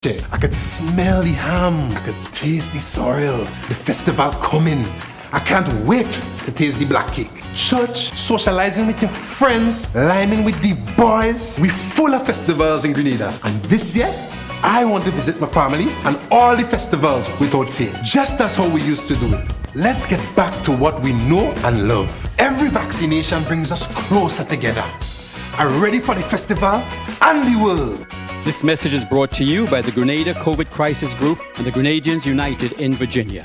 I could smell the ham, I could taste the sorrel, the festival coming. I can't wait to taste the black cake. Church, socializing with your friends, liming with the boys. We're full of festivals in Grenada. And this year, I want to visit my family and all the festivals without fail. Just as how we used to do it. Let's get back to what we know and love. Every vaccination brings us closer together. Are ready for the festival and the world. This message is brought to you by the Grenada COVID Crisis Group and the Grenadians United in Virginia.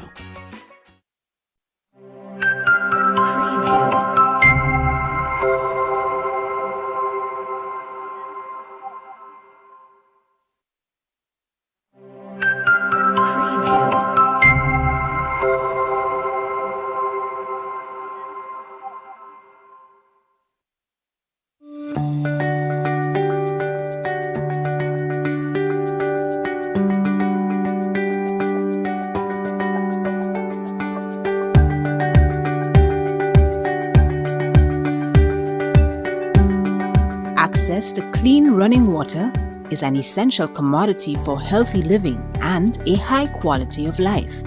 Access to clean running water is an essential commodity for healthy living and a high quality of life.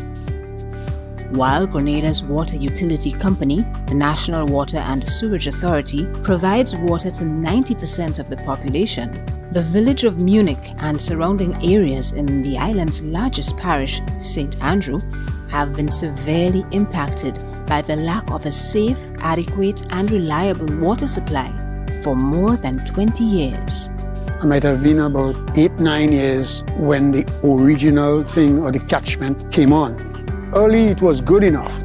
While Grenada's water utility company, the National Water and Sewerage Authority, provides water to 90% of the population, the village of Munich and surrounding areas in the island's largest parish, St. Andrew, have been severely impacted by the lack of a safe, adequate and reliable water supply for more than 20 years. It might have been about 8-9 years when the original thing or the catchment came on. Early it was good enough,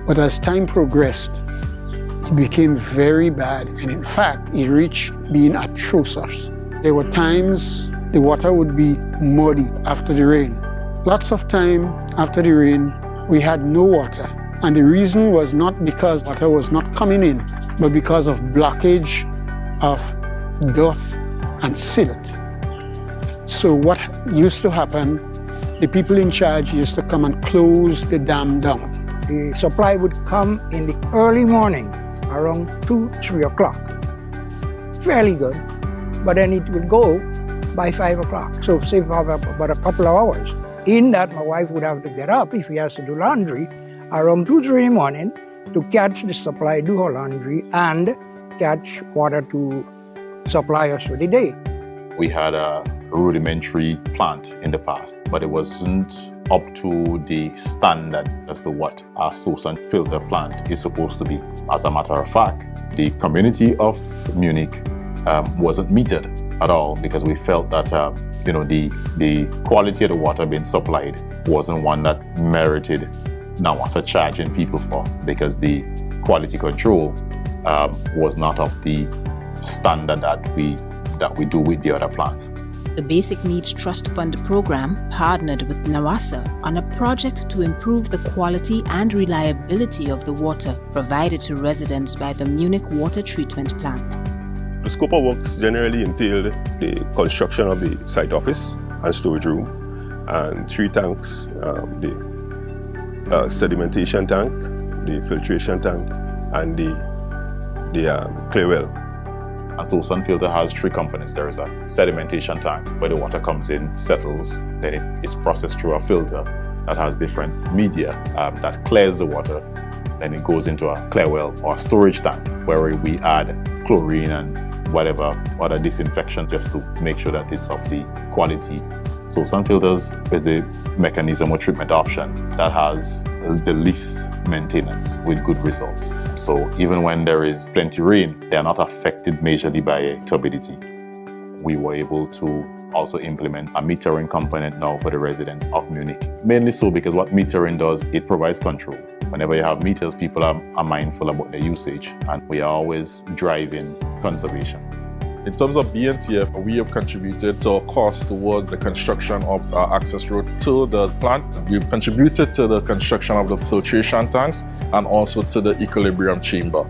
but as time progressed, it became very bad, and in fact, it reached being atrocious. There were times the water would be muddy after the rain. Lots of time after the rain, we had no water, and the reason was not because water was not coming in, but because of blockage of dust and silt. So what used to happen, the people in charge used to come and close the dam down. The supply would come in the early morning, around 2-3 o'clock. Fairly good, but then it would go by 5 o'clock. So say for about a couple of hours. In that, my wife would have to get up if she has to do laundry around 2-3 in the morning to catch the supply, do her laundry, and catch water to supply us for the day. We had a rudimentary plant in the past, but it wasn't up to the standard as to what our source and filter plant is supposed to be. As a matter of fact, the community of Munich wasn't metered at all because we felt that the quality of the water being supplied wasn't one that merited now as a charging people for, because the quality control was not of the standard that we do with the other plants. The Basic Needs Trust Fund program partnered with NAWASA on a project to improve the quality and reliability of the water provided to residents by the Munich water treatment plant. The scope of works generally entailed the construction of the site office and storage room and 3 tanks, the sedimentation tank, the filtration tank, and the clear well. And so Sun Filter has 3 components. There is a sedimentation tank where the water comes in, settles, then it's processed through a filter that has different media that clears the water. Then it goes into a clear well or a storage tank where we add chlorine and whatever other disinfection just to make sure that it's of the quality. So Sun Filters is a mechanism or treatment option that has the least maintenance with good results. So even when there is plenty rain, they are not affected majorly by turbidity. We were able to also implement a metering component now for the residents of Munich. Mainly so because what metering does, it provides control. Whenever you have meters, people are mindful about their usage, and we are always driving conservation. In terms of BNTF, we have contributed to our cost towards the construction of our access road to the plant. We've contributed to the construction of the filtration tanks and also to the equilibrium chamber.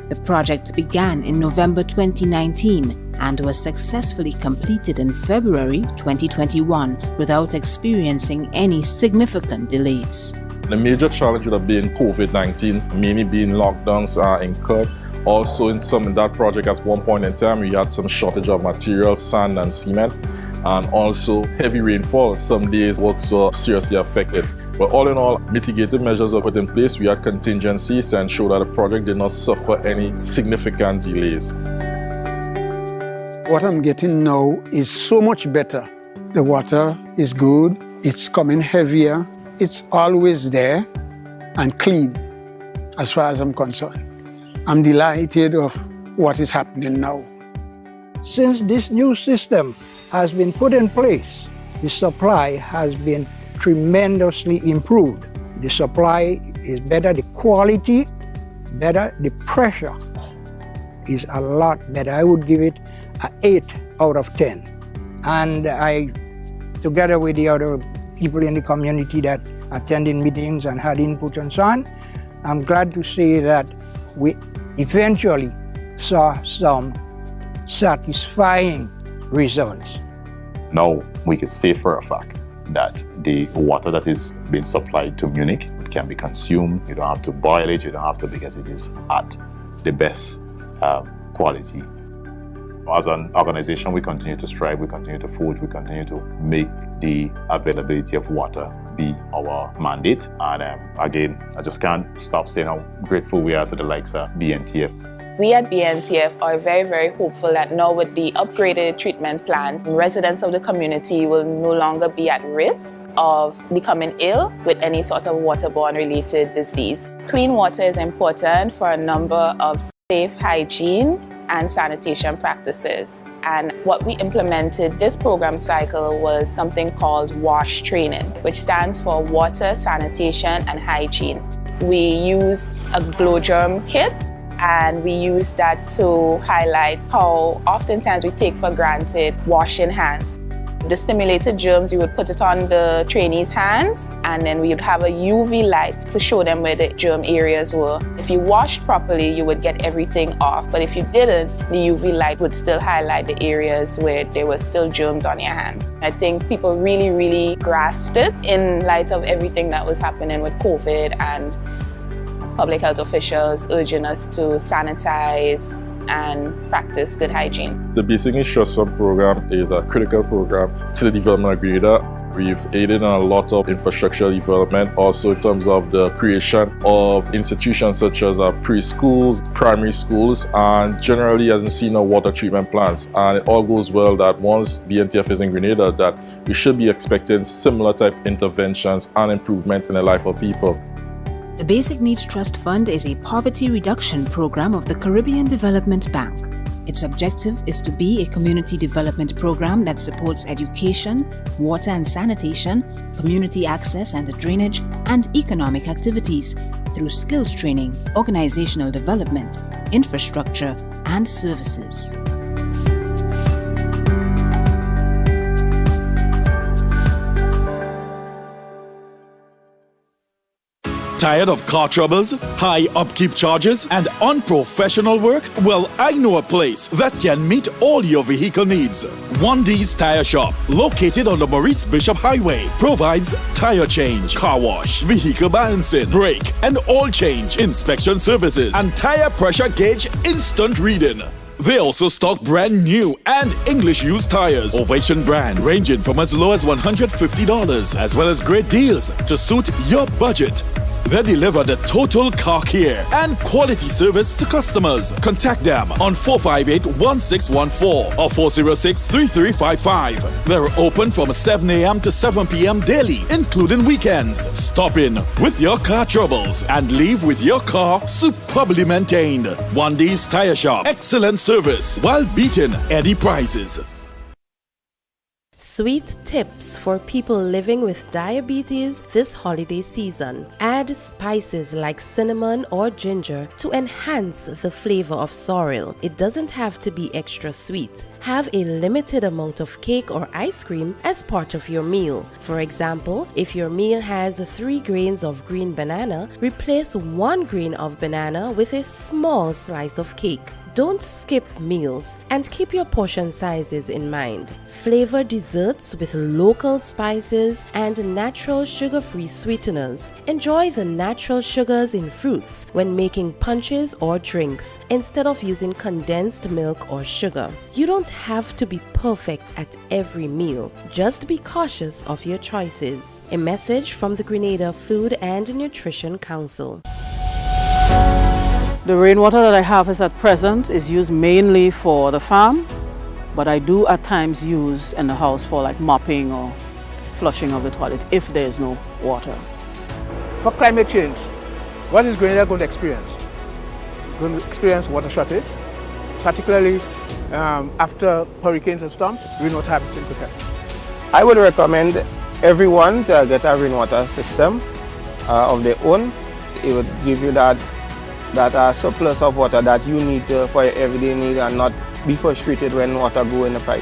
The project began in November 2019 and was successfully completed in February 2021 without experiencing any significant delays. The major challenge would have been COVID-19, mainly being lockdowns incurred. Also in that project at one point in time, we had some shortage of material, sand and cement. and also heavy rainfall. Some days works were seriously affected. But all in all, mitigating measures were put in place. We had contingencies to ensure that the project did not suffer any significant delays. What I'm getting now is so much better. The water is good, it's coming heavier, it's always there and clean as far as I'm concerned. I'm delighted of what is happening now. Since this new system has been put in place, the supply has been tremendously improved. The supply is better, the quality better, the pressure is a lot better. I would give it an 8 out of 10. And I, together with the other people in the community that attended meetings and had input and so on, I'm glad to say that we eventually saw some satisfying results. Now we can say for a fact that the water that is being supplied to Munich can be consumed. You don't have to boil it, you don't have to, because it is at the best quality. As an organization, we continue to strive, we continue to forge, we continue to make the availability of water be our mandate. And again, I just can't stop saying how grateful we are to the likes of BNTF. We at BNTF are very, very hopeful that now with the upgraded treatment plants, residents of the community will no longer be at risk of becoming ill with any sort of waterborne related disease. Clean water is important for a number of safe hygiene and sanitation practices. And what we implemented this program cycle was something called WASH training, which stands for Water, Sanitation and Hygiene. We use a glow germ kit, and we use that to highlight how oftentimes we take for granted washing hands. The stimulated germs, you would put it on the trainees' hands, and then we would have a UV light to show them where the germ areas were. If you washed properly, you would get everything off, but if you didn't, the UV light would still highlight the areas where there were still germs on your hand. I think people really, really grasped it in light of everything that was happening with COVID and public health officials urging us to sanitize and practice good hygiene. The Basic Needs Trust Fund program is a critical program to the development of Grenada. We've aided in a lot of infrastructure development, also in terms of the creation of institutions such as preschools, primary schools, and generally, as you see, water treatment plants. And it all goes well that once BNTF is in Grenada, that we should be expecting similar type interventions and improvement in the life of people. The Basic Needs Trust Fund is a poverty reduction program of the Caribbean Development Bank. Its objective is to be a community development program that supports education, water and sanitation, community access and the drainage, and economic activities through skills training, organizational development, infrastructure, and services. Tired of car troubles, high upkeep charges, and unprofessional work? Well, I know a place that can meet all your vehicle needs. 1D's Tire Shop, located on the Maurice Bishop Highway, provides tire change, car wash, vehicle balancing, brake and oil change, inspection services, and tire pressure gauge instant reading. They also stock brand new and English used tires, Ovation brand, ranging from as low as $150, as well as great deals to suit your budget. They deliver the total car care and quality service to customers. Contact them on 458-1614 or 406-3355. They're open from 7 a.m. to 7 p.m. daily, including weekends. Stop in with your car troubles and leave with your car superbly maintained. 1D's Tire Shop. Excellent service while beating any prices. Sweet tips for people living with diabetes this holiday season. Add spices like cinnamon or ginger to enhance the flavor of sorrel. It doesn't have to be extra sweet. Have a limited amount of cake or ice cream as part of your meal. For example, if your meal has 3 grains of green banana, replace 1 grain of banana with a small slice of cake. Don't skip meals and keep your portion sizes in mind. Flavor desserts with local spices and natural sugar-free sweeteners. Enjoy the natural sugars in fruits when making punches or drinks instead of using condensed milk or sugar. You don't have to be perfect at every meal. Just be cautious of your choices. A message from the Grenada Food and Nutrition Council. The rainwater that I have is at present is used mainly for the farm, but I do at times use in the house for like mopping or flushing of the toilet if there is no water. For climate change, what is Grenada going to experience? Going to experience water shortage, particularly after hurricanes and storms. Rainwater harvesting could help. I would recommend everyone to get a rainwater system of their own. It would give you that surplus of water that you need for your everyday need and not be frustrated when water go in the pipe.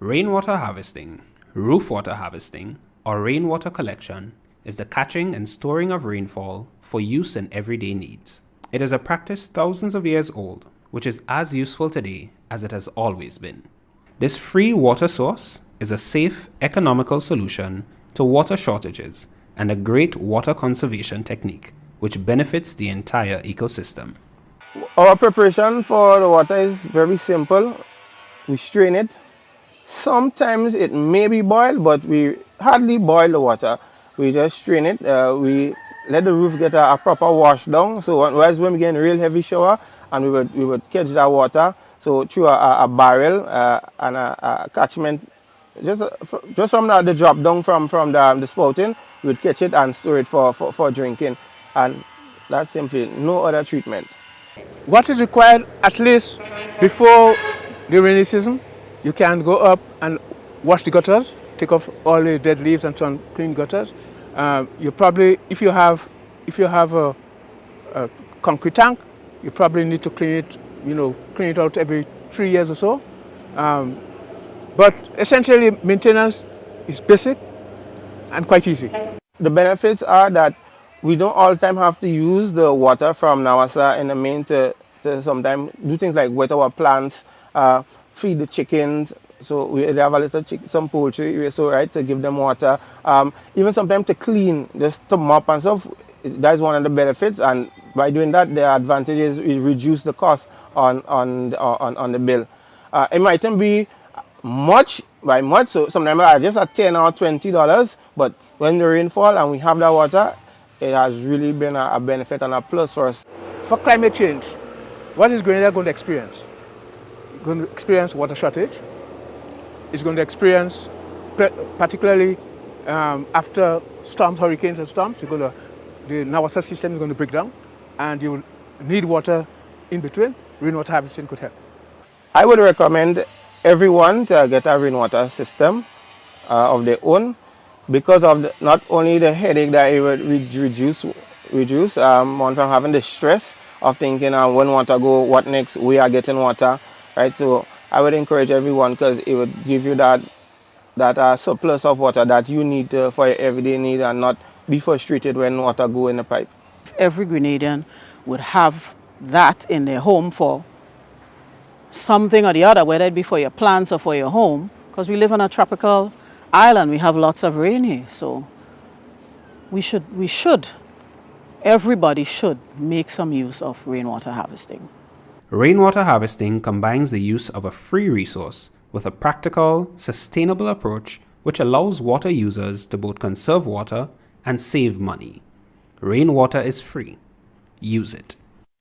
Rainwater harvesting, roof water harvesting, or rainwater collection is the catching and storing of rainfall for use in everyday needs. It is a practice thousands of years old, which is as useful today as it has always been. This free water source is a safe, economical solution to water shortages and a great water conservation technique which benefits the entire ecosystem. Our preparation for the water is very simple. We strain it. Sometimes it may be boiled, but we hardly boil the water. We just strain it. We let the roof get a proper wash down. So whereas when we get a real heavy shower, and we would catch that water, so through a barrel and a catchment, just from the drop down from the spouting, we would catch it and store it for drinking. And that's simply no other treatment. What is required at least before the rainy season? You can go up and wash the gutters, take off all the dead leaves and so on, clean gutters. You probably, if you have a concrete tank, you probably need to clean it out every 3 years or so. But essentially, maintenance is basic and quite easy. The benefits are that we don't all the time have to use the water from Nawasa in the main to sometimes do things like wet our plants, feed the chickens. So we have a little some poultry, so right, to give them water. Even sometimes to clean, just to mop and stuff. That is one of the benefits, and by doing that, the advantage is we reduce the cost on the bill. It mightn't be much by much, so sometimes I just at $10 or $20, but when the rainfall and we have that water, it has really been a benefit and a plus for us. For climate change, what is Grenada going to experience? Going to experience water shortage. It's going to experience, particularly after storms, hurricanes and storms, the Nawasa system is going to break down, and you will need water in between. Rainwater harvesting could help. I would recommend everyone to get a rainwater system of their own, because of not only the headache that it would reduce one from having the stress of thinking when water go, what next, we are getting water, right? So I would encourage everyone, because it would give you that surplus of water that you need for your everyday need and not be frustrated when water go in the pipe. Every Grenadian would have that in their home for something or the other, whether it be for your plants or for your home, because we live on a tropical island, we have lots of rain here, so everybody should make some use of rainwater harvesting. Rainwater harvesting combines the use of a free resource with a practical, sustainable approach which allows water users to both conserve water and save money. Rainwater is free. Use it.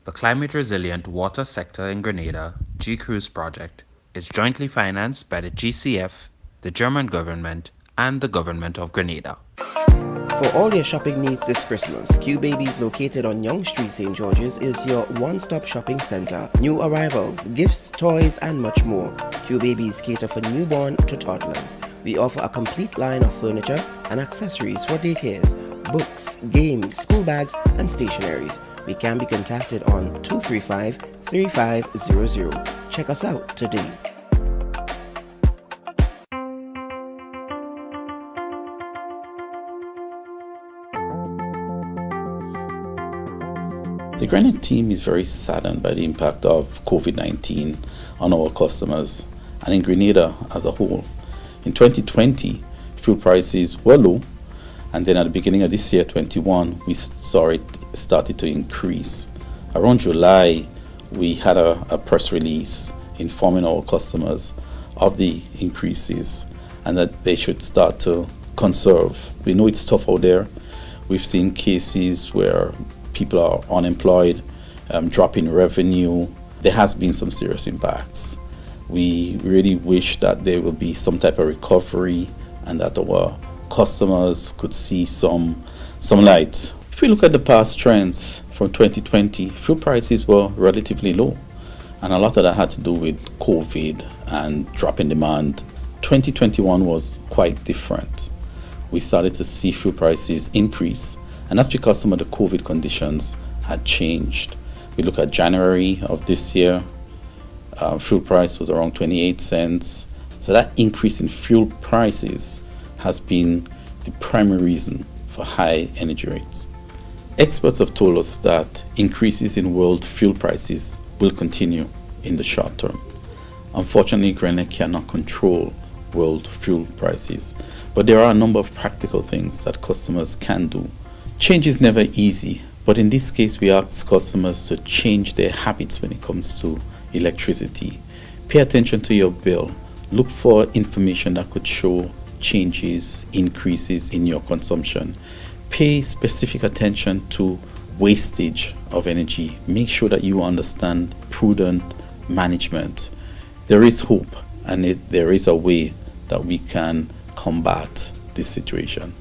The Climate Resilient Water Sector in Grenada, GCRUISE project, is jointly financed by the GCF, the German government, and the government of Grenada. For all your shopping needs this Christmas, Q Babies, located on Yonge Street, St. George's, is your one-stop shopping center. New arrivals, gifts, toys, and much more. Q Babies cater for newborn to toddlers. We offer a complete line of furniture and accessories for daycares, books, games, school bags, and stationaries. We can be contacted on 235-3500. Check us out today. The Grenade team is very saddened by the impact of COVID-19 on our customers and in Grenada as a whole. In 2020, fuel prices were low, and then at the beginning of this year, 21, we saw it started to increase. Around July, we had a press release informing our customers of the increases and that they should start to conserve. We know it's tough out there. We've seen cases where people are unemployed, drop in revenue. There has been some serious impacts. We really wish that there will be some type of recovery and that our customers could see some light. If we look at the past trends from 2020, fuel prices were relatively low, and a lot of that had to do with COVID and drop in demand. 2021 was quite different. We started to see fuel prices increase, and that's because some of the COVID conditions had changed. We look at January of this year, fuel price was around 28 cents. So that increase in fuel prices has been the primary reason for high energy rates. Experts have told us that increases in world fuel prices will continue in the short term. Unfortunately, Grenade cannot control world fuel prices, but there are a number of practical things that customers can do. Change is never easy, but in this case, we ask customers to change their habits when it comes to electricity. Pay attention to your bill. Look for information that could show changes, increases in your consumption. Pay specific attention to wastage of energy. Make sure that you understand prudent management. There is hope, and there is a way that we can combat this situation.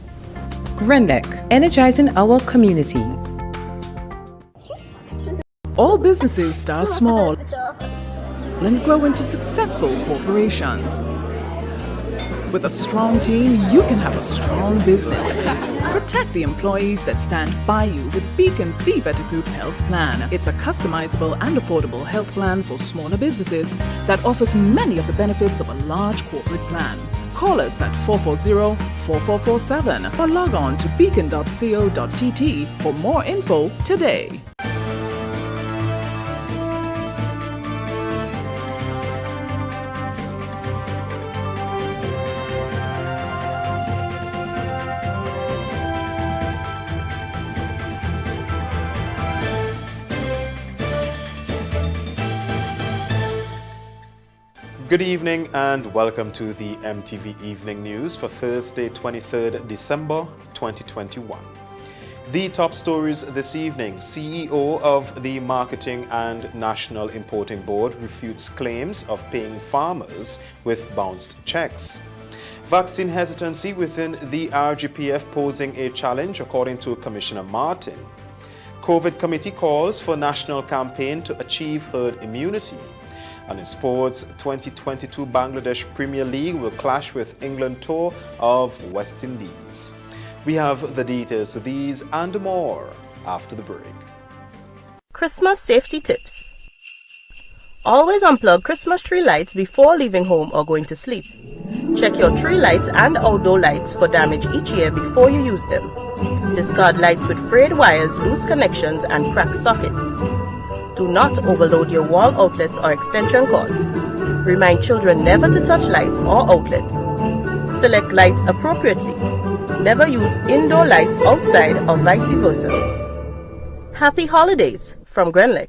Grenlec, energizing our community. All businesses start small and grow into successful corporations. With a strong team, you can have a strong business. Protect the employees that stand by you with Beacon's Be Better Group Health Plan. It's a customizable and affordable health plan for smaller businesses that offers many of the benefits of a large corporate plan. Call us at 440-4447 or log on to beacon.co.tt for more info today. Good evening and welcome to the MTV Evening News for Thursday, 23rd December 2021. The top stories this evening: CEO of the Marketing and National Importing Board refutes claims of paying farmers with bounced checks. Vaccine hesitancy within the RGPF posing a challenge according to Commissioner Martin. COVID committee calls for national campaign to achieve herd immunity. And in sports, 2022 Bangladesh Premier League will clash with England tour of West Indies. We have the details to these and more after the break. Christmas safety tips. Always unplug Christmas tree lights before leaving home or going to sleep. Check your tree lights and outdoor lights for damage each year before you use them. Discard lights with frayed wires, loose connections, and cracked sockets. Do not overload your wall outlets or extension cords. Remind children never to touch lights or outlets. Select lights appropriately. Never use indoor lights outside or vice versa. Happy holidays from Grenlec.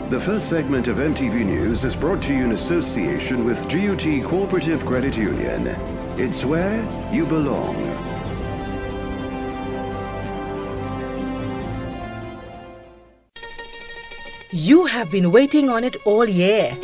The first segment of MTV News is brought to you in association with GUT Cooperative Credit Union. It's where you belong. You have been waiting on it all year.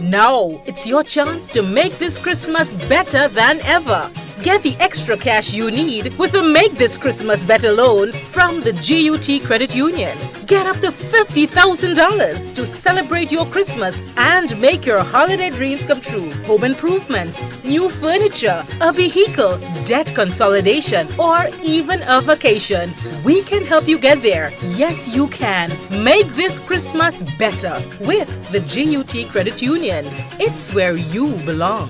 Now it's your chance to make this Christmas better than ever. Get the extra cash you need with a Make This Christmas Better loan from the GUT Credit Union. Get up to $50,000 to celebrate your Christmas and make your holiday dreams come true. Home improvements, new furniture, a vehicle, debt consolidation, or even a vacation. We can help you get there. Yes, you can. Make this Christmas better with the GUT Credit Union. It's where you belong.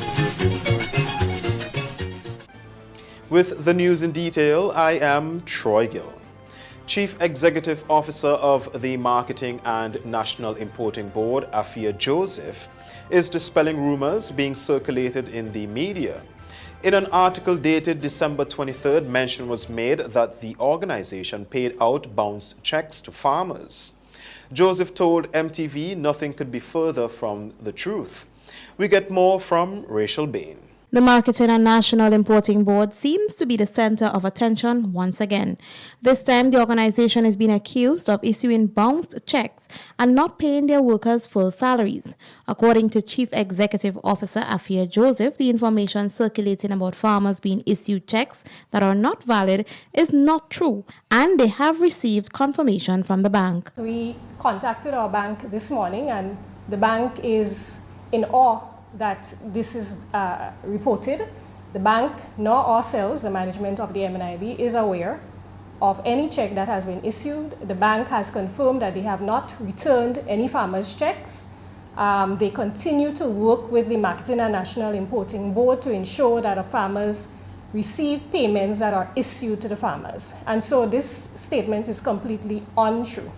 With the news in detail, I am Troy Gill. Chief Executive Officer of the Marketing and National Importing Board, Afia Joseph, is dispelling rumors being circulated in the media. In an article dated December 23rd, mention was made that the organization paid out bounced checks to farmers. Joseph told MTV nothing could be further from the truth. We get more from Rachel Bain. The Marketing and National Importing Board seems to be the center of attention once again. This time, the organization is being accused of issuing bounced checks and not paying their workers full salaries. According to Chief Executive Officer Afia Joseph, the information circulating about farmers being issued checks that are not valid is not true, and they have received confirmation from the bank. We contacted our bank this morning, and the bank is in awe that this is reported. The bank nor ourselves, the management of the MNIB, is aware of any check that has been issued. The bank has confirmed that they have not returned any farmers' checks. They continue to work with the Marketing and National Importing Board to ensure that the farmers receive payments that are issued to the farmers. And so this statement is completely untrue.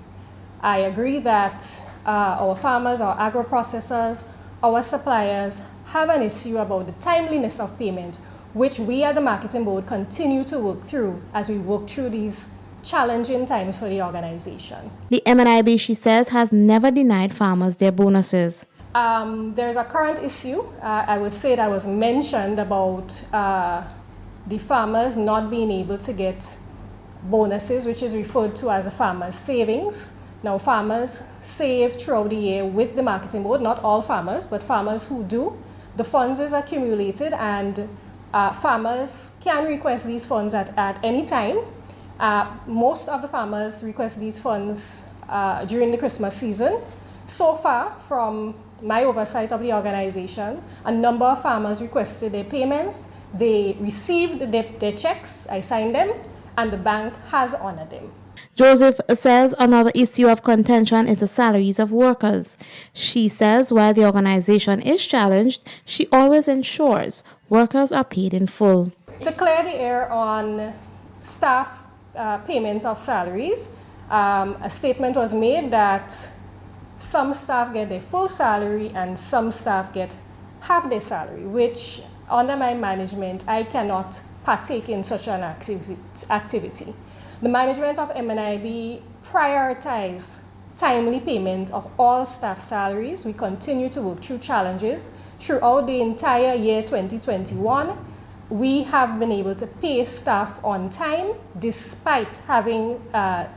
I agree that our farmers, our agro-processors, our suppliers have an issue about the timeliness of payment, which we at the Marketing Board continue to work through as we work through these challenging times for the organization. The MNIB, she says, has never denied farmers their bonuses. There is a current issue, I would say, that was mentioned about the farmers not being able to get bonuses, which is referred to as a farmer's savings. Now, farmers save throughout the year with the Marketing Board, not all farmers, but farmers who do. The funds is accumulated, and farmers can request these funds at any time. Most of the farmers request these funds during the Christmas season. So far, from my oversight of the organization, a number of farmers requested their payments. They received their checks, I signed them, and the bank has honored them. Joseph says another issue of contention is the salaries of workers. She says while the organization is challenged, she always ensures workers are paid in full. To clear the air on staff payment of salaries, a statement was made that some staff get their full salary and some staff get half their salary, which under my management, I cannot partake in such an activity. The management of MNIB prioritize timely payment of all staff salaries. We continue to work through challenges. Throughout the entire year 2021, we have been able to pay staff on time despite having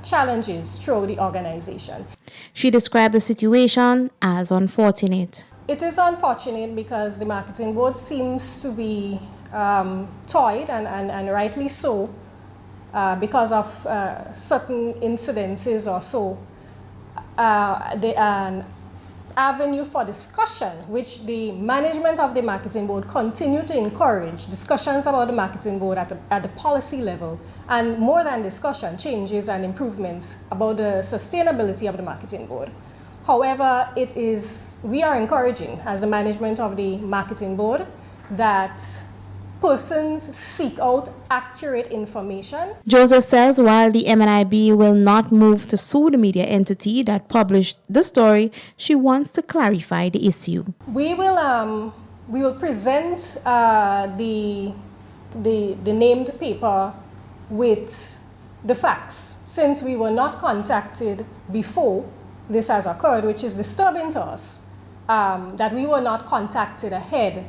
challenges throughout the organization. She described the situation as unfortunate. It is unfortunate because the Marketing Board seems to be toyed, and rightly so, because of certain incidences or so. An avenue for discussion, which the management of the Marketing Board continue to encourage discussions about the Marketing Board at the policy level, and more than discussion, changes and improvements about the sustainability of the Marketing Board. However, we are encouraging as the management of the Marketing Board that persons seek out accurate information. Joseph says while the MNIB will not move to sue the media entity that published the story, she wants to clarify the issue. We will present the named paper with the facts, since we were not contacted before this has occurred, which is disturbing to us, that we were not contacted ahead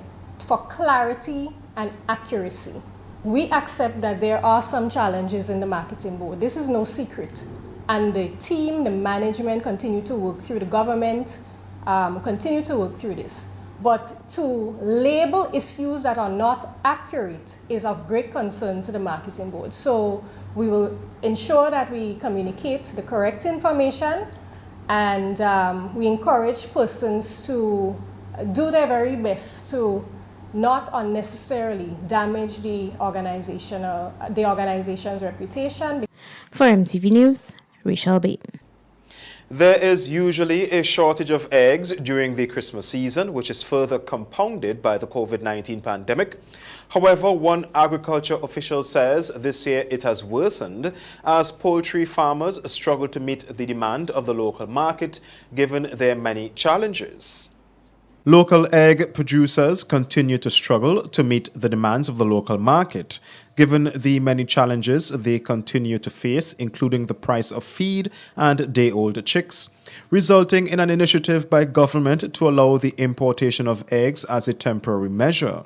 for clarity and accuracy. We accept that there are some challenges in the Marketing Board. This is no secret. And the team, the management continue to work through, the government continue to work through this. But to label issues that are not accurate is of great concern to the Marketing Board. So we will ensure that we communicate the correct information, and we encourage persons to do their very best to not unnecessarily damage the organization's reputation. For MTV News, Rachel Bain. There is usually a shortage of eggs during the Christmas season, which is further compounded by the COVID-19 pandemic. However, one agriculture official says this year it has worsened as poultry farmers struggle to meet the demand of the local market given their many challenges. Local egg producers continue to struggle to meet the demands of the local market, given the many challenges they continue to face, including the price of feed and day-old chicks, resulting in an initiative by government to allow the importation of eggs as a temporary measure.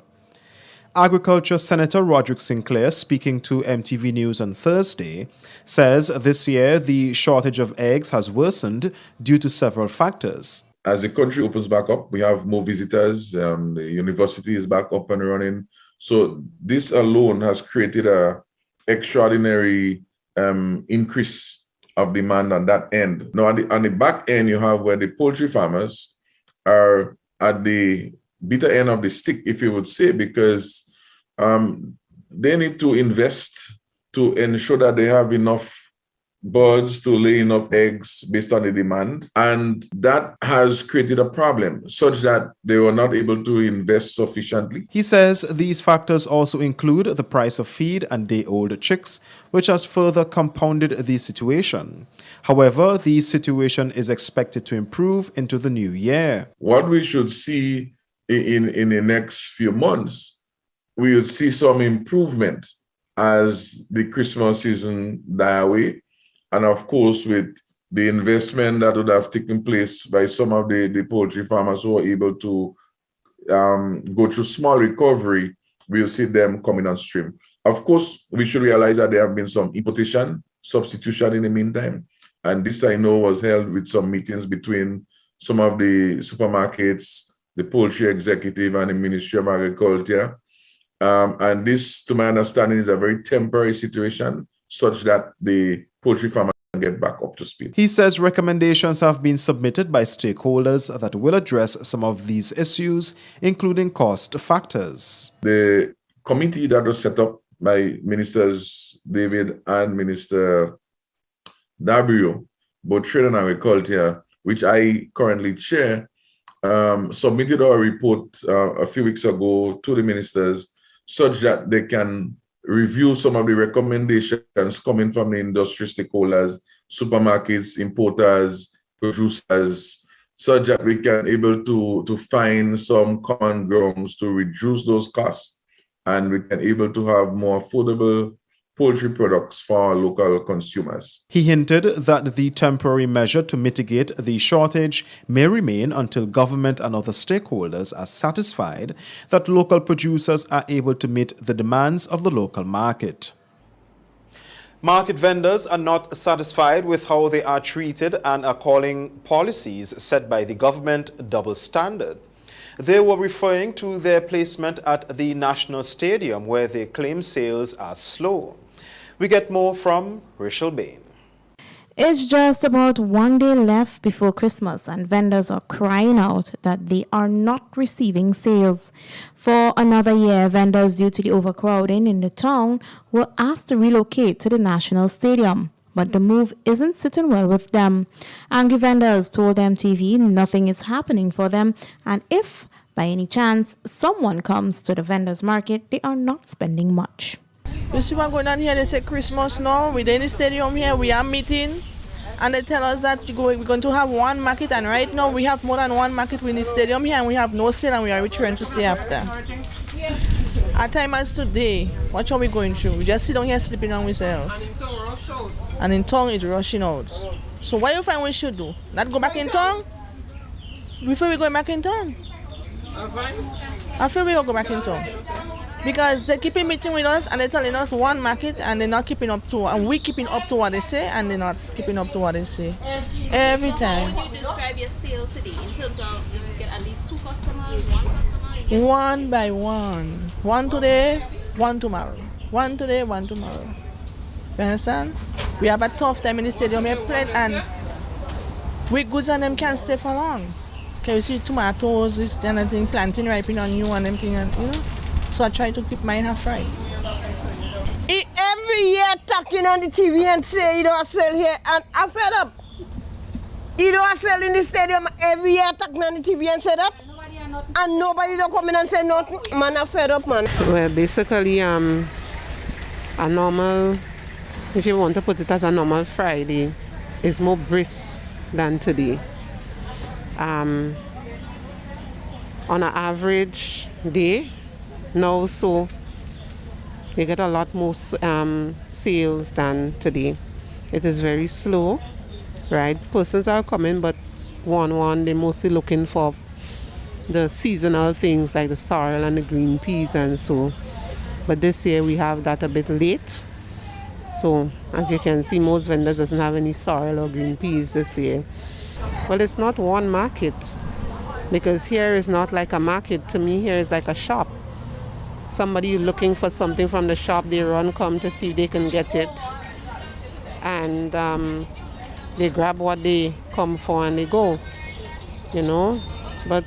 Agriculture Senator Roderick Sinclair, speaking to MTV News on Thursday, says this year the shortage of eggs has worsened due to several factors. As the country opens back up, we have more visitors, the university is back up and running. So this alone has created an extraordinary increase of demand on that end. Now, on the back end, you have where the poultry farmers are at the bitter end of the stick, if you would say, because they need to invest to ensure that they have enough birds to lay enough eggs based on the demand. And that has created a problem such that they were not able to invest sufficiently. He says these factors also include the price of feed and day-old chicks, which has further compounded the situation. However, the situation is expected to improve into the new year. What we should see in the next few months, we will see some improvement as the Christmas season die away. And of course, with the investment that would have taken place by some of the poultry farmers who are able to go through small recovery, we'll see them coming on stream. Of course, we should realize that there have been some importation, substitution in the meantime. And this I know was held with some meetings between some of the supermarkets, the poultry executive and the Ministry of Agriculture. And this, to my understanding, is a very temporary situation such that the poultry farmers can get back up to speed. He says recommendations have been submitted by stakeholders that will address some of these issues, including cost factors. The committee that was set up by Ministers David and Minister Dabrio, both Trade and Agriculture, which I currently chair, submitted our report a few weeks ago to the ministers such that they can review some of the recommendations coming from the industry stakeholders, supermarkets, importers, producers, such that we can able to find some common grounds to reduce those costs and we can able to have more affordable poultry products for our local consumers. He hinted that the temporary measure to mitigate the shortage may remain until government and other stakeholders are satisfied that local producers are able to meet the demands of the local market. Market vendors are not satisfied with how they are treated and are calling policies set by the government double standard. They were referring to their placement at the National Stadium where they claim sales are slow. We get more from Rachel Bain. It's just about one day left before Christmas and vendors are crying out that they are not receiving sales. For another year, vendors due to the overcrowding in the town were asked to relocate to the National Stadium. But the move isn't sitting well with them. Angry vendors told MTV nothing is happening for them, and if, by any chance, someone comes to the vendors market, they are not spending much. You see what going on here? They say Christmas now. We're in the stadium here. We are meeting. And they tell us that we're going to have one market. And right now we have more than one market in the stadium here. And we have no sale and we are returning to stay after. At time as today, what are we going through? We just sit down here sleeping on ourselves. And in town it's rushing out. So what do you find we should do? Not go back in town? Before we go back in town? I feel we will go back in town. Because they keep meeting with us and they're telling us one market and they're not keeping up to, and we keeping up to what they say and they're not keeping up to what they say. Every time. How would you describe your sale today in terms of did you get at least 2 customers, 1 customer? One by one. One today, one tomorrow. One today, one tomorrow. You understand? We have a tough time in the stadium here playing and we goods and them can't stay for long. Okay, you see tomatoes, this kind of thing, planting ripening on you and everything, and you know. So I try to keep mine half right. Every year talking on the TV and say you don't sell here, and I'm fed up. You don't sell in the stadium every year, talking on the TV and say that? And nobody don't come in and say nothing. Man, I'm fed up, man. Well, basically, a normal, if you want to put it as a normal Friday, is more brisk than today. On an average day, now so you get a lot more sales than today. It is very slow, right? Persons are coming, but one, they're mostly looking for the seasonal things like the sorrel and the green peas and so. But this year we have that a bit late. So as you can see, most vendors doesn't have any sorrel or green peas this year. Well, it's not one market, because here is not like a market. To me, here is like a shop. Somebody looking for something from the shop, they come to see if they can get it. And they grab what they come for and they go, you know. But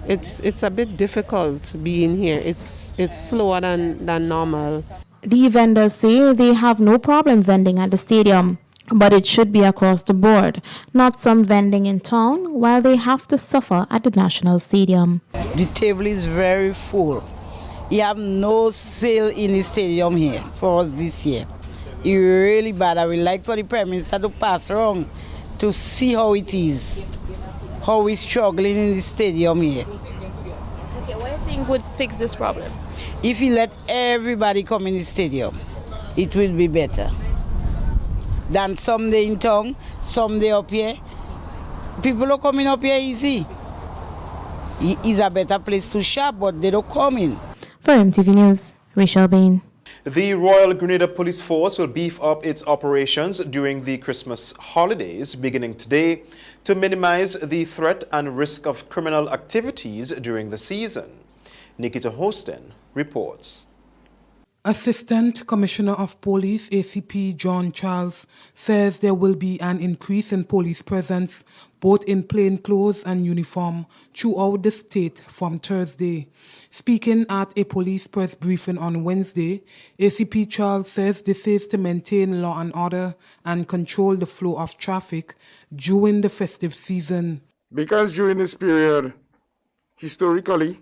it's a bit difficult being here. It's slower than normal. The vendors say they have no problem vending at the stadium, but it should be across the board, not some vending in town while they have to suffer at the National Stadium. The table is very full. You have no sale in the stadium here for us this year. It's really bad. I would like for the Prime Minister to pass around to see how it is, how we're struggling in the stadium here. Okay, what do you think would fix this problem? If you let everybody come in the stadium, it will be better than someday in town, someday up here. People are coming up here easy. It's a better place to shop, but they don't come in. For MTV News, Rachel Bain. The Royal Grenada Police Force will beef up its operations during the Christmas holidays beginning today to minimize the threat and risk of criminal activities during the season. Nikita Hostin reports. Assistant Commissioner of Police ACP John Charles says there will be an increase in police presence both in plain clothes and uniform throughout the state from Thursday. Speaking at a police press briefing on Wednesday, ACP Charles says this is to maintain law and order and control the flow of traffic during the festive season. Because during this period, historically,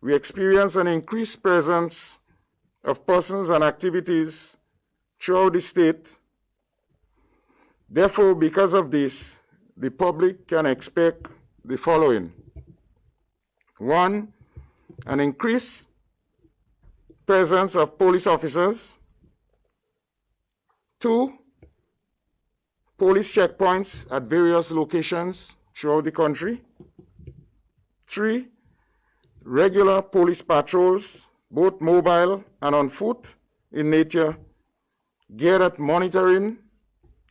we experience an increased presence of persons and activities throughout the state. Therefore, because of this, the public can expect the following. 1, an increased presence of police officers. 2, police checkpoints at various locations throughout the country. 3, regular police patrols, both mobile and on foot in nature, geared at monitoring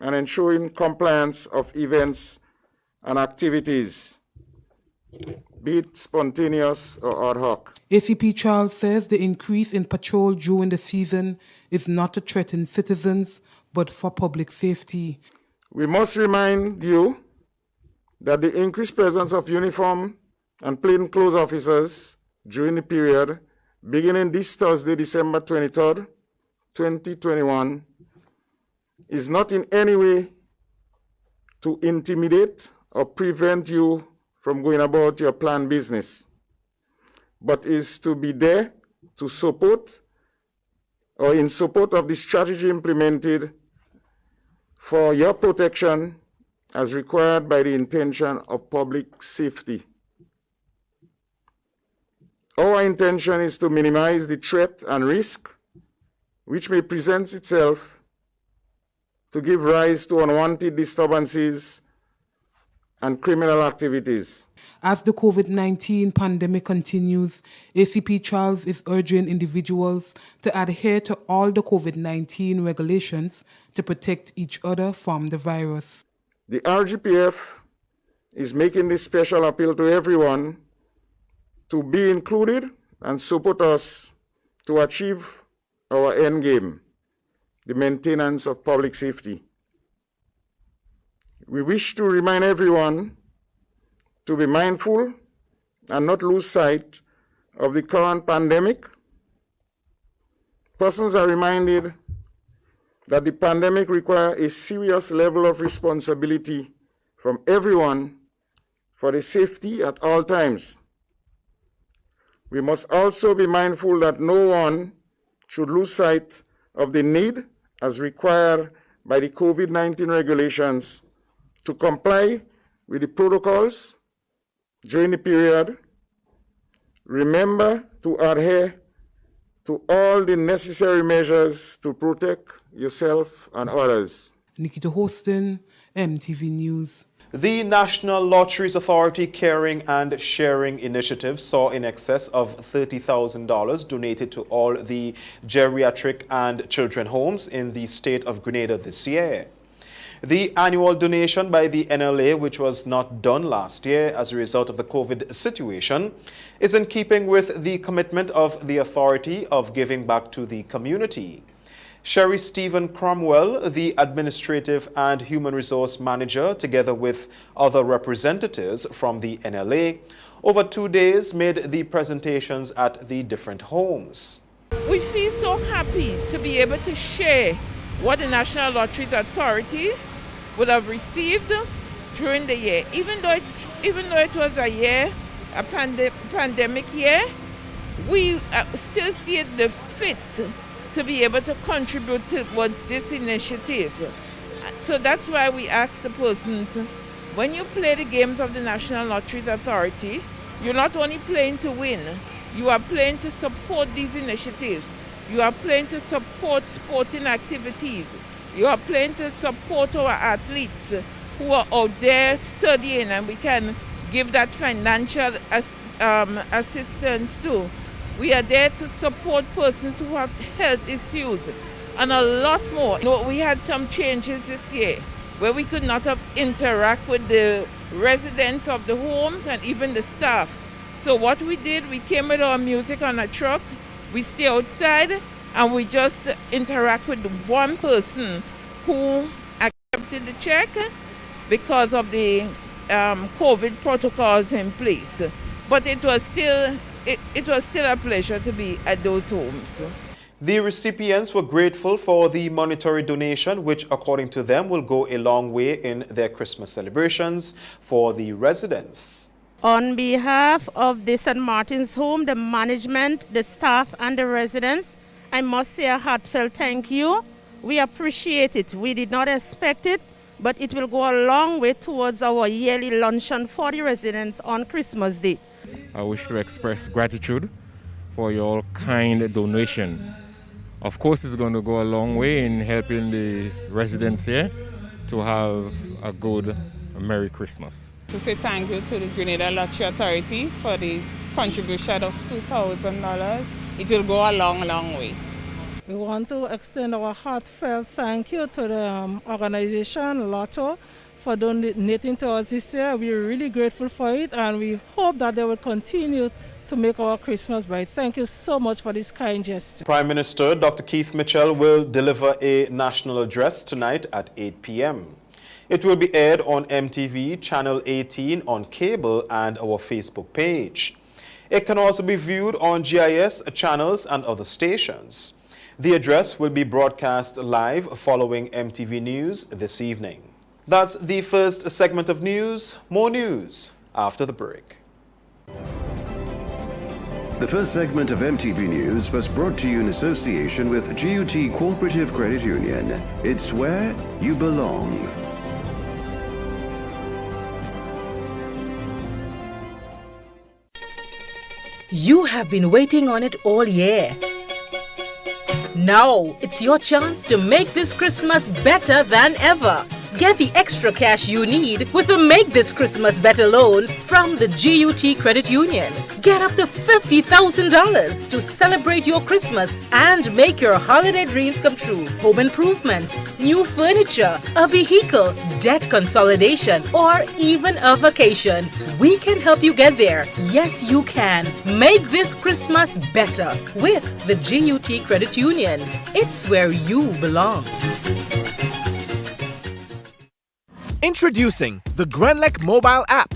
and ensuring compliance of events and activities, be it spontaneous or ad hoc. ACP Charles says the increase in patrol during the season is not to threaten citizens, but for public safety. We must remind you that the increased presence of uniform and plainclothes officers during the period beginning this Thursday, December 23rd, 2021, is not in any way to intimidate or prevent you from going about your planned business, but is to be there to support or in support of the strategy implemented for your protection as required by the intention of public safety. Our intention is to minimize the threat and risk which may present itself to give rise to unwanted disturbances and criminal activities. As the COVID-19 pandemic continues, ACP Charles is urging individuals to adhere to all the COVID-19 regulations to protect each other from the virus. The RGPF is making this special appeal to everyone to be included and support us to achieve our end game, the maintenance of public safety. We wish to remind everyone to be mindful and not lose sight of the current pandemic. Persons are reminded that the pandemic requires a serious level of responsibility from everyone for the safety at all times. We must also be mindful that no one should lose sight of the need, as required by the COVID-19 regulations, to comply with the protocols during the period. Remember to adhere to all the necessary measures to protect yourself and others. Nikita Hostin, MTV News. The National Lotteries Authority Caring and Sharing Initiative saw in excess of $30,000 donated to all the geriatric and children homes in the state of Grenada this year. The annual donation by the NLA, which was not done last year as a result of the COVID situation, is in keeping with the commitment of the authority of giving back to the community. Sherry Stephen Cromwell, the Administrative and Human Resource Manager, together with other representatives from the NLA, over 2 days made the presentations at the different homes. We feel so happy to be able to share what the National Lotteries Authority would have received during the year. Even though it was a year, a pandemic year, we still see it the fit to be able to contribute towards this initiative. So that's why we ask the persons, when you play the games of the National Lotteries Authority, you're not only playing to win, you are playing to support these initiatives. You are playing to support sporting activities. You are playing to support our athletes who are out there studying, and we can give that financial assistance too. We are there to support persons who have health issues and a lot more. We had some changes this year where we could not have interact with the residents of the homes and even the staff. So what we did, we came with our music on a truck, we stay outside, and we just interact with one person who accepted the check because of the COVID protocols in place. But it was still a pleasure to be at those homes. The recipients were grateful for the monetary donation, which, according to them, will go a long way in their Christmas celebrations for the residents. On behalf of the St. Martin's Home, the management, the staff, and the residents, I must say a heartfelt thank you. We appreciate it. We did not expect it, but it will go a long way towards our yearly luncheon for the residents on Christmas Day. I wish to express gratitude for your kind donation. Of course, it's going to go a long way in helping the residents here to have a good Merry Christmas. To say thank you to the Grenada Lottery Authority for the contribution of $2,000. It will go a long, long way. We want to extend our heartfelt thank you to the organization Lotto for donating to us this year. We're really grateful for it, and we hope that they will continue to make our Christmas bright. Thank you so much for this kind gesture. Prime Minister Dr. Keith Mitchell will deliver a national address tonight at 8 p.m. It will be aired on MTV Channel 18 on cable and our Facebook page. It can also be viewed on GIS channels and other stations. The address will be broadcast live following MTV News this evening. That's the first segment of news. More news after the break. The first segment of MTV News was brought to you in association with GUT Cooperative Credit Union. It's where you belong. You have been waiting on it all year. Now, it's your chance to make this Christmas better than ever. Get the extra cash you need with a Make This Christmas Better loan from the GUT Credit Union. Get up to $50,000 to celebrate your Christmas and make your holiday dreams come true. Home improvements, new furniture, a vehicle, debt consolidation, or even a vacation. We can help you get there. Yes, you can. Make this Christmas better with the GUT Credit Union. It's where you belong. Introducing the Grenlec mobile app.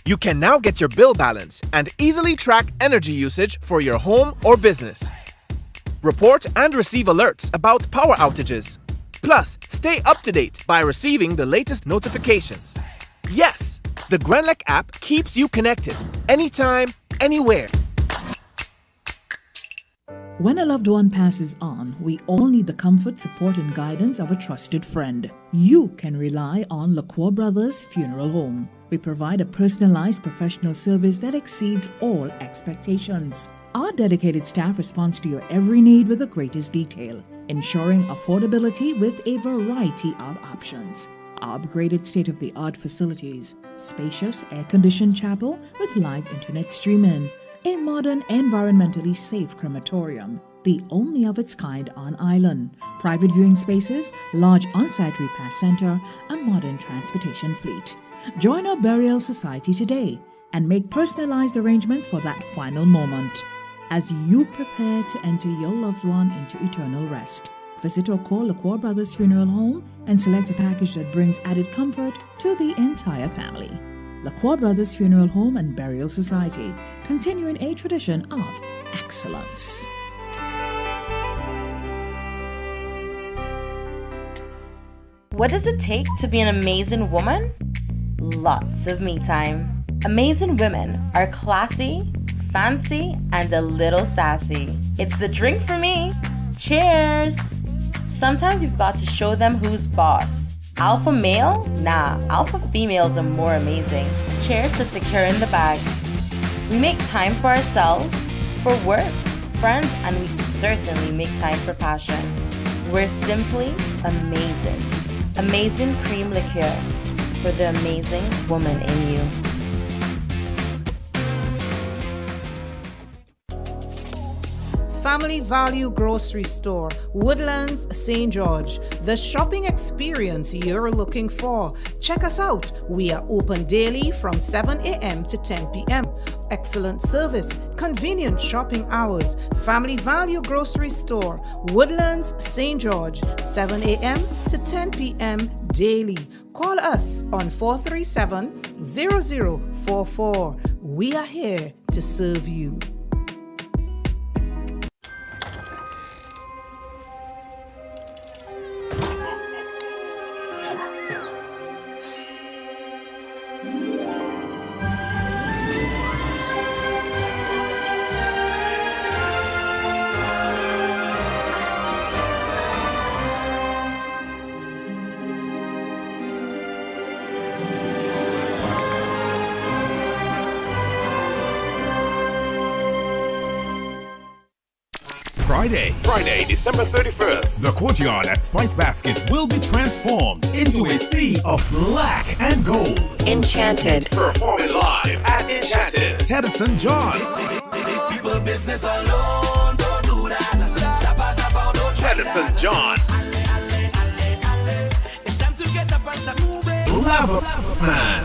You can now get your bill balance and easily track energy usage for your home or business. Report and receive alerts about power outages. Plus, stay up to date by receiving the latest notifications. Yes, the Grenlec app keeps you connected anytime, anywhere. When a loved one passes on, we all need the comfort, support, and guidance of a trusted friend. You can rely on LaCroix Brothers Funeral Home. We provide a personalized professional service that exceeds all expectations. Our dedicated staff responds to your every need with the greatest detail, ensuring affordability with a variety of options. Our upgraded state-of-the-art facilities, spacious air-conditioned chapel with live internet streaming, a modern, environmentally safe crematorium, the only of its kind on island, private viewing spaces, large on-site repast center, a modern transportation fleet. Join our burial society today and make personalized arrangements for that final moment. As you prepare to enter your loved one into eternal rest, visit or call LaCroix Brothers Funeral Home and select a package that brings added comfort to the entire family. LaCroix Brothers Funeral Home and Burial Society, continuing a tradition of excellence. What does it take to be an amazing woman? Lots of me time. Amazing women are classy, fancy, and a little sassy. It's the drink for me. Cheers! Sometimes you've got to show them who's boss. Alpha male? Nah, alpha females are more amazing. Cheers to securing the bag. We make time for ourselves, for work, friends, and we certainly make time for passion. We're simply amazing. Amazing cream liqueur for the amazing woman in you. Family Value Grocery Store, Woodlands, St. George. The shopping experience you're looking for. Check us out. We are open daily from 7 a.m. to 10 p.m. Excellent service, convenient shopping hours. Family Value Grocery Store, Woodlands, St. George, 7 a.m. to 10 p.m. daily. Call us on 437-0044. We are here to serve you. Friday, December 31st, the courtyard at Spice Basket will be transformed into a sea of black and gold. Enchanted. Performing live at Enchanted. Teddyson John. People business alone, don't do that. Teddyson John. It's time to get up and start moving. Lava Man.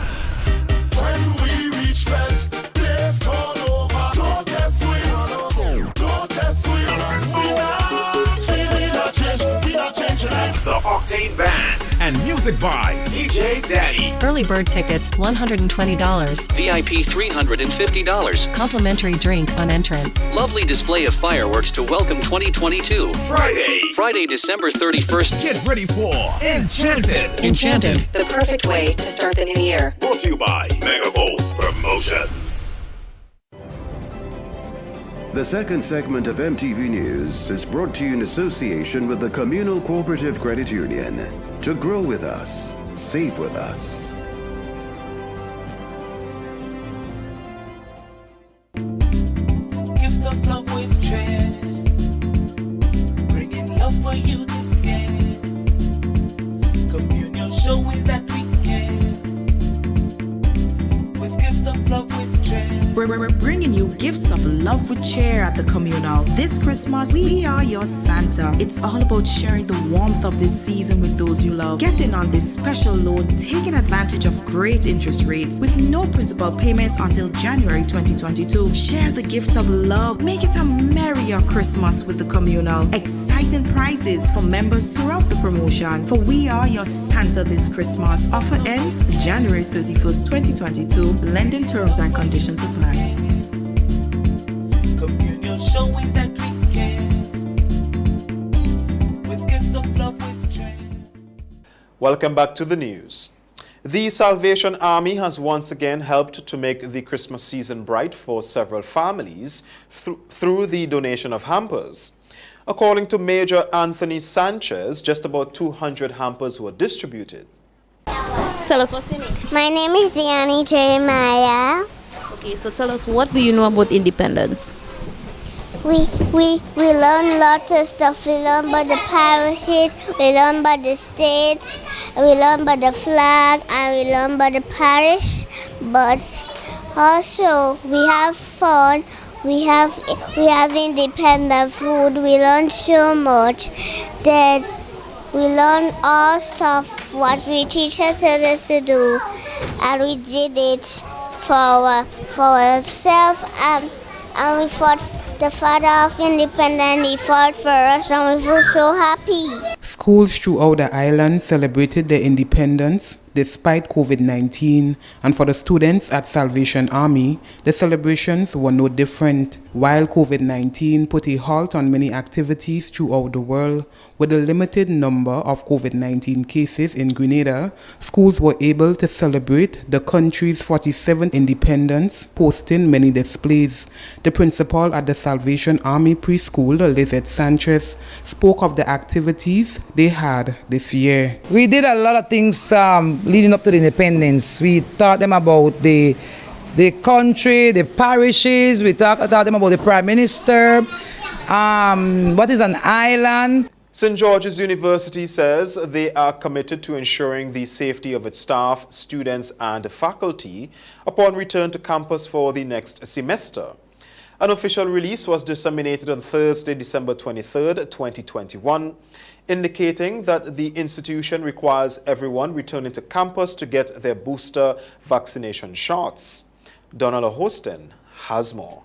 When we reach Felt, place turn over. Don't test we. Don't test we. The Octane Band and music by DJ Daddy. Early bird tickets $120. VIP $350. Complimentary drink on entrance. Lovely display of fireworks to welcome 2022. Friday, December 31st. Get ready for Enchanted. Enchanted, the perfect way to start the new year. Brought to you by Megavolts Promotions. The second segment of MTV News is brought to you in association with the Communal Cooperative Credit Union. To grow with us, save with us. Gifts of love with dread. Bringing love for you this year. Communion showing that we care. With gifts of love with dread. We're bringing you gifts of love with cheer at the Communal. This Christmas, we are your Santa. It's all about sharing the warmth of this season with those you love. Get in on this special loan, taking advantage of great interest rates with no principal payments until January 2022. Share the gift of love. Make it a merrier Christmas with the Communal. Exciting prizes for members throughout the promotion. For we are your Santa this Christmas. Offer ends January 31st, 2022. Lending terms and conditions apply. Communion showing that we care. With gifts of love with joy. Welcome back to the news. The Salvation Army has once again helped to make the Christmas season bright for several families through the donation of hampers. According to Major Anthony Sanchez, just about 200 hampers were distributed. Tell us what's your name. My name is Diani Jeremiah. Okay, so tell us, what do you know about independence? We learn lots of stuff. We learn about the parishes, we learn about the states, we learn about the flag, and we learn about the parish. But also we have fun. We have independent food. We learn so much that we learn all stuff what we teacher told us to do, and we did it for ourselves, and we fought. The father of independence, he fought for us, and we feel so happy. Schools throughout the island celebrated their independence despite COVID-19, and for the students at Salvation Army, the celebrations were no different. While COVID-19 put a halt on many activities throughout the world, with a limited number of COVID-19 cases in Grenada, schools were able to celebrate the country's 47th independence, posting many displays. The principal at the Salvation Army preschool, Lizette Sanchez, spoke of the activities they had this year. We did a lot of things leading up to the independence. We taught them about the country, the parishes. We taught them about the Prime Minister, what is an island. St. George's University says they are committed to ensuring the safety of its staff, students and faculty upon return to campus for the next semester. An official release was disseminated on Thursday, December 23rd, 2021, indicating that the institution requires everyone returning to campus to get their booster vaccination shots. Donald Hostin has more.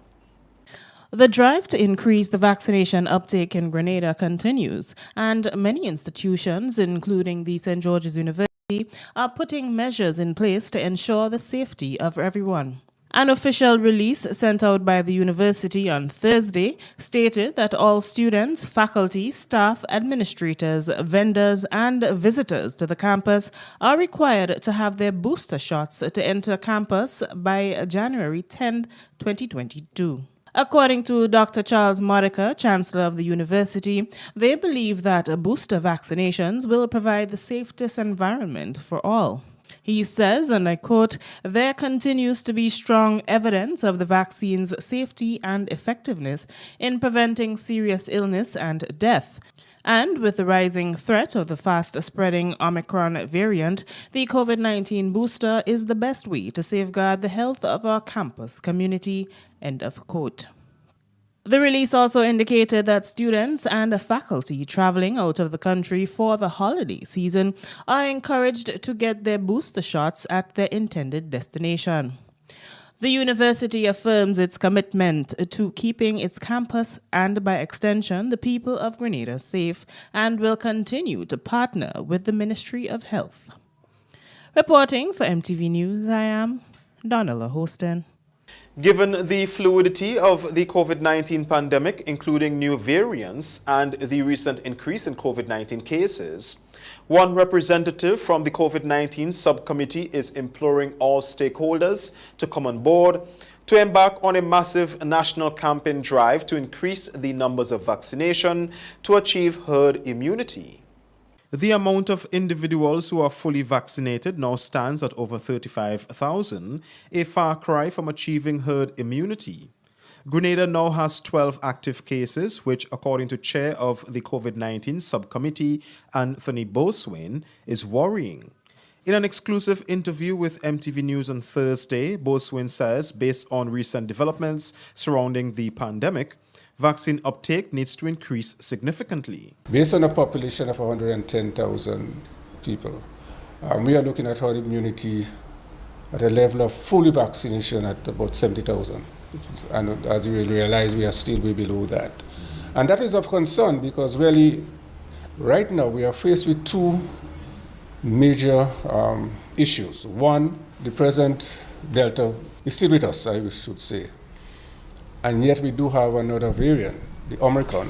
The drive to increase the vaccination uptake in Grenada continues, and many institutions, including the St. George's University, are putting measures in place to ensure the safety of everyone. An official release sent out by the university on Thursday stated that all students, faculty, staff, administrators, vendors, and visitors to the campus are required to have their booster shots to enter campus by January 10, 2022. According to Dr. Charles Modica, Chancellor of the university, they believe that booster vaccinations will provide the safest environment for all. He says, and I quote, "There continues to be strong evidence of the vaccine's safety and effectiveness in preventing serious illness and death. And with the rising threat of the fast-spreading Omicron variant, the COVID-19 booster is the best way to safeguard the health of our campus community," end of quote. The release also indicated that students and faculty traveling out of the country for the holiday season are encouraged to get their booster shots at their intended destination. The university affirms its commitment to keeping its campus and, by extension, the people of Grenada safe, and will continue to partner with the Ministry of Health. Reporting for MTV News, I am Donella Hostin. Given the fluidity of the COVID-19 pandemic, including new variants and the recent increase in COVID-19 cases, one representative from the COVID-19 subcommittee is imploring all stakeholders to come on board to embark on a massive national campaign drive to increase the numbers of vaccination to achieve herd immunity. The amount of individuals who are fully vaccinated now stands at over 35,000, a far cry from achieving herd immunity. Grenada now has 12 active cases, which, according to Chair of the COVID-19 Subcommittee, Anthony Boswain, is worrying. In an exclusive interview with MTV News on Thursday, Boswain says, based on recent developments surrounding the pandemic, vaccine uptake needs to increase significantly. Based on a population of 110,000 people, we are looking at herd immunity at a level of fully vaccination at about 70,000. And as you will realize, we are still way below that. And that is of concern because really, right now, we are faced with two major issues. One, the present Delta is still with us, I should say. And yet we do have another variant, the Omicron,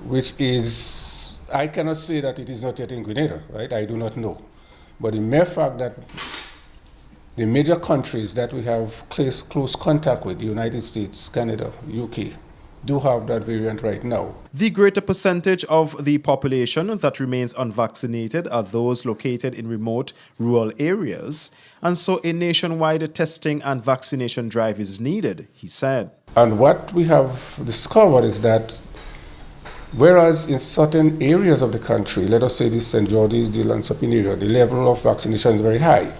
which is, I cannot say that it is not yet in Grenada, right? I do not know. But the mere fact that the major countries that we have close contact with, the United States, Canada, UK, do have that variant right now. The greater percentage of the population that remains unvaccinated are those located in remote rural areas, and so a nationwide testing and vaccination drive is needed, he said. And what we have discovered is that whereas in certain areas of the country, let us say the St. George's, the Lansopin area, the level of vaccination is very high.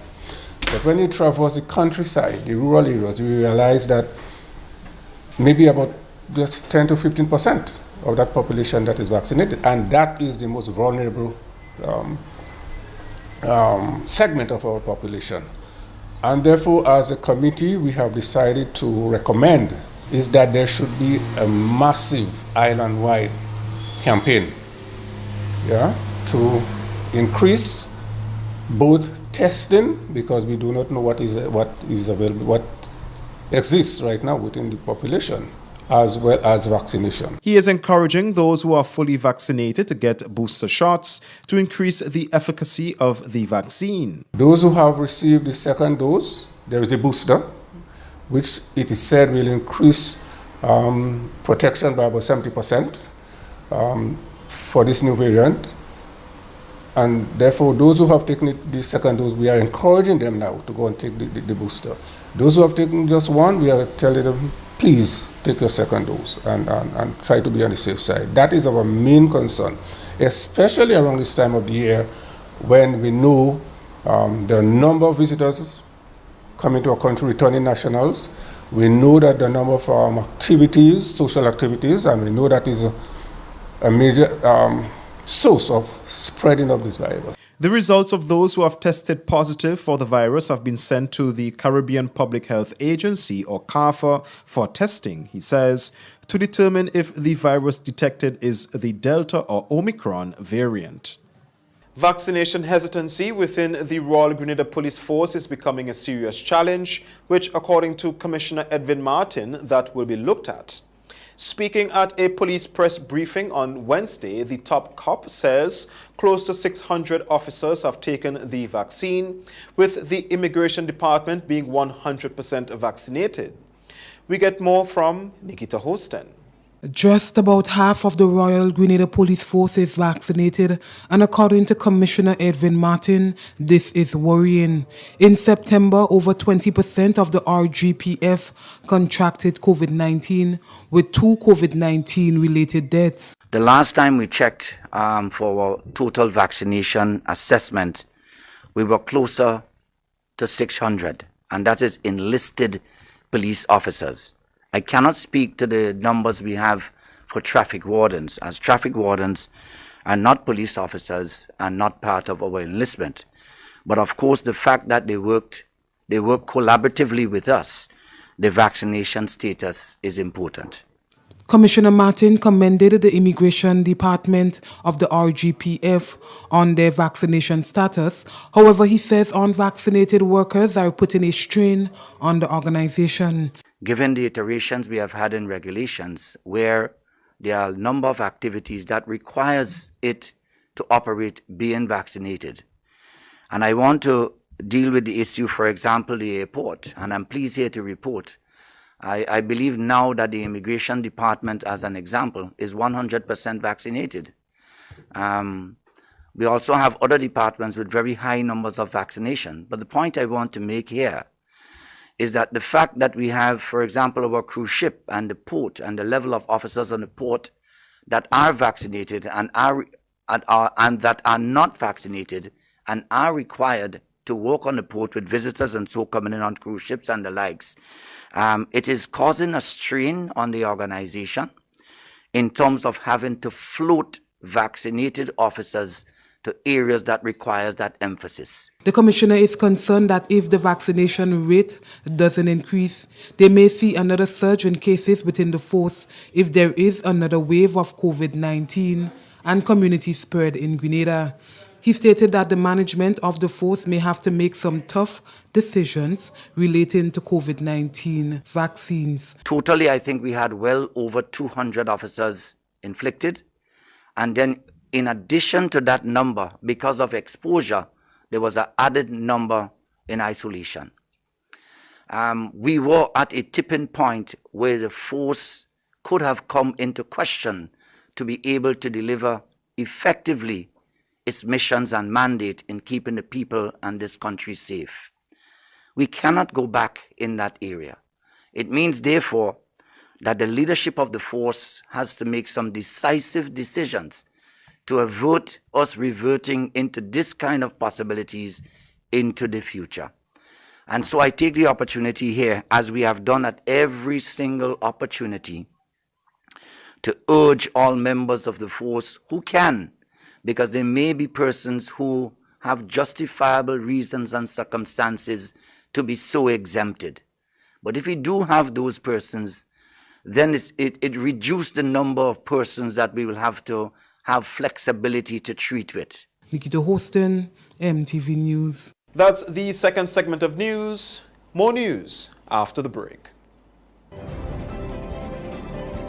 But when you traverse the countryside, the rural areas, you realize that maybe about just 10 to 15% of that population that is vaccinated, and that is the most vulnerable segment of our population. And therefore, as a committee, we have decided to recommend is that there should be a massive island-wide campaign, to increase both testing, because we do not know what is available, what exists right now within the population, as well as vaccination. He is encouraging those who are fully vaccinated to get booster shots to increase the efficacy of the vaccine. Those who have received the second dose, there is a booster, which it is said will increase protection by about 70% for this new variant. And therefore, those who have taken the second dose, we are encouraging them now to go and take the booster. Those who have taken just one, we are telling them, please take your second dose and try to be on the safe side. That is our main concern, especially around this time of the year when we know the number of visitors coming to our country, returning nationals. We know that the number of activities, social activities, and we know that is a major source of spreading of this virus. The results of those who have tested positive for the virus have been sent to the Caribbean Public Health Agency, or CARPHA, for testing, he says, to determine if the virus detected is the Delta or Omicron variant. Vaccination hesitancy within the Royal Grenada Police Force is becoming a serious challenge, which, according to Commissioner Edwin Martin, that will be looked at. Speaking at a police press briefing on Wednesday, the top cop says close to 600 officers have taken the vaccine, with the Immigration Department being 100% vaccinated. We get more from Nikita Hostin. Just about half of the Royal Grenada Police Force is vaccinated, and according to Commissioner Edwin Martin, this is worrying. In September, over 20% of the RGPF contracted COVID-19, with 2 COVID-19 related deaths. The last time we checked for our total vaccination assessment, we were closer to 600, and that is enlisted police officers. I cannot speak to the numbers we have for traffic wardens, as traffic wardens are not police officers and not part of our enlistment. But of course, the fact that they work collaboratively with us, the vaccination status is important. Commissioner Martin commended the Immigration Department of the RGPF on their vaccination status. However, he says unvaccinated workers are putting a strain on the organization. Given the iterations we have had in regulations, where there are a number of activities that requires it to operate being vaccinated. And I want to deal with the issue, for example, the airport, and I'm pleased here to report. I believe now that the Immigration Department, as an example, is 100% vaccinated. We also have other departments with very high numbers of vaccination. But the point I want to make here is that the fact that we have, for example, our cruise ship and the port and the level of officers on the port that are vaccinated and that are not vaccinated and are required to work on the port with visitors and so coming in on cruise ships and the likes, it is causing a strain on the organization in terms of having to float vaccinated officers to areas that requires that emphasis. The Commissioner is concerned that if the vaccination rate doesn't increase, they may see another surge in cases within the force if there is another wave of COVID-19 and community spread in Grenada. He stated that the management of the force may have to make some tough decisions relating to COVID-19 vaccines. Totally, I think we had well over 200 officers inflicted, and then in addition to that number, because of exposure, there was an added number in isolation. We were at a tipping point where the force could have come into question to be able to deliver effectively its missions and mandate in keeping the people and this country safe. We cannot go back in that area. It means, therefore, that the leadership of the force has to make some decisive decisions to avert us reverting into this kind of possibilities into the future. And so I take the opportunity here, as we have done at every single opportunity, to urge all members of the force who can, because there may be persons who have justifiable reasons and circumstances to be so exempted. But if we do have those persons, then it reduces the number of persons that we will have to have flexibility to treat with. Nikita Hostin, MTV News. That's the second segment of news. More news after the break.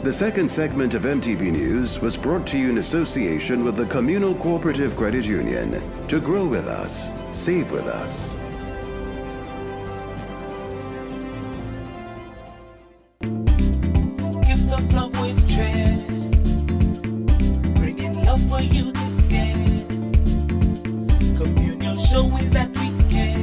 The second segment of MTV News was brought to you in association with the Communal Cooperative Credit Union. To grow with us, save with us. Gifts of love with dread, bringing love for you this year. Communion showing that we care,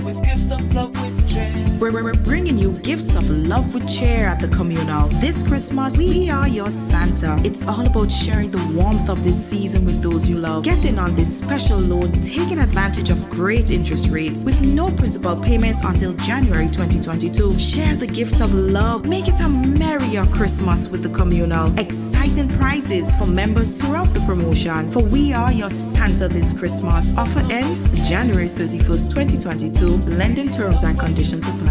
with gifts of love with dread. We're bringing you gifts of love with cheer at the communal. This Christmas, we are your Santa. It's all about sharing the warmth of this season with those you love. Get in on this special loan, taking advantage of great interest rates with no principal payments until January 2022. Share the gift of love. Make it a merrier Christmas with the communal. Exciting prizes for members throughout the promotion. For we are your Santa this Christmas. Offer ends January 31st, 2022. Lending terms and conditions apply.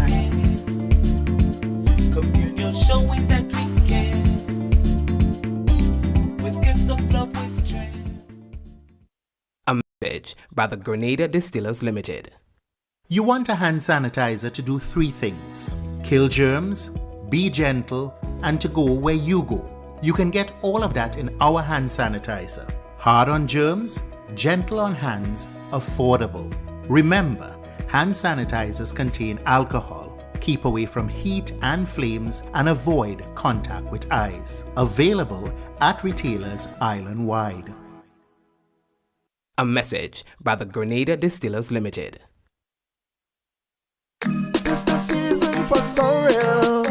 Communion showing that we care, with gifts of love with joy. A message by the Grenada Distillers Limited. You want a hand sanitizer to do 3 things: kill germs, be gentle, and to go where you go. You can get all of that in our hand sanitizer. Hard on germs, gentle on hands, affordable. Remember, hand sanitizers contain alcohol. Keep away from heat and flames and avoid contact with eyes. Available at retailers island-wide. A message by the Grenada Distillers Limited. It's the season for sorrel,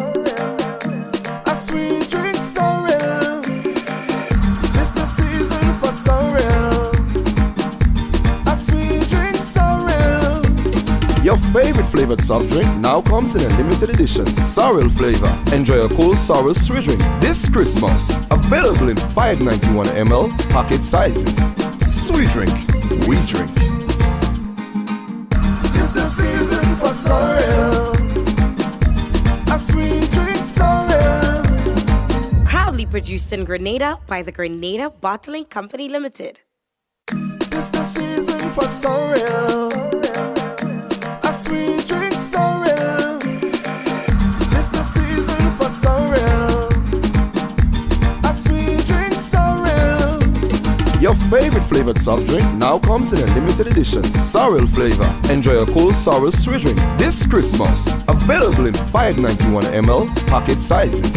a sweet drink sorrel. It's the season for sorrel, a sweet drink sorrel. Your favorite flavored soft drink now comes in a limited edition sorrel flavor. Enjoy a cool sorrel sweet drink this Christmas. Available in 591 ml packet sizes. Sweet drink, we drink. It's the season for sorrel, a sweet drink sorrel. Proudly produced in Grenada by the Grenada Bottling Company Limited. It's the season for sorrel, a sweet drink sorrel. It's the season for sorrel, a sweet drink sorrel. Your favorite flavored soft drink now comes in a limited edition sorrel flavor. Enjoy a cool sorrel sweet drink this Christmas. Available in 591 ml packet sizes.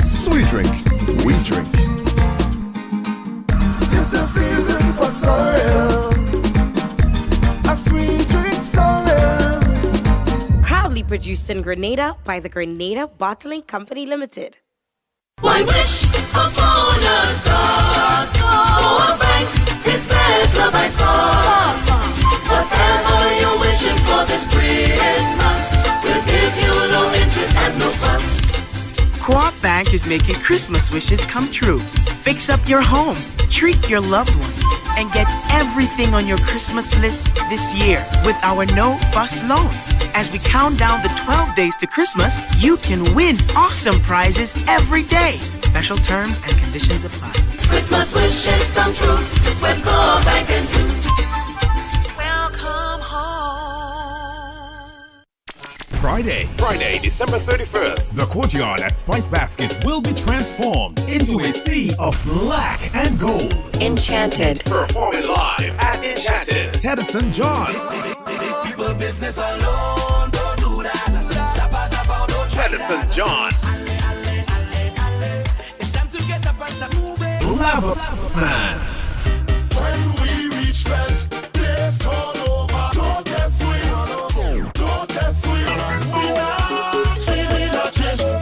Sweet drink, we drink. It's the season for sorrel, a sweet drink sorrel. Proudly produced in Grenada by the Grenada Bottling Company Limited. Why wish upon a star, for a bank is better by far. Whatever you're wishing for this Christmas, we'll give you low interest and no fuss. Co-op Bank is making Christmas wishes come true. Fix up your home, treat your loved ones, and get everything on your Christmas list this year with our no-fuss loans. As we count down the 12 days to Christmas, you can win awesome prizes every day. Special terms and conditions apply. Christmas wishes come true with Co-op Bank and you. Welcome home. Friday, December 31st, the courtyard at Spice Basket will be transformed into a sea of black and gold. Enchanted. Performing live at Enchanted, Teddyson John. People business alone, don't do that. Zappa, zappa, don't try Teddyson that. John. It's time to get up and start moving. Lava Man. When we reach fence, place turn over. Don't test we, don't test we.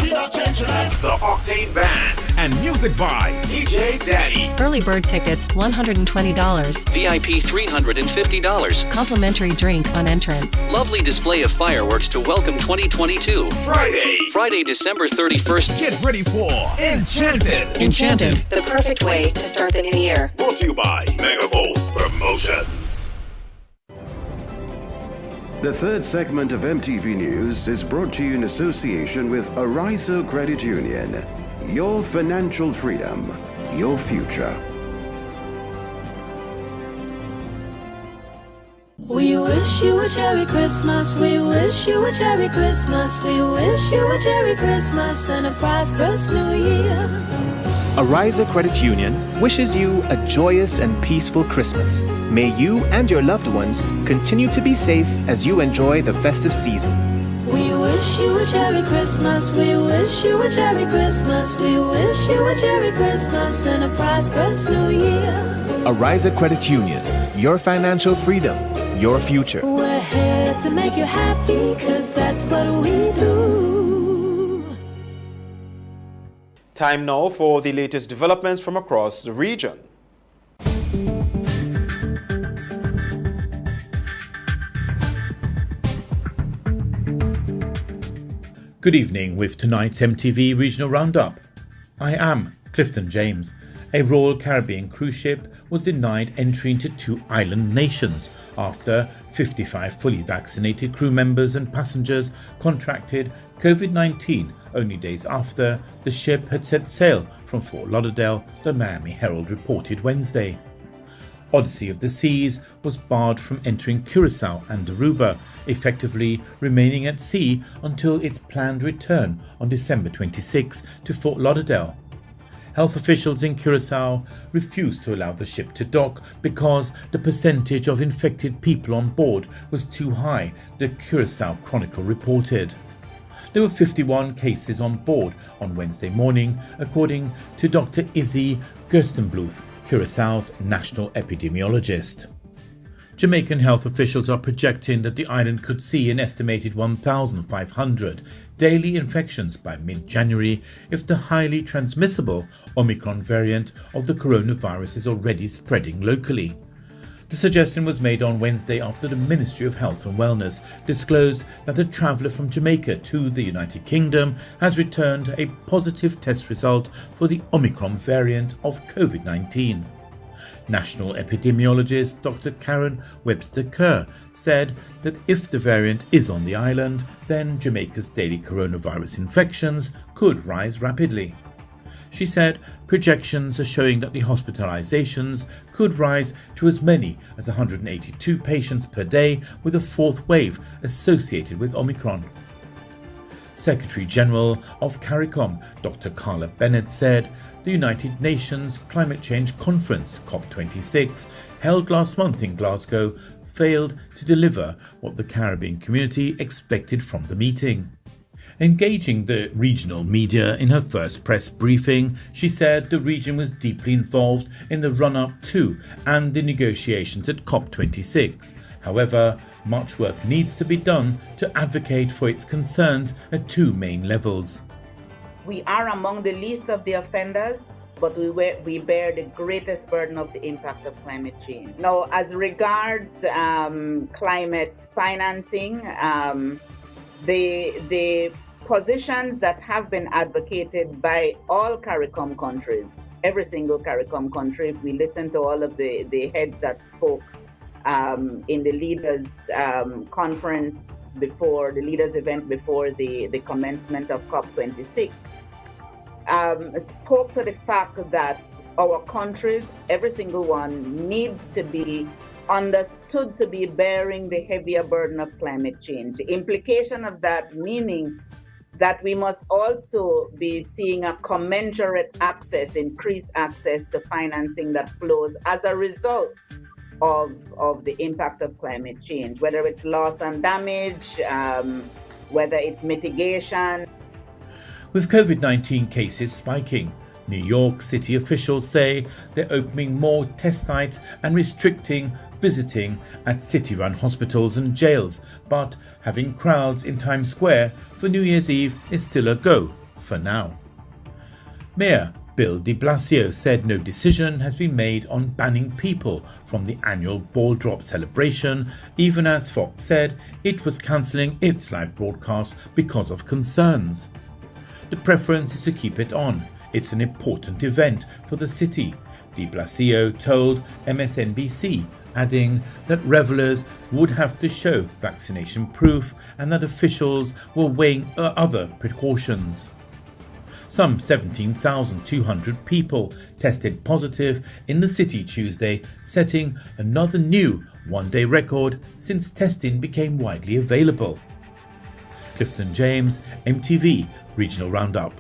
We not change life. The Octane Band. And music by DJ Daddy. Early bird tickets $120. VIP $350. Complimentary drink on entrance. Lovely display of fireworks to welcome 2022. Friday, December 31st. Get ready for Enchanted. Enchanted. The perfect way to start the new year. Brought to you by Megavolts Promotions. The third segment of MTV News is brought to you in association with Arizo Credit Union. Your financial freedom, your future. We wish you a Merry Christmas. We wish you a Merry Christmas. We wish you a Merry Christmas and a prosperous New Year. Arizo Credit Union wishes you a joyous and peaceful Christmas. May you and your loved ones continue to be safe as you enjoy the festive season. We wish you a Merry Christmas. We wish you a Merry Christmas. We wish you a Merry Christmas and a prosperous New Year. Arizo Credit Union, your financial freedom, your future. We're here to make you happy, 'cause that's what we do. Time now for the latest developments from across the region. Good evening with tonight's MTV Regional Roundup. I am Clifton James. A Royal Caribbean cruise ship was denied entry into 2 island nations after 55 fully vaccinated crew members and passengers contracted COVID-19 only days after the ship had set sail from Fort Lauderdale, the Miami Herald reported Wednesday. Odyssey of the Seas was barred from entering Curacao and Aruba, effectively remaining at sea until its planned return on December 26 to Fort Lauderdale. Health officials in Curacao refused to allow the ship to dock because the percentage of infected people on board was too high, the Curacao Chronicle reported. There were 51 cases on board on Wednesday morning, according to Dr. Izzy Gerstenbluth, Curaçao's national epidemiologist. Jamaican health officials are projecting that the island could see an estimated 1,500 daily infections by mid-January if the highly transmissible Omicron variant of the coronavirus is already spreading locally. The suggestion was made on Wednesday after the Ministry of Health and Wellness disclosed that a traveller from Jamaica to the United Kingdom has returned a positive test result for the Omicron variant of COVID-19. National epidemiologist Dr. Karen Webster-Kerr said that if the variant is on the island, then Jamaica's daily coronavirus infections could rise rapidly. She said projections are showing that the hospitalizations could rise to as many as 182 patients per day with a 4th wave associated with Omicron. Secretary General of CARICOM, Dr. Carla Bennett, said the United Nations Climate Change Conference, COP26, held last month in Glasgow, failed to deliver what the Caribbean community expected from the meeting. Engaging the regional media in her first press briefing, she said the region was deeply involved in the run-up to and the negotiations at COP26. However, much work needs to be done to advocate for its concerns at 2 main levels. We are among the least of the offenders, but we bear the greatest burden of the impact of climate change. Now, as regards climate financing, the positions that have been advocated by all CARICOM countries, every single CARICOM country, if we listen to all of the heads that spoke in the leaders conference before the leaders event before the commencement of COP26, spoke to the fact that our countries, every single one, needs to be understood to be bearing the heavier burden of climate change. The implication of that meaning that we must also be seeing a commensurate access, increased access to financing that flows as a result of the impact of climate change, whether it's loss and damage, whether it's mitigation. With COVID-19 cases spiking, New York City officials say they're opening more test sites and restricting visiting at city-run hospitals and jails, but having crowds in Times Square for New Year's Eve is still a go for now. Mayor Bill de Blasio said no decision has been made on banning people from the annual ball drop celebration, even as Fox said it was cancelling its live broadcast because of concerns. The preference is to keep it on. It's an important event for the city, de Blasio told MSNBC, adding that revelers would have to show vaccination proof and that officials were weighing other precautions. Some 17,200 people tested positive in the city Tuesday, setting another new one-day record since testing became widely available. Clifton James, MTV Regional Roundup.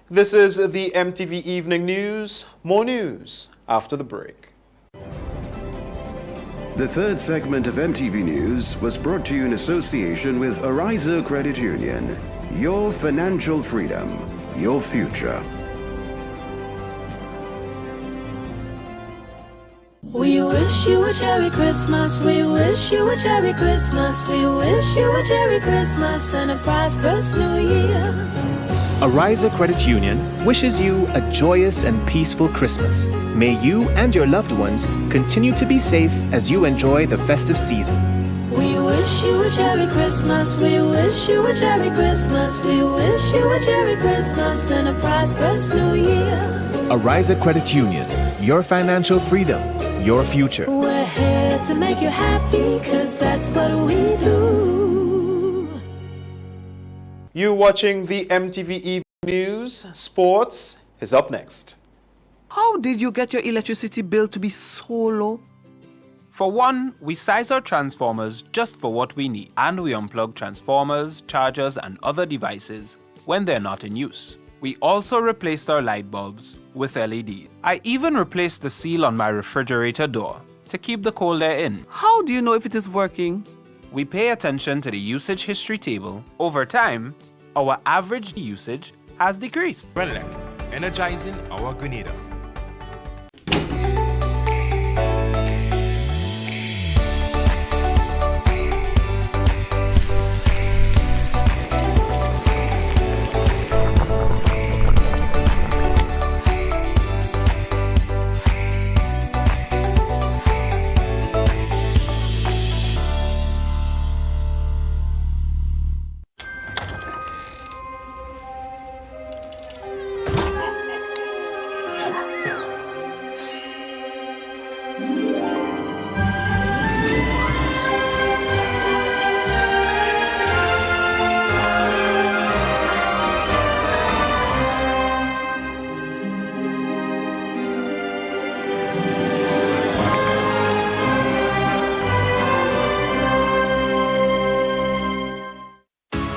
This is the MTV Evening News. More news after the break. The third segment of MTV News was brought to you in association with Ariza Credit Union. Your financial freedom, your future. We wish you a Merry Christmas. We wish you a Merry Christmas. We wish you a Merry Christmas and a prosperous New Year. Ariza Credit Union wishes you a joyous and peaceful Christmas. May you and your loved ones continue to be safe as you enjoy the festive season. We wish you a Merry Christmas. We wish you a Merry Christmas. We wish you a Merry Christmas and a prosperous New Year. Ariza Credit Union, your financial freedom, your future. We're here to make you happy, 'cause that's what we do. You watching the MTV Evening News. Sports is up next. How did you get your electricity bill to be so low? For one, we size our transformers just for what we need, and we unplug transformers, chargers, and other devices when they're not in use. We also replaced our light bulbs with LED. I even replaced the seal on my refrigerator door to keep the cold air in. How do you know if it is working? We pay attention to the usage history table. Over time, our average usage has decreased. Renelec, energizing our Grenada.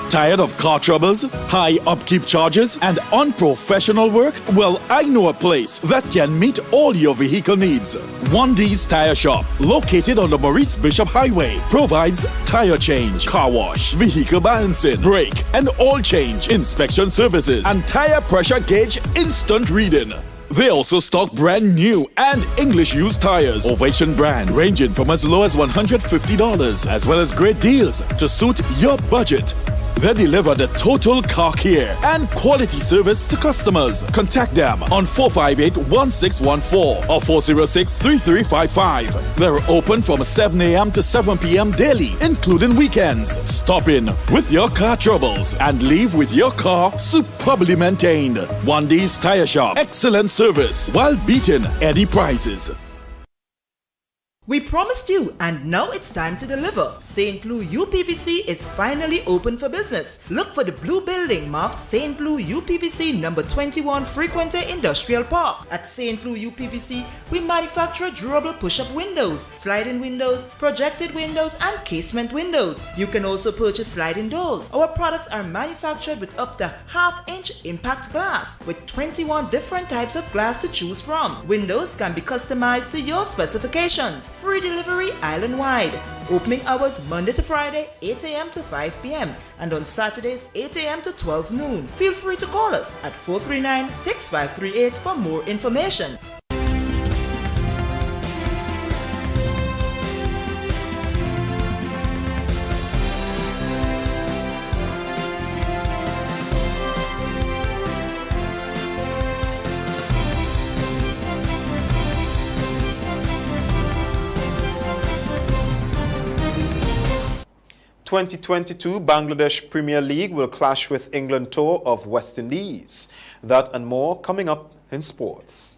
Tired of car troubles, high upkeep charges, and unprofessional work? Well, I know a place that can meet all your vehicle needs. 1D's Tire Shop, located on the Maurice Bishop Highway, provides tire change, car wash, vehicle balancing, brake and oil change, inspection services, and tire pressure gauge instant reading. They also stock brand new and English used tires, Ovation brand, ranging from as low as $150, as well as great deals to suit your budget. They deliver the total car care and quality service to customers. Contact them on 458-1614 or 406-3355. They're open from 7 a.m. to 7 p.m. daily, including weekends. Stop in with your car troubles and leave with your car superbly maintained. 1D's Tire Shop. Excellent service while beating any prices. We promised you, and now it's time to deliver. St. Louis UPVC is finally open for business. Look for the blue building marked St. Louis UPVC number 21 Frequenter Industrial Park. At St. Louis UPVC, we manufacture durable push-up windows, sliding windows, projected windows, and casement windows. You can also purchase sliding doors. Our products are manufactured with up to half-inch impact glass, with 21 different types of glass to choose from. Windows can be customized to your specifications. Free delivery island-wide. Opening hours Monday to Friday, 8 a.m. to 5 p.m. and on Saturdays, 8 a.m. to 12 noon. Feel free to call us at 439-6538 for more information. (2022) Bangladesh Premier League will clash with England tour of West Indies. That and more coming up in sports.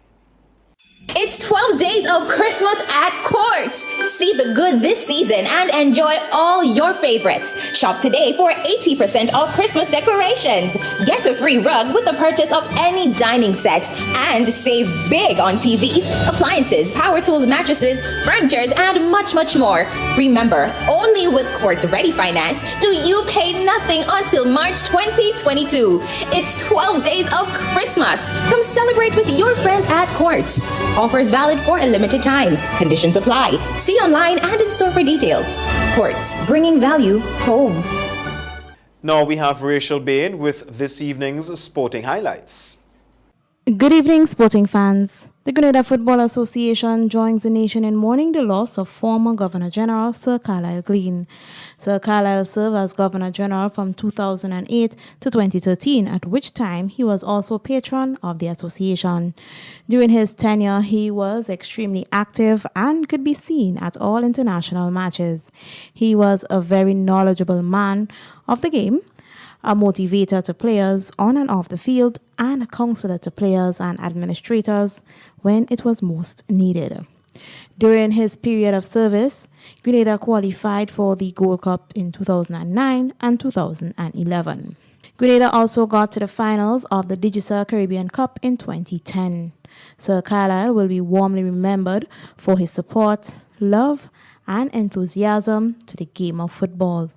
It's 12 days of Christmas at Courts. See the good this season and enjoy all your favorites. Shop today for 80% off Christmas decorations. Get a free rug with the purchase of any dining set and save big on TVs, appliances, power tools, mattresses, furniture, and much, much more. Remember, only with Courts Ready Finance do you pay nothing until March 2022. It's 12 days of Christmas. Come celebrate with your friends at Courts. Offers valid for a limited time. Conditions apply. See online and in store for details. Courts, bringing value home. Now we have Rachel Bain with this evening's sporting highlights. Good evening, sporting fans. The Grenada Football Association joins the nation in mourning the loss of former Governor General Sir Carlisle Green. Sir Carlisle served as Governor General from 2008 to 2013, at which time he was also patron of the association. During his tenure, he was extremely active and could be seen at all international matches. He was a very knowledgeable man of the game, a motivator to players on and off the field, and a counselor to players and administrators when it was most needed. During his period of service, Grenada qualified for the Gold Cup in 2009 and 2011. Grenada also got to the finals of the Digicel Caribbean Cup in 2010. Sir Carlisle will be warmly remembered for his support, love, and enthusiasm to the game of football.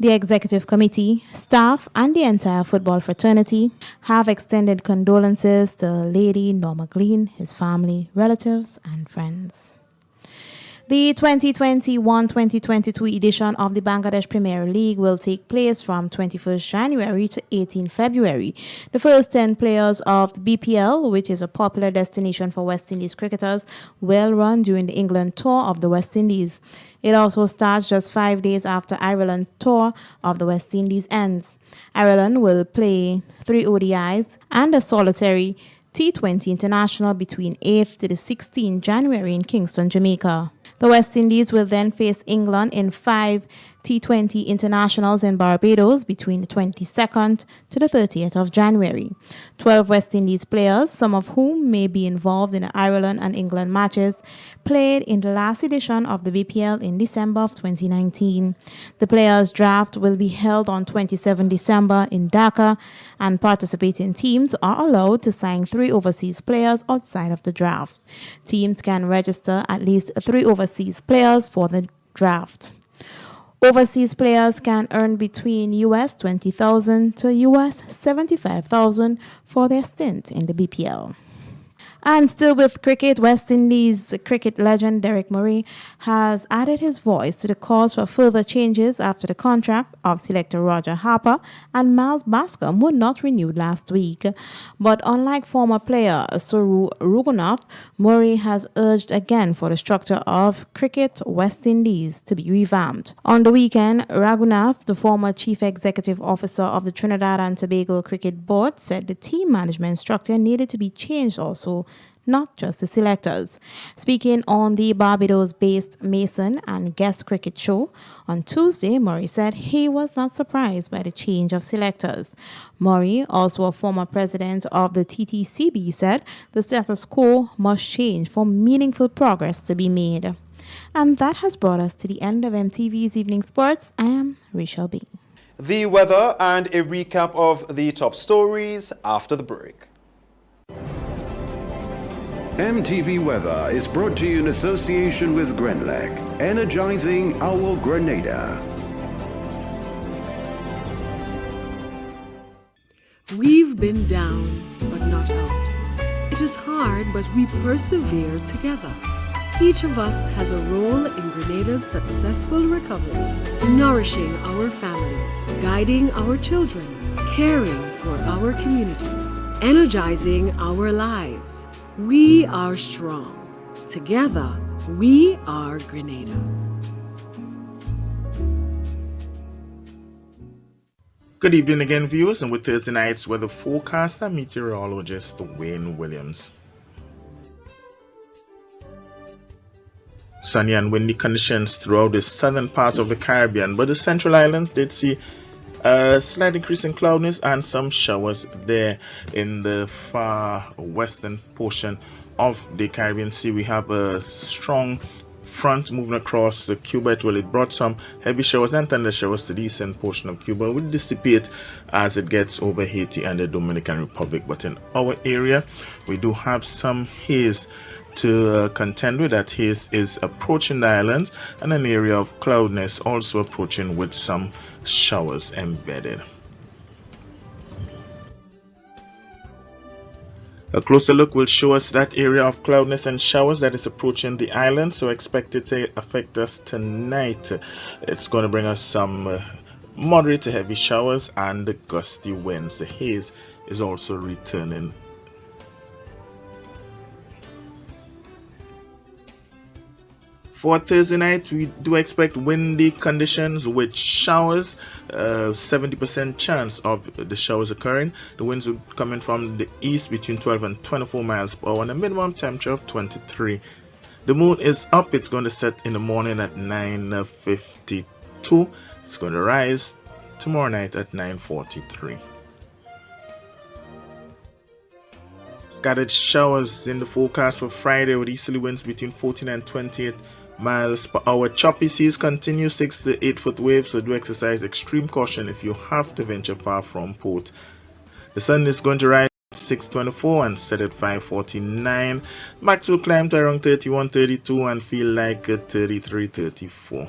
The executive committee, staff, and the entire football fraternity have extended condolences to Lady Norma Green, his family, relatives, and friends. The 2021-2022 edition of the Bangladesh Premier League will take place from 21st January to 18 February. The first 10 players of the BPL, which is a popular destination for West Indies cricketers, will run during the England tour of the West Indies. It also starts just 5 days after Ireland's tour of the West Indies ends. Ireland will play 3 ODIs and a solitary T20 international between 8th to the 16th January in Kingston, Jamaica. The West Indies will then face England in 5 T20 internationals in Barbados between the 22nd to the 30th of January. 12 West Indies players, some of whom may be involved in the Ireland and England matches, played in the last edition of the BPL in December of 2019. The players' draft will be held on 27 December in Dhaka, and participating teams are allowed to sign 3 overseas players outside of the draft. Teams can register at least 3 overseas players for the draft. Overseas players can earn between US $20,000 to US $75,000 for their stint in the BPL. And still with cricket, West Indies cricket legend Derek Murray has added his voice to the calls for further changes after the contract of selector Roger Harper and Miles Bascom were not renewed last week. But unlike former player Saru Raghunath, Murray has urged again for the structure of Cricket West Indies to be revamped. On the weekend, Raghunath, the former chief executive officer of the Trinidad and Tobago Cricket Board, said the team management structure needed to be changed also, not just the selectors. Speaking on the Barbados-based Mason and Guest Cricket Show on Tuesday, Murray said he was not surprised by the change of selectors. Murray, also a former president of the TTCB, said the status quo must change for meaningful progress to be made. And that has brought us to the end of MTV's Evening Sports. I am Rachel B. The weather and a recap of the top stories after the break. MTV Weather is brought to you in association with Grenlec, energizing our Grenada. We've been down, but not out. It is hard, but we persevere together. Each of us has a role in Grenada's successful recovery, nourishing our families, guiding our children, caring for our communities, energizing our lives. We are strong. Together, we are Grenada. Good evening again, viewers, and with Thursday night's weather forecast, I'm meteorologist Wayne Williams. Sunny and windy conditions throughout the southern part of the Caribbean, but the Central Islands did see a slight increase in cloudiness and some showers there. In the far western portion of the Caribbean Sea, we have a strong front moving across the Cuba. It brought some heavy showers and thunder showers to the eastern portion of Cuba. It will dissipate as it gets over Haiti and the Dominican Republic, but in our area we do have some haze to contend with. That haze is approaching the islands, and an area of cloudiness also approaching with some showers embedded. A closer look will show us that area of cloudiness and showers that is approaching the island, so expect it to affect us tonight. It's going to bring us some moderate to heavy showers and gusty winds. The haze is also returning. For Thursday night, we do expect windy conditions with showers, 70% chance of the showers occurring. The winds will be coming from the east between 12 and 24 miles per hour and a minimum temperature of 23. The moon is up. It's going to set in the morning at 9:52. It's going to rise tomorrow night at 9:43. Scattered showers in the forecast for Friday with easterly winds between 14 and 28 miles per hour. Choppy seas continue, 6 to 8 foot waves, so do exercise extreme caution if you have to venture far from port. The sun is going to rise at 6:24 and set at 5:49. Max will climb to around 31, 32 and feel like 33, 34.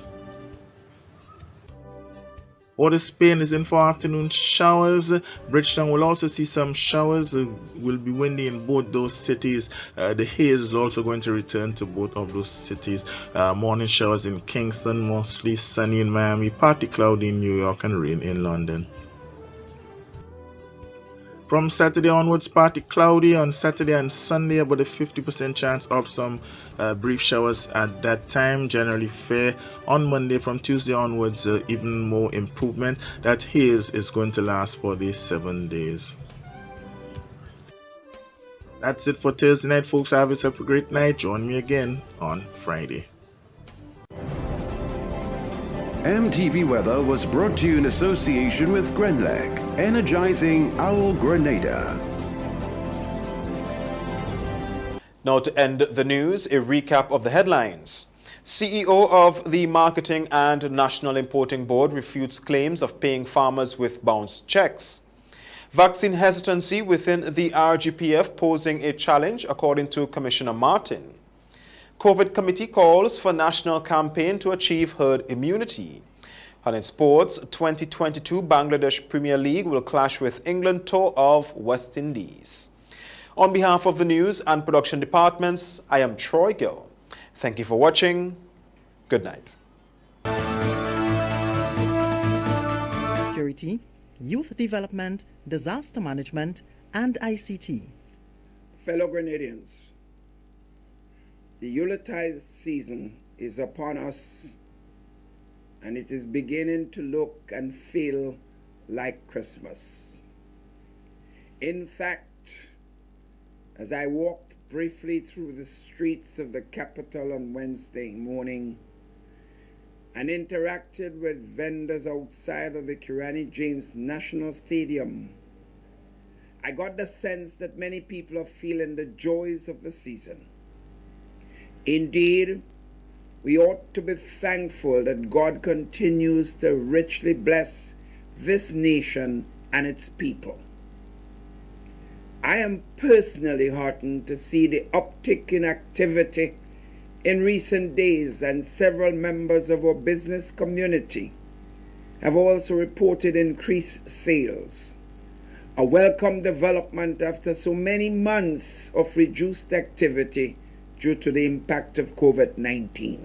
Port of Spain is in for afternoon showers. Bridgetown will also see some showers. Will be windy in both those cities. The haze is also going to return to both of those cities. Morning showers in Kingston, mostly sunny in Miami, partly cloudy in New York, and rain in London. From Saturday onwards, partly cloudy on Saturday and Sunday, about a 50% chance of some brief showers at that time. Generally fair on Monday. From Tuesday onwards, even more improvement. That haze is going to last for these 7 days. That's it for Thursday night, folks. Have yourself a great night. Join me again on Friday. MTV Weather was brought to you in association with Grenlec, energizing our Grenada. Now to end the news, a recap of the headlines. CEO of the Marketing and National Importing Board refutes claims of paying farmers with bounced checks. Vaccine hesitancy within the RGPF posing a challenge, according to Commissioner Martin. COVID committee calls for national campaign to achieve herd immunity. And in sports, 2022 Bangladesh Premier League will clash with England tour of West Indies. On behalf of the news and production departments, I am Troy Gill. Thank you for watching. Good night. Security, youth development, disaster management, and ICT. Fellow Grenadians, the Yuletide season is upon us, and it is beginning to look and feel like Christmas. In fact, as I walked briefly through the streets of the capital on Wednesday morning and interacted with vendors outside of the Kirani James National Stadium, I got the sense that many people are feeling the joys of the season. Indeed, we ought to be thankful that God continues to richly bless this nation and its people. I am personally heartened to see the uptick in activity in recent days, and several members of our business community have also reported increased sales. A welcome development after so many months of reduced activity due to the impact of COVID-19.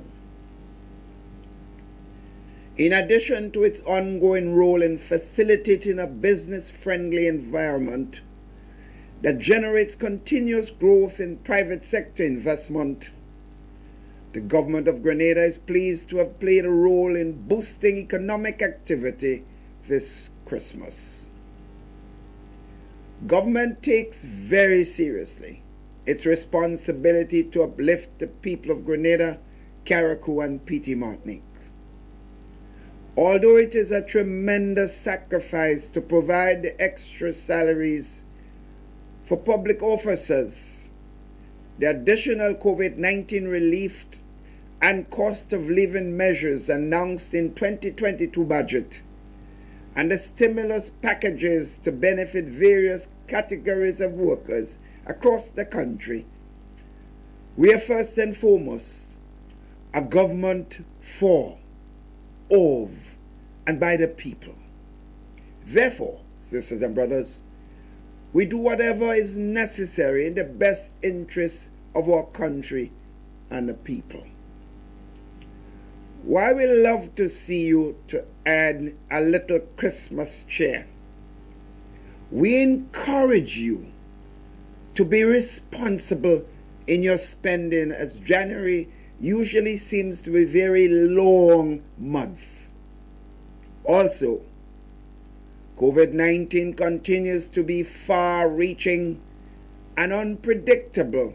In addition to its ongoing role in facilitating a business-friendly environment that generates continuous growth in private sector investment, the government of Grenada is pleased to have played a role in boosting economic activity this Christmas. Government takes very seriously its responsibility to uplift the people of Grenada, Carriacou, and Petite Martinique. Although it is a tremendous sacrifice to provide the extra salaries for public officers, the additional COVID-19 relief and cost of living measures announced in 2022 budget, and the stimulus packages to benefit various categories of workers across the country, we are first and foremost a government for, of, and by the people. Therefore, sisters and brothers, we do whatever is necessary in the best interest of our country and the people. While we love to see you to add a little Christmas cheer, we encourage you to be responsible in your spending, as January usually seems to be a very long month. Also, COVID-19 continues to be far-reaching and unpredictable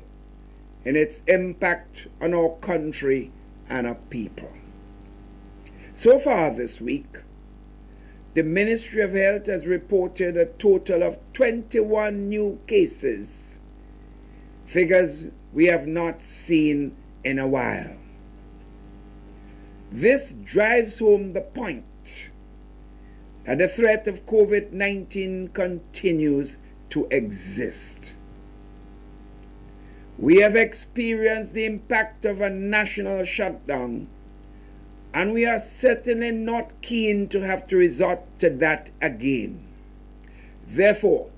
in its impact on our country and our people. So far this week, the Ministry of Health has reported a total of 21 new cases, figures we have not seen in a while. This drives home the point that the threat of COVID-19 continues to exist. We have experienced the impact of a national shutdown, and we are certainly not keen to have to resort to that again. Therefore,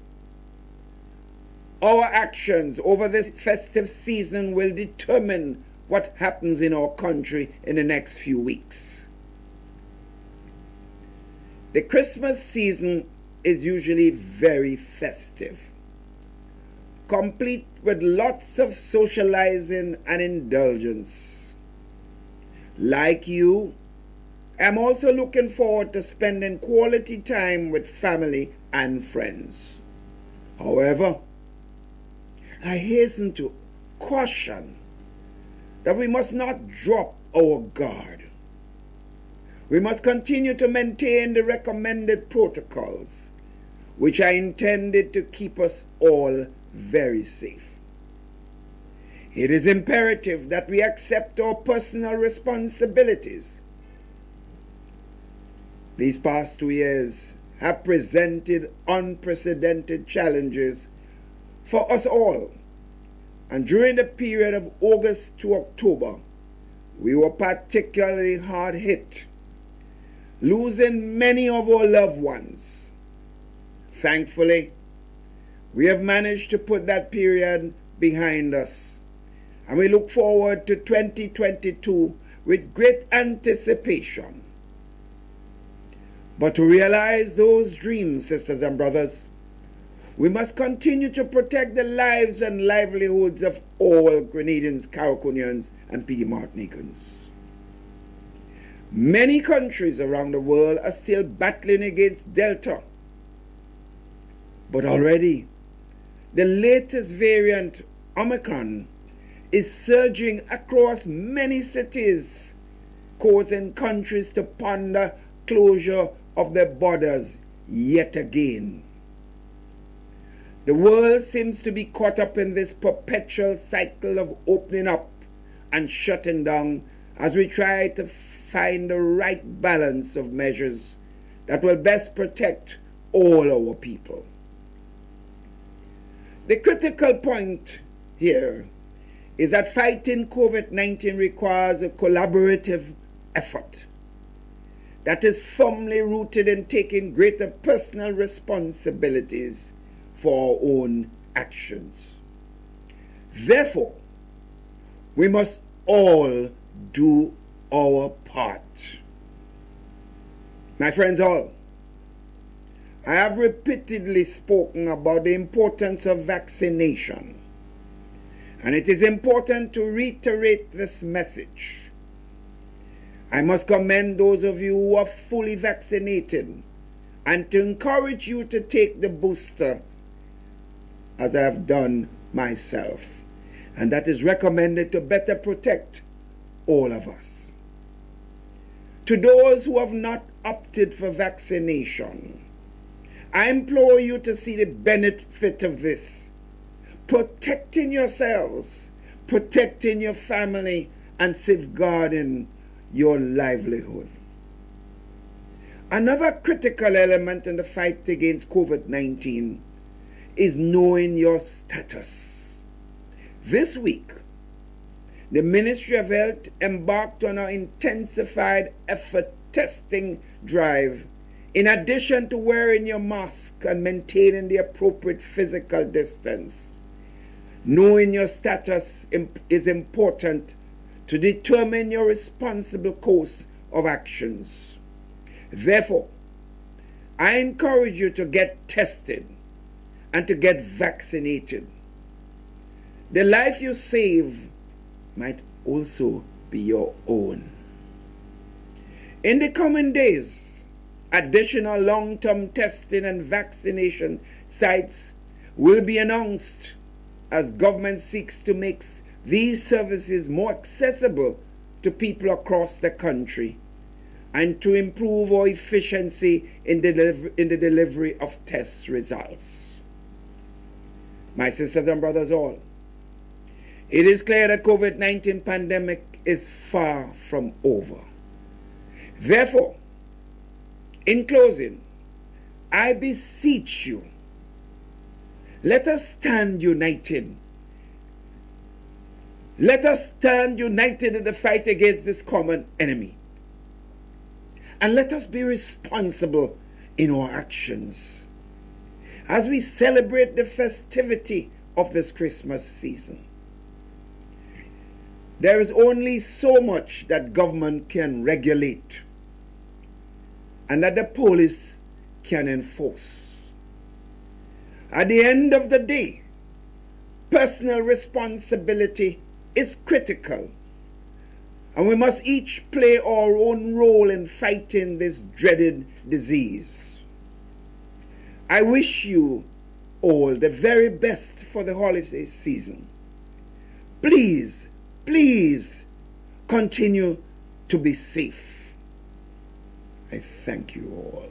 our actions over this festive season will determine what happens in our country in the next few weeks. The Christmas season is usually very festive, complete with lots of socializing and indulgence. Like you, I'm also looking forward to spending quality time with family and friends. However, I hasten to caution that we must not drop our guard. We must continue to maintain the recommended protocols, which are intended to keep us all very safe. It is imperative that we accept our personal responsibilities. These past 2 years have presented unprecedented challenges for us all, and during the period of August to October, we were particularly hard hit, losing many of our loved ones. Thankfully, we have managed to put that period behind us, and we look forward to 2022 with great anticipation. But to realize those dreams, sisters and brothers, we must continue to protect the lives and livelihoods of all Grenadians, Carriaconians, and Petite Martinicans. Many countries around the world are still battling against Delta, but already the latest variant, Omicron, is surging across many cities, causing countries to ponder closure of their borders yet again. The world seems to be caught up in this perpetual cycle of opening up and shutting down as we try to find the right balance of measures that will best protect all our people. The critical point here is that fighting COVID-19 requires a collaborative effort that is firmly rooted in taking greater personal responsibilities for our own actions. Therefore, we must all do our part. My friends all, I have repeatedly spoken about the importance of vaccination, and it is important to reiterate this message. I must commend those of you who are fully vaccinated and to encourage you to take the booster, as I have done myself, and that is recommended to better protect all of us. To those who have not opted for vaccination, I implore you to see the benefit of this, protecting yourselves, protecting your family, and safeguarding your livelihood. Another critical element in the fight against COVID-19 is knowing your status. This week, the Ministry of Health embarked on an intensified effort testing drive in addition to wearing your mask and maintaining the appropriate physical distance. Knowing your status is important to determine your responsible course of actions. Therefore, I encourage you to get tested and to get vaccinated. The life you save might also be your own. In the coming days, additional long-term testing and vaccination sites will be announced as government seeks to make these services more accessible to people across the country and to improve our efficiency in the delivery of test results. My sisters and brothers all, it is clear that COVID-19 pandemic is far from over. Therefore, in closing, I beseech you, let us stand united. Let us stand united in the fight against this common enemy. And let us be responsible in our actions as we celebrate the festivity of this Christmas season. There is only so much that government can regulate and that the police can enforce. At the end of the day, personal responsibility is critical, and we must each play our own role in fighting this dreaded disease. I wish you all the very best for the holiday season. Please, please continue to be safe. I thank you all.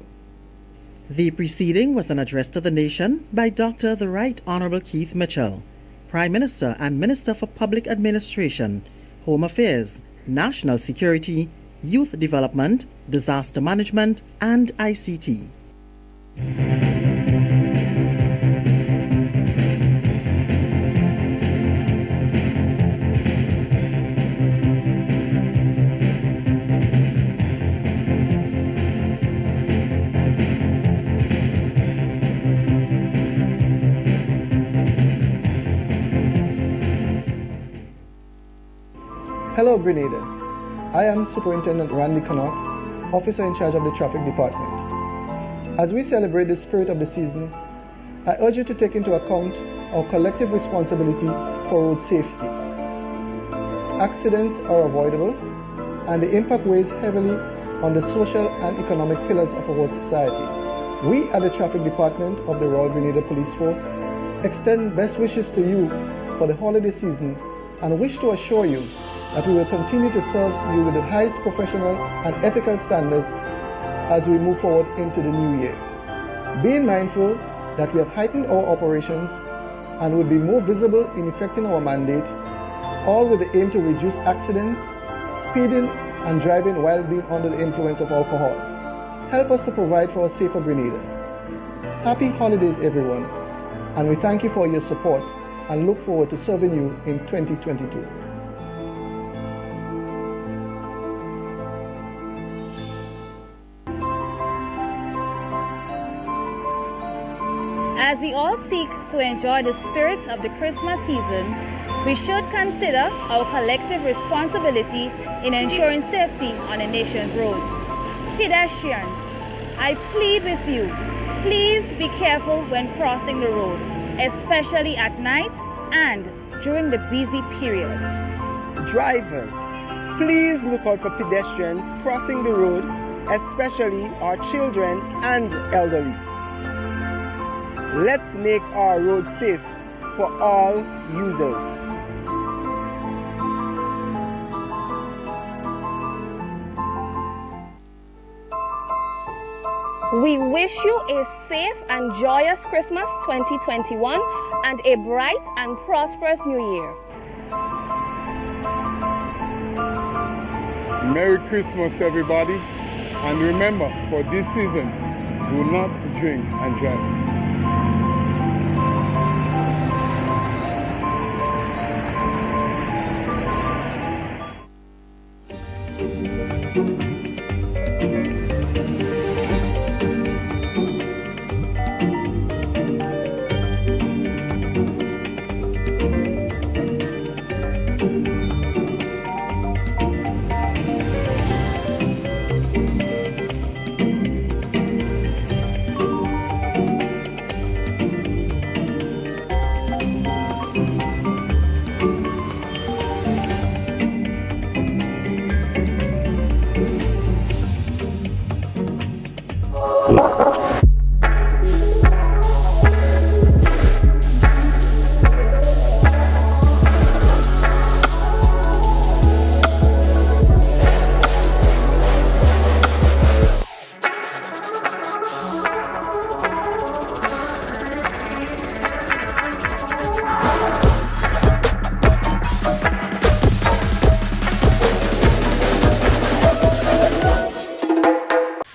The preceding was an address to the nation by Dr. the Right Honorable Keith Mitchell, Prime Minister and Minister for Public Administration, Home Affairs, National Security, Youth Development, Disaster Management, and ICT. Hello, Grenada. I am Superintendent Randy Connaught, Officer in charge of the Traffic Department. As we celebrate the spirit of the season, I urge you to take into account our collective responsibility for road safety. Accidents are avoidable, and the impact weighs heavily on the social and economic pillars of our society. We at the Traffic Department of the Royal Grenada Police Force extend best wishes to you for the holiday season and wish to assure you that we will continue to serve you with the highest professional and ethical standards as we move forward into the new year. Being mindful that we have heightened our operations and will be more visible in effecting our mandate, all with the aim to reduce accidents, speeding and driving while being under the influence of alcohol. Help us to provide for a safer Grenada. Happy holidays, everyone, and we thank you for your support and look forward to serving you in 2022. As we all seek to enjoy the spirit of the Christmas season, we should consider our collective responsibility in ensuring safety on the nation's roads. Pedestrians, I plead with you, please be careful when crossing the road, especially at night and during the busy periods. Drivers, please look out for pedestrians crossing the road, especially our children and elderly. Let's make our roads safe for all users. We wish you a safe and joyous Christmas 2021 and a bright and prosperous New Year. Merry Christmas, everybody. And remember, for this season, do not drink and drive.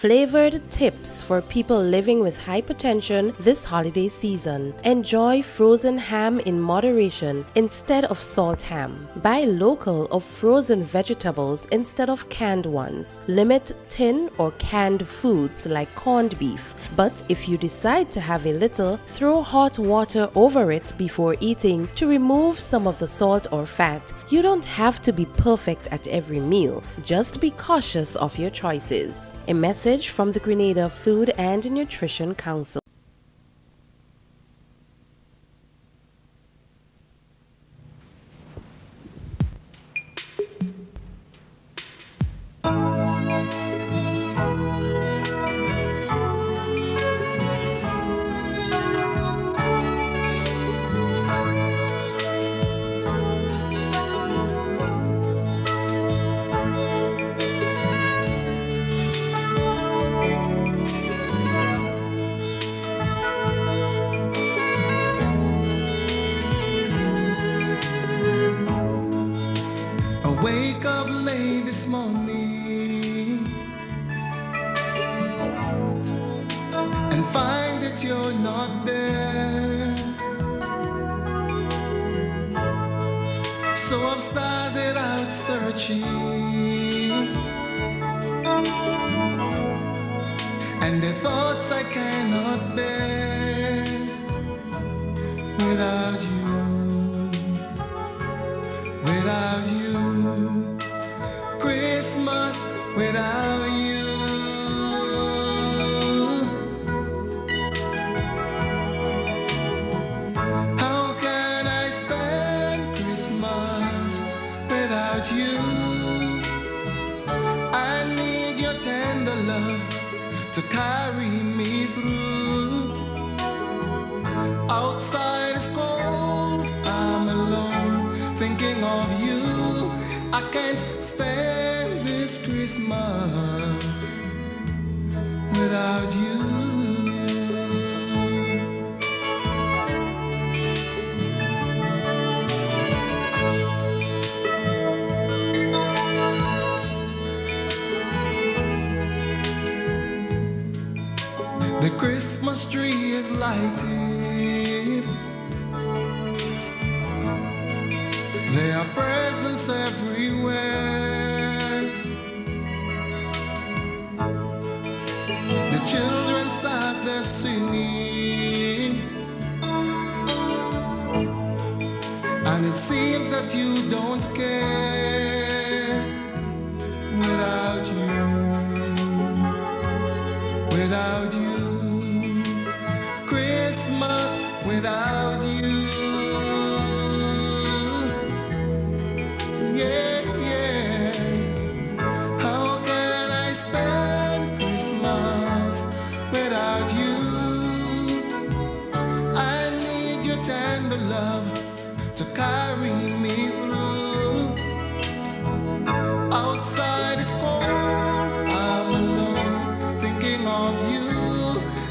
Flavored tips for people living with hypertension this holiday season. Enjoy frozen ham in moderation instead of salt ham. Buy local or frozen vegetables instead of canned ones. Limit tin or canned foods like corned beef. But if you decide to have a little, throw hot water over it before eating to remove some of the salt or fat. You don't have to be perfect at every meal. Just be cautious of your choices. A message from the Grenada Food and Nutrition Council. Wake up late this morning and find that you're not there. So I've started out searching, and the thoughts I cannot bear without you, without you. Christmas without you. How can I spend Christmas without you? I need your tender love to carry me through. Outside is cold, I'm alone, thinking of you. I can't spend this Christmas without you. The Christmas tree is lighted. There are presents everywhere. The children start their singing, and it seems that you don't care without you, without you. Christmas without you. Yeah, yeah. How can I spend Christmas without you? I need your tender love to carry me through. Outside is cold, I'm alone, thinking of you.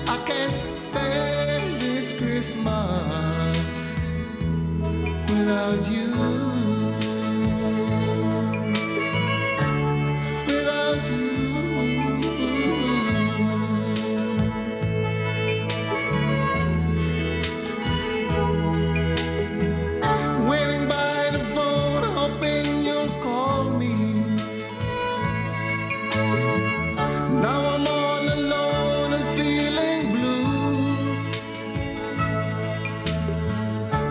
I can't spend this Christmas without you. Without you. Waiting by the phone, hoping you'll call me. Now I'm all alone and feeling blue.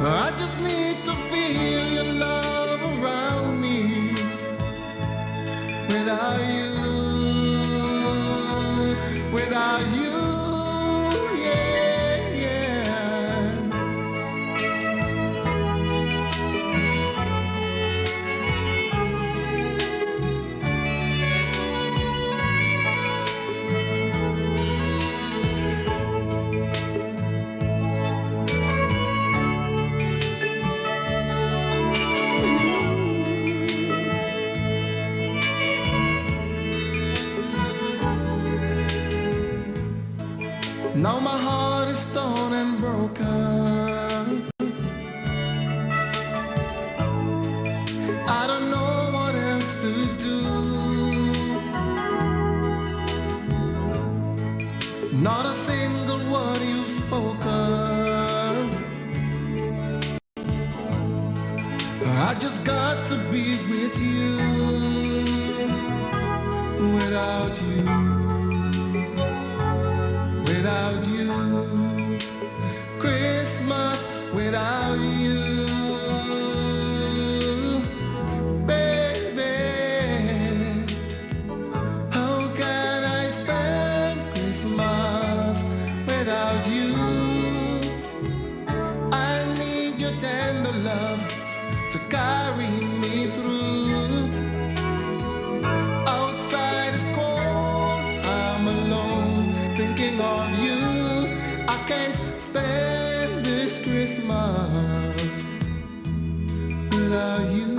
I just need to feel your love around me. Without you, without you, yeah, yeah. Now my heart is torn and broken. I don't know what else to do. Not a single word you've spoken. I just got to be with you. Without you, without you, Christmas without you, baby. How can I spend Christmas without you? I need your tender love to carry me through. Outside is cold, I'm alone, thinking of you. I can't spend this Christmas without you.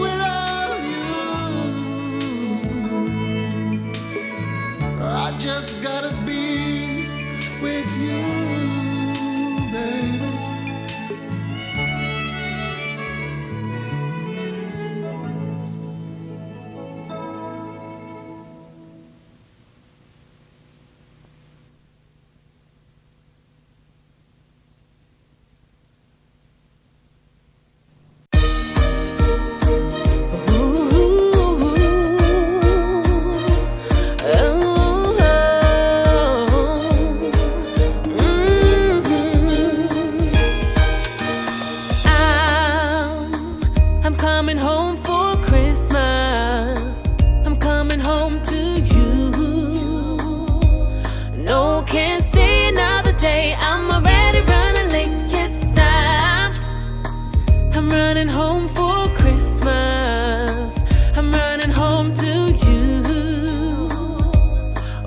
Without you, I just gotta be with you, baby. I'm coming home for Christmas. I'm coming home to you. No, can't stay another day. I'm already running late. Yes, I'm running home for Christmas. I'm running home to you.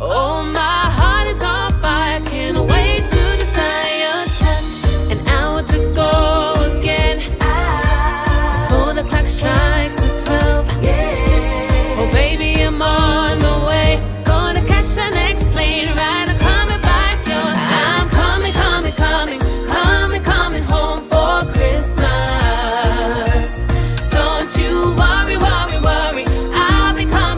Oh, my heart is on fire. Can't wait to desire your touch. An hour to go again. Before the clock strikes at 12. Yeah. Oh, baby, I'm on the way. Gonna catch the next plane right. I'm coming back yours. I'm coming, coming, coming, coming, coming home for Christmas. Don't you worry, worry, worry. I'll be coming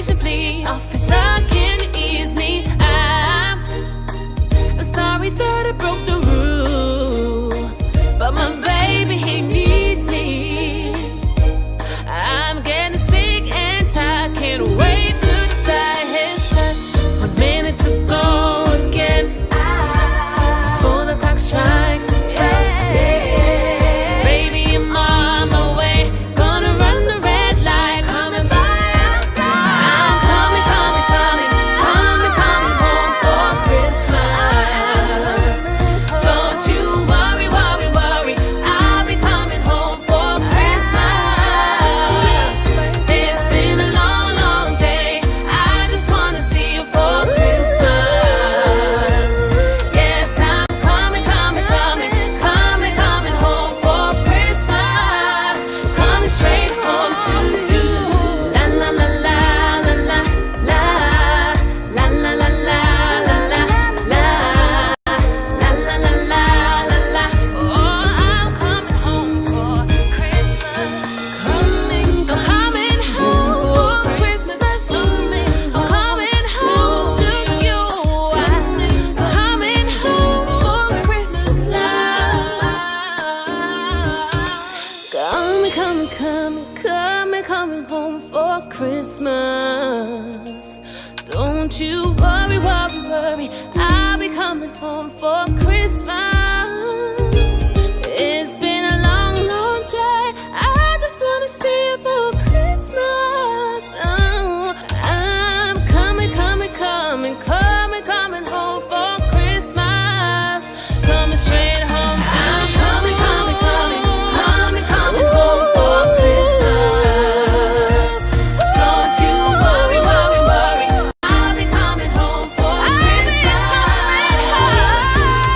situation, please. Officer, can you ease me? I'm sorry that I broke the rule, but my baby, he needs me. I'm getting sick and tired, can't wait to decide his touch. 1 minute to go again, before the clock strikes 12. Baby, I'm on my way, gonna run the red light, coming by your side. I'm coming, coming, coming, coming, coming home for Christmas. Don't you worry, worry, worry, I'll be coming home for Christmas. It's been a long, long day, I just wanna see you for Christmas. Yes, I'm coming, coming, coming, coming, coming home for Christmas. Coming straight home to you. La la la la la la la la la la la la la la la la la la. Oh, I'm coming home for Christmas. I'm coming home for Christmas. I'm coming home to you. I'm coming home for Christmas love. Coming, coming, coming, coming, coming home for Christmas. Don't you worry, worry, worry, I'll be coming home for Christmas. It's been a long, long day, I just wanna see you for Christmas. Oh, I'm coming, coming, coming, coming, coming home for Christmas. Coming straight home. I'm coming, coming, coming, coming, coming home for Christmas. Don't you worry, worry, worry, I'll be coming home for Christmas.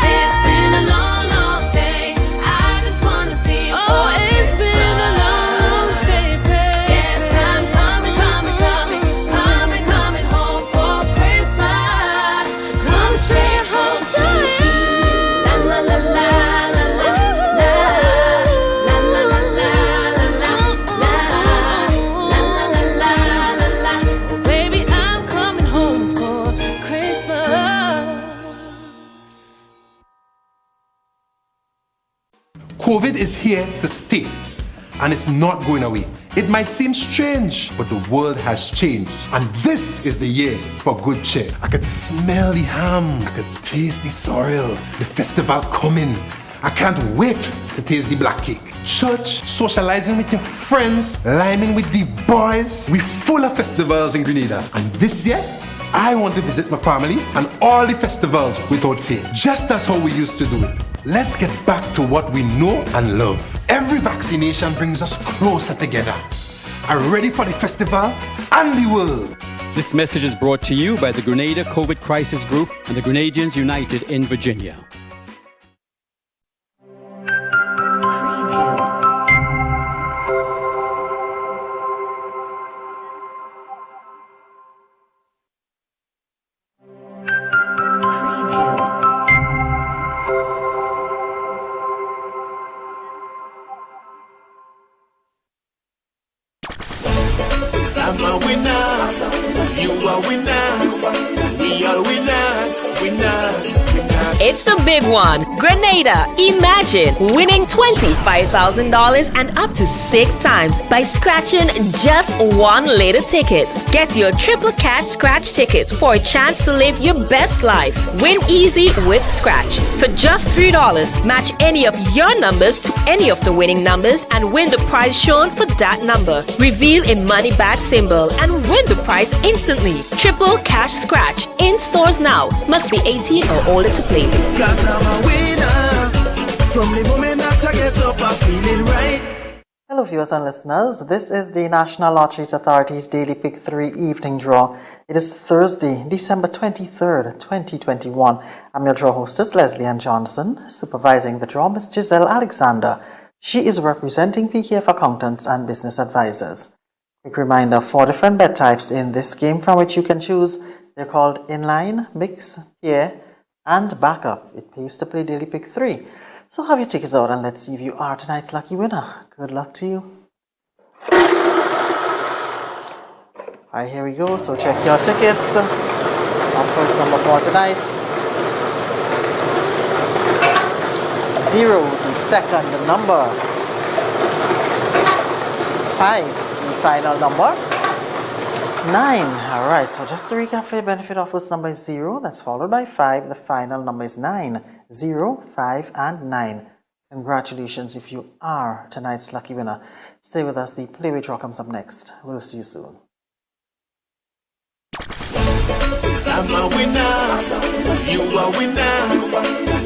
It's been a long, long day, I just wanna see you for Christmas. It's been a long, long day, babe. Yes, I'm coming, coming, coming, coming, coming home for Christmas. Come straight home to you. La la la la la la la la la la la la la la la. Oh, baby, I'm coming home for Christmas. COVID is here to stay, and it's not going away. It might seem strange, but the world has changed, and this is the year for good cheer. I could smell the ham, I could taste the sorrel, the festival coming. I can't wait to taste the black cake. Church, socializing with your friends, liming with the boys. We're full of festivals in Grenada, and this year, I want to visit my family and all the festivals without fail, just as how we used to do it. Let's get back to what we know and love. Every vaccination brings us closer together. Are you ready for the festival and the world? This message is brought to you by the Grenada COVID Crisis Group and the Grenadians United in Virginia. I'm a winner, you are winner, we are winners, winners, winners. It's the big one. Grenada, imagine winning $25,000 and up to 6 times by scratching just one lotto ticket. Get your triple cash scratch tickets for a chance to live your best life. Win easy with Scratch. For just $3, match any of your numbers to any of the winning numbers and win the prize shown for that number. Reveal a money bag symbol and win the prize instantly. Triple cash scratch in stores now. Must be 18 or older to play. Cause I'm a winner. From the moment that I get up, I'm feeling right. Hello viewers and listeners, this is the National Lotteries Authority's Daily Pick 3 evening draw. It is Thursday, December 23rd, 2021. I'm your draw hostess, Leslie Ann Johnson. Supervising the draw, Ms. Giselle Alexander. She is representing PKF Accountants and Business Advisors. Quick reminder, 4 different bet types in this game from which you can choose. They're called Inline, Mix, Pair, and Backup. It pays to play Daily Pick 3. So have your tickets out and let's see if you are tonight's lucky winner. Good luck to you. Alright, here we go. So check your tickets. Our first number for tonight. 0, the second number. 5, the final number. 9. Alright, so just to recap for your benefit, our first number is 0. That's followed by 5. The final number is 9. 0, 5, and 9. Congratulations if you are tonight's lucky winner. Stay with us. The Playway Draw comes up next. We'll see you soon. I'm a winner, you a winner,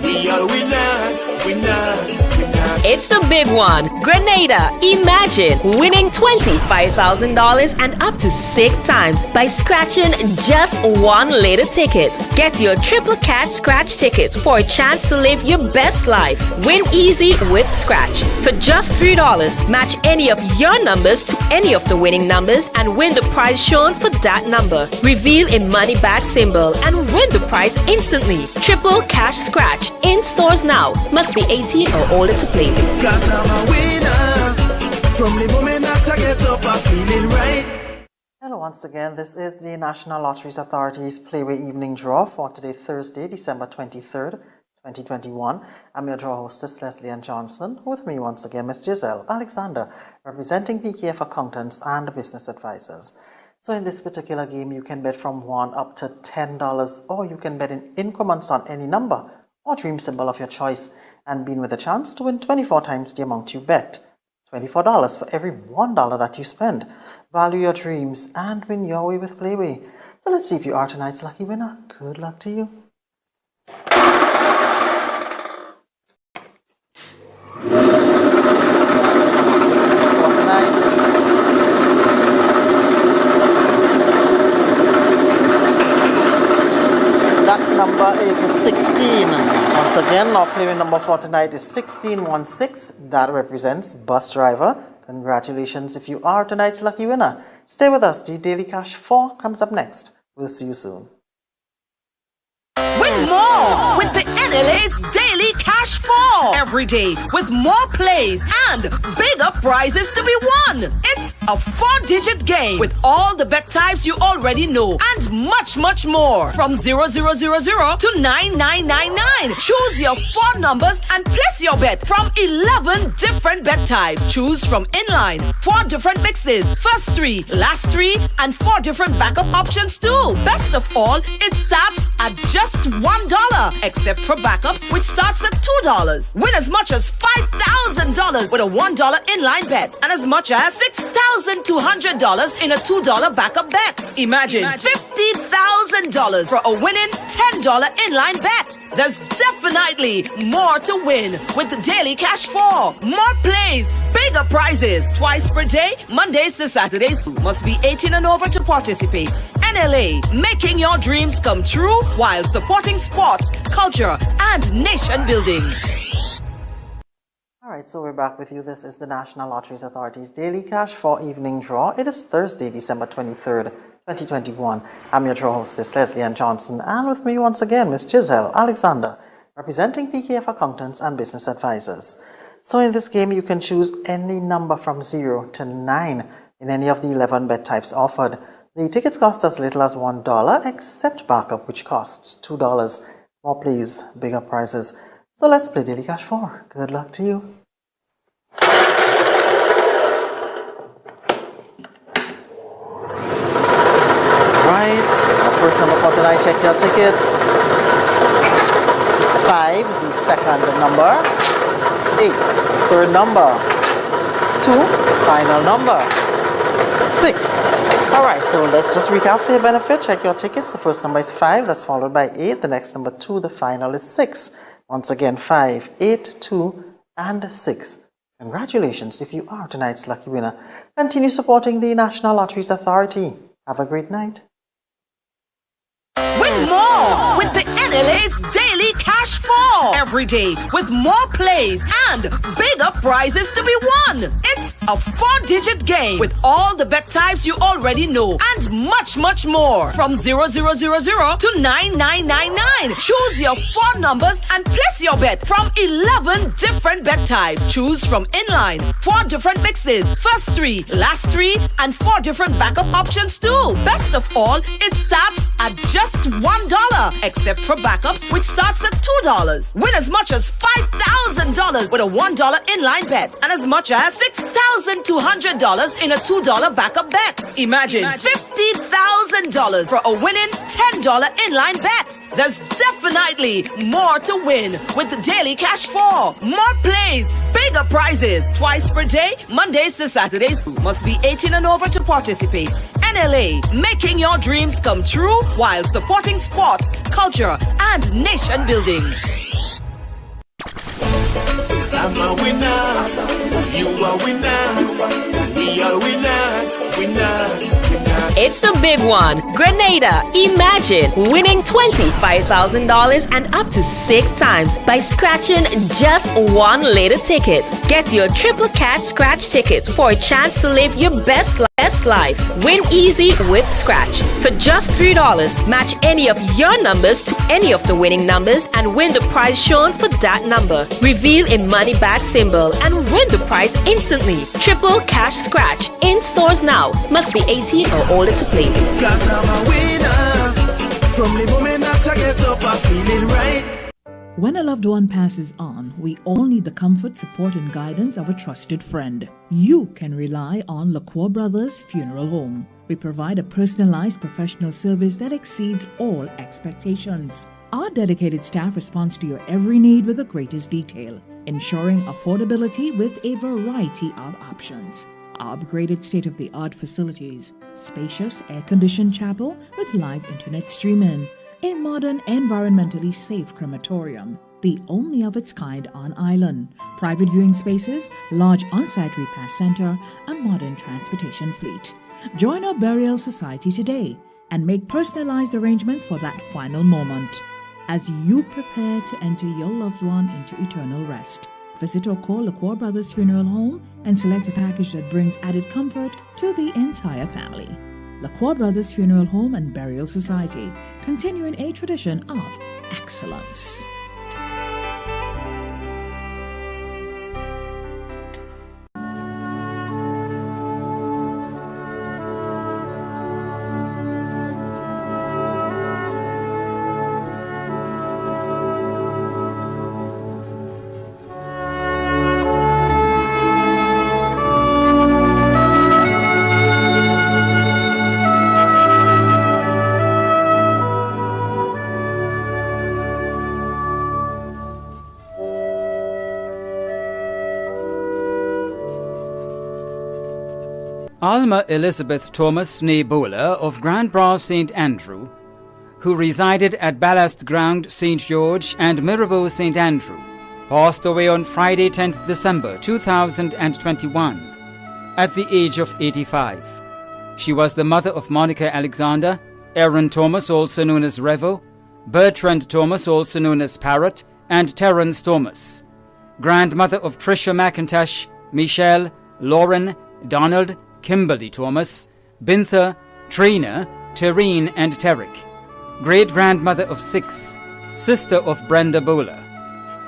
we are winners, winners, winners. It's the big one. Grenada, imagine winning $25,000 and up to 6 times by scratching just one later ticket. Get your triple cash scratch tickets for a chance to live your best life. Win easy with Scratch. For just $3, match any of your numbers to any of the winning numbers and win the prize shown for that number. Reveal a money back symbol and win the prize instantly. Triple cash scratch in stores now. Must be 18 or older to play. Cause I'm a winner. From the moment that I get up, I'm feeling right. Hello once again. This is the National Lotteries Authority's Playway Evening Draw for today, Thursday, December 23rd, 2021. I'm your draw hostess, Leslie Ann Johnson. With me once again, Miss Giselle Alexander, representing PKF Accountants and Business Advisors. So in this particular game, you can bet from $1 up to $10, or you can bet in increments on any number or dream symbol of your choice, and being with a chance to win 24 times the amount you bet. $24 for every $1 that you spend. Value your dreams and win your way with Playway. So let's see if you are tonight's lucky winner. Good luck to you. For tonight, that number is 16. Once again, our Playway number for tonight is 1616. That represents bus driver. Congratulations if you are tonight's lucky winner. Stay with us. The Daily Cash 4 comes up next. We'll see you soon. Win more with the NLA's Daily Cash 4 every day with more plays and bigger prizes to be won. It's a 4-digit game with all the bet types you already know and much, much more. From 0000 to 9999. Choose your 4 numbers and place your bet from 11 different bet types. Choose from inline, 4 different mixes, first 3, last 3, and 4 different backup options too. Best of all, it starts at just $1, except for backups, which starts at $2. Win as much as $5,000 with a $1 inline bet and as much as $6,200 in a $2 backup bet. Imagine $50,000 for a winning $10 inline bet. There's definitely more to win with the Daily Cash 4. More plays, bigger prizes, twice per day, Mondays to Saturdays. Must be 18 and over to participate. NLA, making your dreams come true while supporting sports, culture, and nation building. All right, so we're back with you. This is the National Lotteries Authority's Daily Cash 4 Evening Draw. It is Thursday, December 23rd, 2021. I'm your draw hostess, Leslie Ann Johnson, and with me once again, Miss Giselle Alexander, representing PKF Accountants and Business Advisors. So in this game, you can choose any number from 0 to 9 in any of the 11 bet types offered. The tickets cost as little as $1, except backup, which costs $2. More plays, bigger prizes. So let's play Daily Cash 4. Good luck to you. Right, our first number for tonight, check your tickets. 5, the second number. 8, the third number. 2, the final number. 6. Alright, so let's just recap for your benefit. Check your tickets. The first number is 5, that's followed by 8. The next number 2, the final is 6. Once again, 5, 8, 2, and 6. Congratulations if you are tonight's lucky winner. Continue supporting the National Lotteries Authority. Have a great night. Win more with the NLA's Daily Cash 4 every day with more plays and bigger prizes to be won. It's a 4-digit game with all the bet types you already know and much, much more. From 0000 to 9999. Choose your 4 numbers and place your bet from 11 different bet types. Choose from inline, 4 different mixes, first 3, last 3, and 4 different backup options too. Best of all, it starts at just $1, except for backups, which starts at $2. Win as much as $5,000 with a $1 inline bet and as much as $6,200 in a $2 backup bet. Imagine $50,000 for a winning $10 inline bet. There's definitely more to win with the Daily Cash 4. More plays, bigger prizes. Twice per day, Mondays to Saturdays. Must be 18 and over to participate. NLA, making your dreams come true while supporting sports, culture, and nation building. I'm a winner, you are winner, we are winners, winners. It's the big one. Grenada, imagine winning $25,000 and up to 6 times by scratching just 1 lotto ticket. Get your triple cash scratch tickets for a chance to live your best life. Win easy with Scratch. For just $3, match any of your numbers to any of the winning numbers and win the prize shown for that number. Reveal a money bag symbol and win the prize instantly. Triple cash scratch in stores now. Must be 18 or older to play. Cause I'm a winner. From the moment that I get up, I'm feeling right. When a loved one passes on, we all need the comfort, support, and guidance of a trusted friend. You can rely on LaCour Brothers Funeral Home. We provide a personalized professional service that exceeds all expectations. Our dedicated staff responds to your every need with the greatest detail, ensuring affordability with a variety of options. Our upgraded state-of-the-art facilities, spacious air-conditioned chapel with live internet streaming, a modern, environmentally safe crematorium, the only of its kind on island, private viewing spaces, large on-site repast center, a modern transportation fleet. Join our burial society today and make personalized arrangements for that final moment as you prepare to enter your loved one into eternal rest. Visit or call LaCour Brothers Funeral Home and select a package that brings added comfort to the entire family. LaCour Brothers Funeral Home and Burial Society, continuing a tradition of excellence. Alma Elizabeth Thomas Nebola of Grand Bras St. Andrew, who resided at Ballast Ground St. George and Mirabeau St. Andrew, passed away on Friday 10th December 2021 at the age of 85. She was the mother of Monica Alexander, Aaron Thomas, also known as Revo, Bertrand Thomas, also known as Parrot, and Terence Thomas, grandmother of Tricia McIntosh, Michelle, Lauren, Donald, Kimberly Thomas, Bintha, Trina, Terrine, and Terrick, great-grandmother of 6, sister of Brenda Bowler,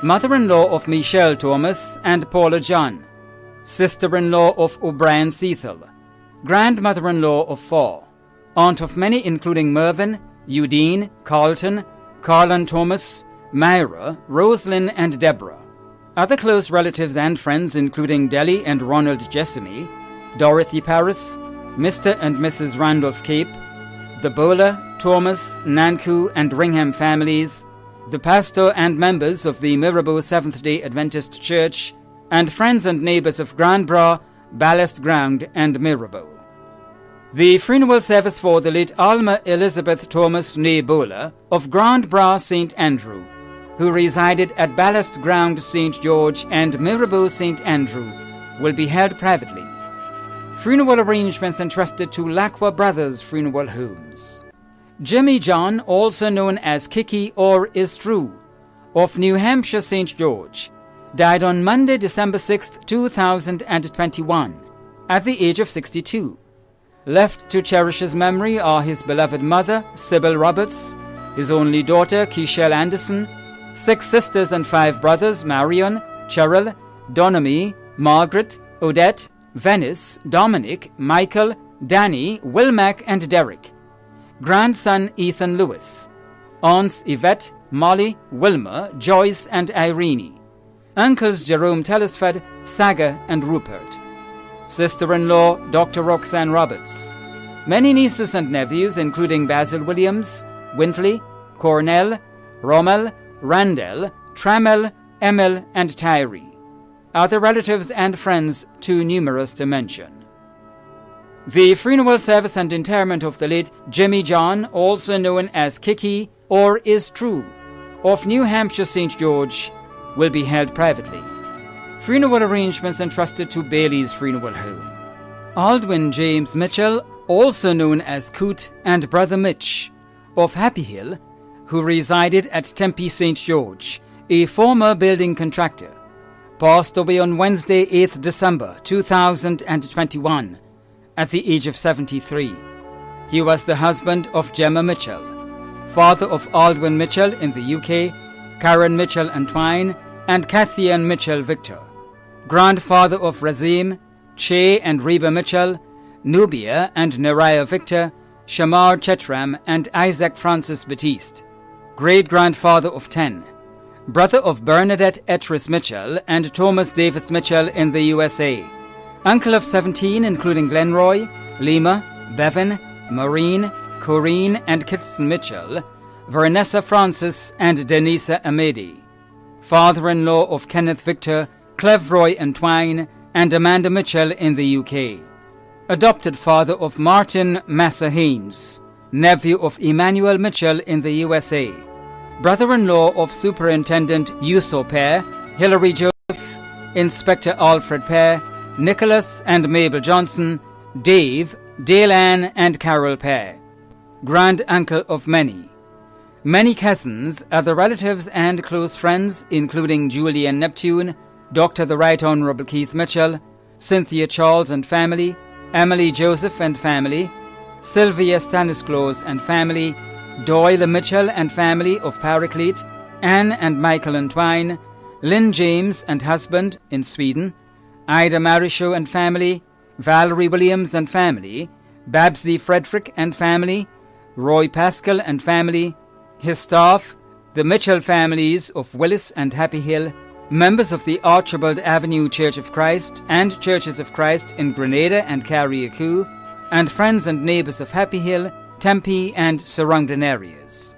mother-in-law of Michelle Thomas and Paula John, sister-in-law of O'Brien Cecil, grandmother-in-law of 4, aunt of many including Mervyn, Udine, Carlton, Carlin Thomas, Myra, Roslyn, and Deborah. Other close relatives and friends including Delly and Ronald Jessamy, Dorothy Paris, Mr. and Mrs. Randolph Cape, the Bowler, Thomas, Nanku, and Ringham families, the pastor and members of the Mirabeau Seventh-day Adventist Church, and friends and neighbors of Grand Bras, Ballast Ground, and Mirabeau. The funeral service for the late Alma Elizabeth Thomas Nebola of Grand Bras St. Andrew, who resided at Ballast Ground St. George and Mirabeau St. Andrew, will be held privately. Funeral arrangements entrusted to LaCour Brothers Funeral Homes. Jimmy John, also known as Kiki or Is True, of New Hampshire St. George, died on Monday, December 6, 2021, at the age of 62. Left to cherish his memory are his beloved mother, Sybil Roberts, his only daughter, Keishelle Anderson, 6 sisters and 5 brothers, Marion, Cheryl, Donomy, Margaret, Odette, Venice, Dominic, Michael, Danny, Wilmac and Derek, grandson Ethan Lewis, aunts Yvette, Molly, Wilma, Joyce and Irene, uncles Jerome Telesford, Saga and Rupert, sister-in-law Dr. Roxanne Roberts, many nieces and nephews including Basil Williams, Wintley, Cornell, Rommel, Randall, Trammell, Emil and Tyree, other relatives and friends too numerous to mention. The funeral service and interment of the late Jimmy John, also known as Kiki or Is True, of New Hampshire St. George, will be held privately. Funeral arrangements entrusted to Bailey's Funeral Home. Aldwin James Mitchell, also known as Coot, and brother Mitch, of Happy Hill, who resided at Tempe St. George, a former building contractor, passed away on Wednesday, 8th December 2021, at the age of 73. He was the husband of Gemma Mitchell, father of Aldwin Mitchell in the UK, Karen Mitchell Antwine, and Kathy Ann Mitchell Victor, grandfather of Razim, Che and Reba Mitchell, Nubia and Neriah Victor, Shamar Chetram and Isaac Francis Batiste, great-grandfather of 10, brother of Bernadette Etris Mitchell and Thomas Davis Mitchell in the USA, uncle of 17 including Glenroy, Lima, Bevan, Maureen, Corrine and Kitson Mitchell, Vanessa Francis and Denisa Amedi, father-in-law of Kenneth Victor, Clevroy Entwine and Amanda Mitchell in the UK, adopted father of Martin Massa Haynes, nephew of Emmanuel Mitchell in the USA, brother-in-law of Superintendent Yuso Pear, Hilary Joseph, Inspector Alfred Pear, Nicholas and Mabel Johnson, Dave, Dale Ann and Carol Pear, grand-uncle of many. Many cousins, other relatives and close friends, including Julian Neptune, Dr. the Right Honourable Keith Mitchell, Cynthia Charles and family, Emily Joseph and family, Sylvia Stanislaus and family, Doyle Mitchell and family of Paraclete, Anne and Michael Entwine, Lynn James and husband in Sweden, Ida Marisho and family, Valerie Williams and family, Babsy Frederick and family, Roy Pascal and family, his staff, the Mitchell families of Willis and Happy Hill, members of the Archibald Avenue Church of Christ and Churches of Christ in Grenada and Carriacou, and friends and neighbours of Happy Hill, Tempe and surrounding areas.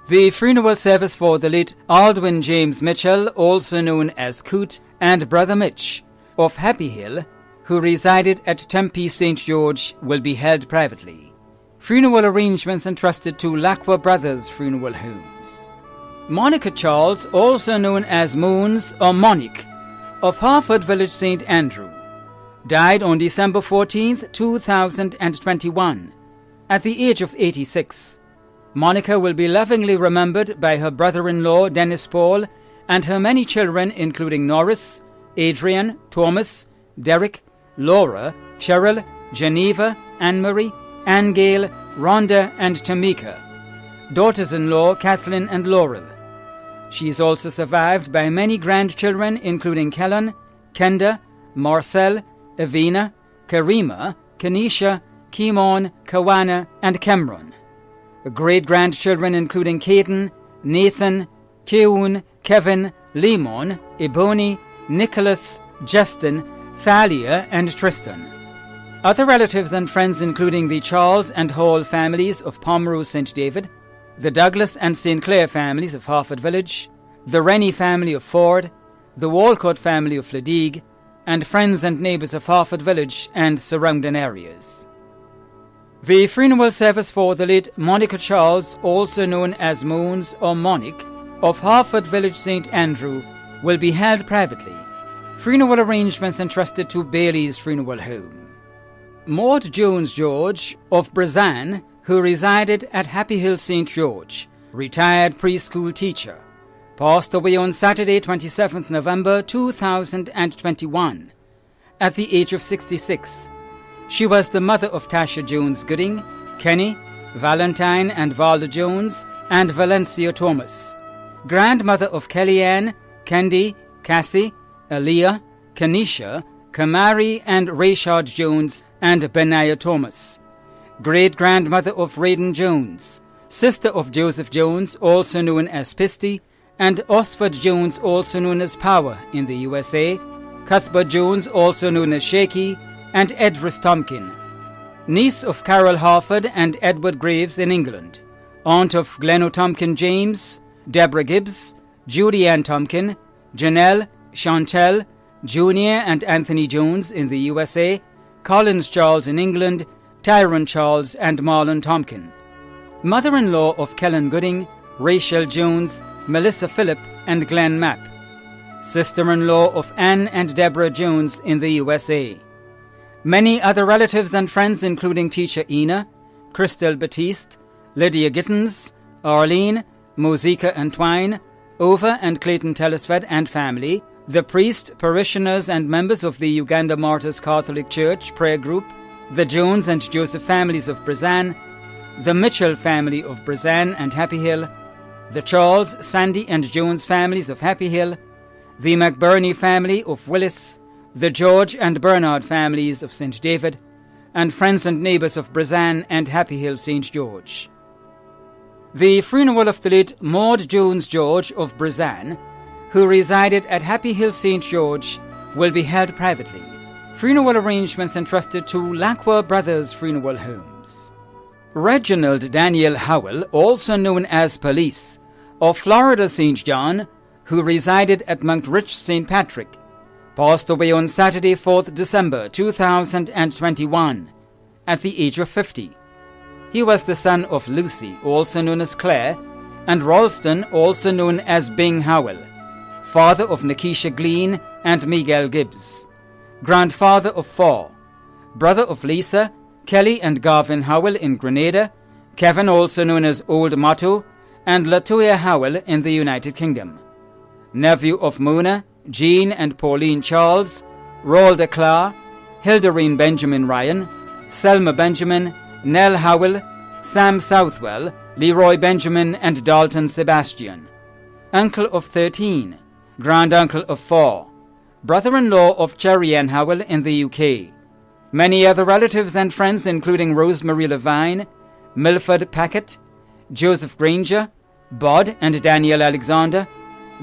The funeral service for the late Aldwin James Mitchell, also known as Coot, and brother Mitch, of Happy Hill, who resided at Tempe St. George, will be held privately. Funeral arrangements entrusted to Lacqua Brothers Funeral Homes. Monica Charles, also known as Moons or Monique, of Harford Village St. Andrew, died on December 14, 2021, at the age of 86. Monica will be lovingly remembered by her brother-in-law Dennis Paul and her many children including Norris, Adrian, Thomas, Derek, Laura, Cheryl, Geneva, Anne-Marie, Anne-Gail, Rhonda and Tamika, daughters-in-law Kathleen and Laurel. She is also survived by many grandchildren including Kellen, Kenda, Marcel, Evina, Karima, Kanisha, Kimon, Kawana and Cameron. Great-grandchildren including Caden, Nathan, Keun, Kevin, Lemon, Ebony, Nicholas, Justin, Thalia and Tristan. Other relatives and friends including the Charles and Hall families of Pomeroy St. David, the Douglas and St. Clair families of Harford Village, the Rennie family of Ford, the Walcott family of Ladigue, and friends and neighbours of Harford Village and surrounding areas. The funeral service for the late Monica Charles, also known as Moons or Monique, of Harford Village St. Andrew, will be held privately. Funeral arrangements entrusted to Bailey's Funeral Home. Maud Jones George, of Brazan, who resided at Happy Hill St. George, retired preschool teacher, passed away on Saturday, 27th November 2021, at the age of 66. She was the mother of Tasha Jones Gooding, Kenny, Valentine and Valda Jones, and Valencia Thomas, grandmother of Kellyanne, Kendi, Cassie, Aaliyah, Kanisha, Kamari and Rayshard Jones and Benaiah Thomas, great-grandmother of Raiden Jones, sister of Joseph Jones, also known as Pisty, and Osford Jones, also known as Power in the USA, Cuthbert Jones, also known as Shaky, and Edris Tompkin, niece of Carol Harford and Edward Graves in England, aunt of Glenn Tompkin James, Deborah Gibbs, Judy Ann Tompkin, Janelle, Chantel, Junior and Anthony Jones in the USA, Collins Charles in England, Tyrone Charles and Marlon Tompkin, mother-in-law of Kellen Gooding, Rachel Jones, Melissa Phillip and Glenn Mapp, sister-in-law of Anne and Deborah Jones in the USA. Many other relatives and friends including teacher Ina, Christelle Batiste, Lydia Gittins, Arlene, Mosika and Twine, Ova and Clayton Telesford and family, the priest, parishioners and members of the Uganda Martyrs Catholic Church prayer group, the Jones and Joseph families of Brazan, the Mitchell family of Brazan and Happy Hill, the Charles, Sandy and Jones families of Happy Hill, the McBurney family of Willis, the George and Bernard families of St. David, and friends and neighbours of Brazan and Happy Hill St. George. The funeral of the late Maud Jones George of Brazan, who resided at Happy Hill St. George, will be held privately. Funeral arrangements entrusted to Lacqua Brothers Funeral Homes. Reginald Daniel Howell, also known as Police, of Florida St. John, who resided at Mount Rich St. Patrick, passed away on Saturday, 4th December 2021, at the age of 50. He was the son of Lucy, also known as Claire, and Ralston, also known as Bing Howell, father of Nikisha Glean and Miguel Gibbs, grandfather of 4, brother of Lisa, Kelly and Garvin Howell in Grenada, Kevin, also known as Old Motto, and Latoya Howell in the United Kingdom, nephew of Mona, Jean and Pauline Charles, Rolda Clark, Hildarine Benjamin Ryan, Selma Benjamin, Nell Howell, Sam Southwell, Leroy Benjamin and Dalton Sebastian, uncle of 13, granduncle of 4, brother-in-law of Cherry Ann Howell in the UK. Many other relatives and friends including Rosemary Levine, Milford Packett, Joseph Granger, Bod and Daniel Alexander,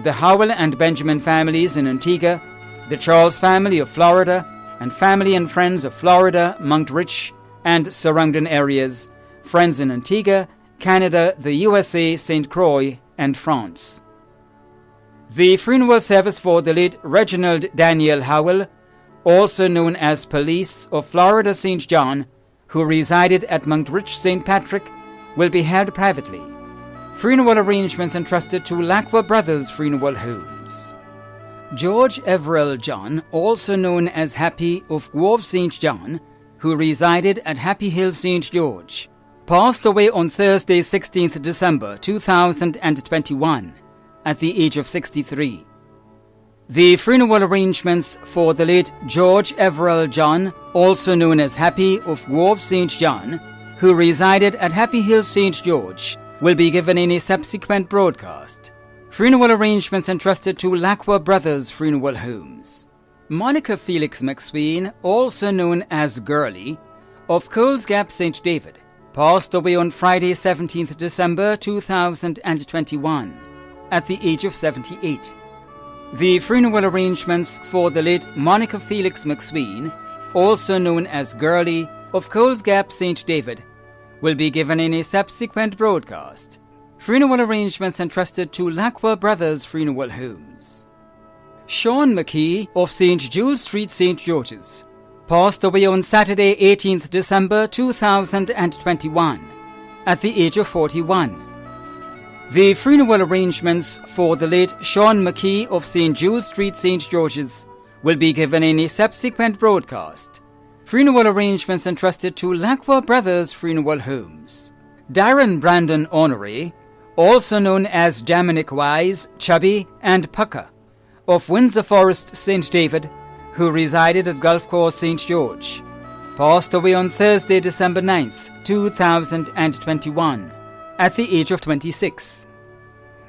the Howell and Benjamin families in Antigua, the Charles family of Florida, and family and friends of Florida, Mount Rich, and surrounding areas, friends in Antigua, Canada, the USA, St. Croix, and France. The funeral service for the late Reginald Daniel Howell, also known as Police of Florida St. John, who resided at Mount Rich St. Patrick, will be held privately. Funeral arrangements entrusted to Lacqua Brothers Funeral Homes. George Everell John, also known as Happy of Grove St. John, who resided at Happy Hill St. George, passed away on Thursday, 16th December 2021, at the age of 63. The funeral arrangements for the late George Everell John, also known as Happy of Grove St. John, who resided at Happy Hill St. George, will be given in a subsequent broadcast. Funeral arrangements entrusted to Lacqua Brothers Funeral Homes. Monica Felix McSween, also known as Girlie, of Coles Gap, St. David, passed away on Friday, 17th December 2021, at the age of 78. The funeral arrangements for the late Monica Felix McSween, also known as Girlie, of Coles Gap, St. David, will be given in a subsequent broadcast. Funeral arrangements entrusted to Lacqua Brothers Funeral Homes. Sean McKee of St. Jules Street, St. George's, passed away on Saturday, 18th December 2021, at the age of 41. The funeral arrangements for the late Sean McKee of St. Jules Street, St. George's, will be given in a subsequent broadcast. Funeral arrangements entrusted to Lacqua Brothers Funeral Homes. Darren Brandon Honoré, also known as Dominic Wise, Chubby, and Pucker, of Windsor Forest, St. David, who resided at Gulf Course, St. George, passed away on Thursday, December 9th, 2021, at the age of 26.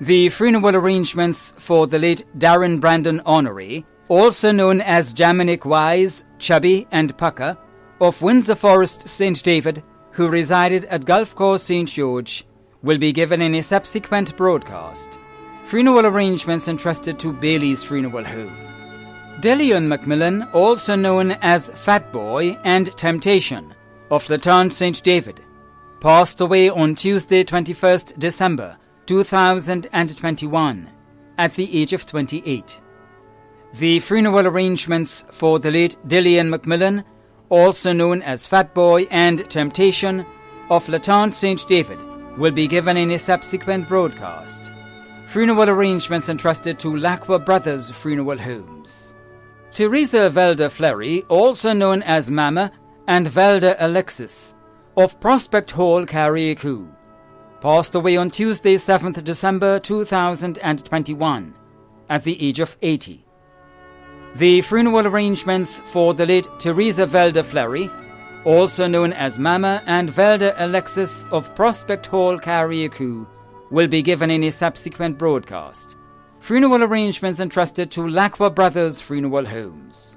The funeral arrangements for the late Darren Brandon Honoré, also known as Dominic Wise, Chubby, and Pucker, of Windsor Forest, St. David, who resided at Gulf Course, St. George, will be given in a subsequent broadcast. Funeral arrangements entrusted to Bailey's Funeral Home. Delion Macmillan, also known as Fat Boy and Temptation, of Laton St. David, passed away on Tuesday, 21st December 2021, at the age of 28. The funeral arrangements for the late Delion Macmillan, also known as Fat Boy and Temptation, of Laton St. David, will be given in a subsequent broadcast. Funeral arrangements entrusted to Lacqua Brothers Funeral Homes. Teresa Velda Fleury, also known as Mama, and Velda Alexis, of Prospect Hall, Carriacou, passed away on Tuesday, 7th December 2021, at the age of 80. The funeral arrangements for the late Teresa Velda Fleury, also known as Mama, and Velda Alexis of Prospect Hall, Carriacou, will be given in a subsequent broadcast. Funeral arrangements entrusted to Lacqua Brothers Funeral Homes.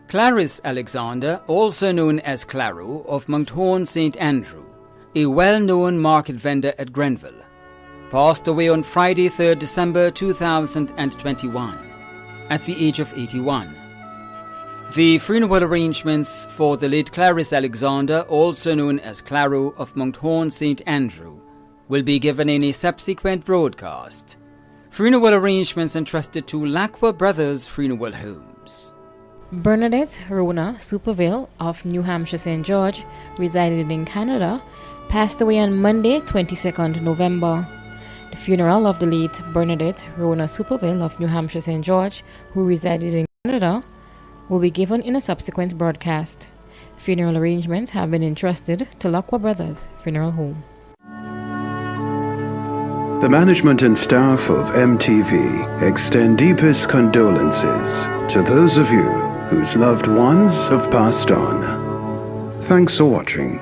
Clarice Alexander, also known as Claro, of Monthorn St. Andrew, a well-known market vendor at Grenville, passed away on Friday, 3rd December 2021, at the age of 81. The funeral arrangements for the late Clarice Alexander, also known as Claro, of Monthorn St. Andrew, will be given in a subsequent broadcast. Funeral arrangements entrusted to Lacqua Brothers Funeral Homes. Bernadette Rona Superville of New Hampshire St. George, residing in Canada, passed away on Monday, 22nd November. The funeral of the late Bernadette Rona Superville of New Hampshire St. George, who resided in Canada, will be given in a subsequent broadcast. Funeral arrangements have been entrusted to Lacqua Brothers Funeral Home. The management and staff of MTV extend deepest condolences to those of you whose loved ones have passed on. Thanks for watching.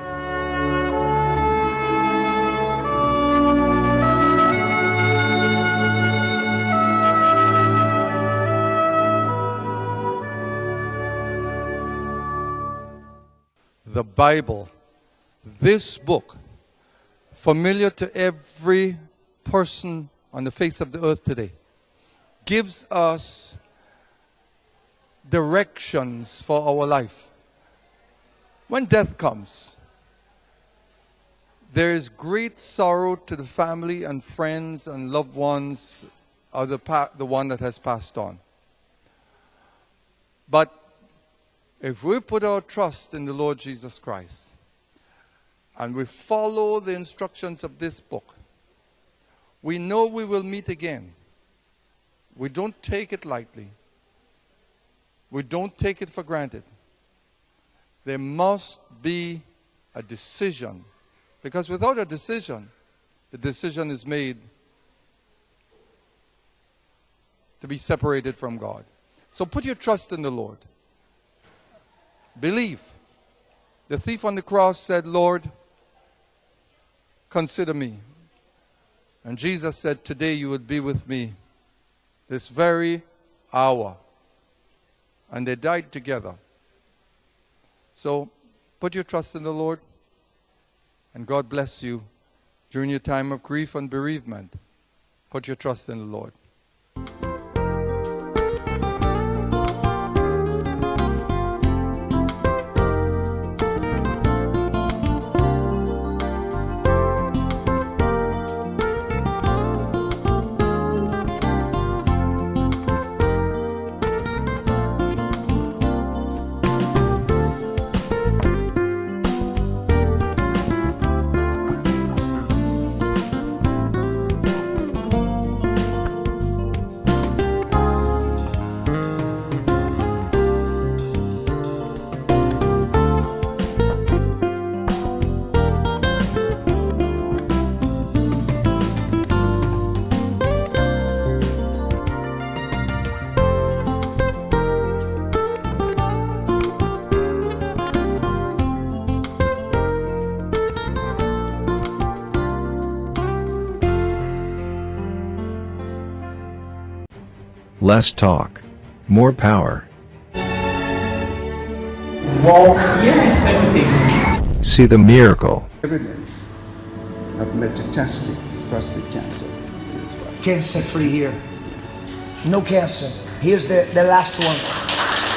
The Bible, this book, familiar to every person on the face of the earth today, gives us directions for our life. When death comes, there is great sorrow to the family and friends and loved ones of the one that has passed on. But if we put our trust in the Lord Jesus Christ and we follow the instructions of this book, we know we will meet again. We don't take it lightly. We don't take it for granted. There must be a decision, because without a decision, the decision is made to be separated from God. So put your trust in the Lord. Believe. The thief on the cross said, Lord, consider me. And Jesus said, today you would be with me, this very hour. And they died together. So put your trust in the Lord, and God bless you during your time of grief and bereavement. Put your trust in the Lord. Less talk. More power. Walk here and everything. See the miracle. Evidence of metastatic prostate cancer. Cancer free here. No cancer. Here's the last one.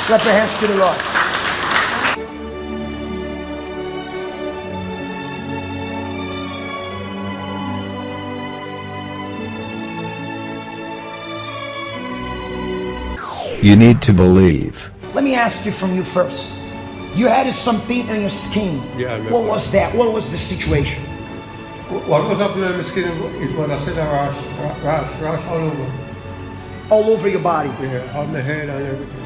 Clap your hands to the Lord. You need to believe. Let me ask you from you first. You had something on your skin. Yeah, I remember. What was that? What was the situation? What was happening on my skin is when I said a rash all over. All over your body? Yeah, on the head and everything.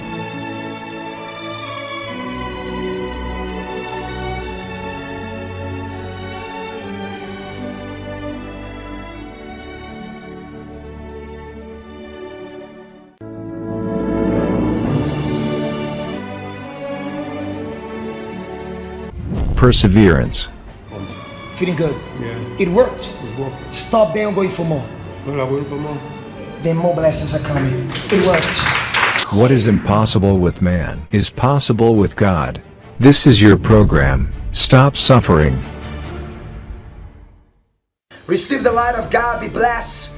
Perseverance. Feeling good? Yeah. It worked? It worked. Stop there and going for more. Well, I'm going for more. Then more blessings are coming. It worked. What is impossible with man is possible with God. This is your program. Stop suffering. Receive the light of God, be blessed,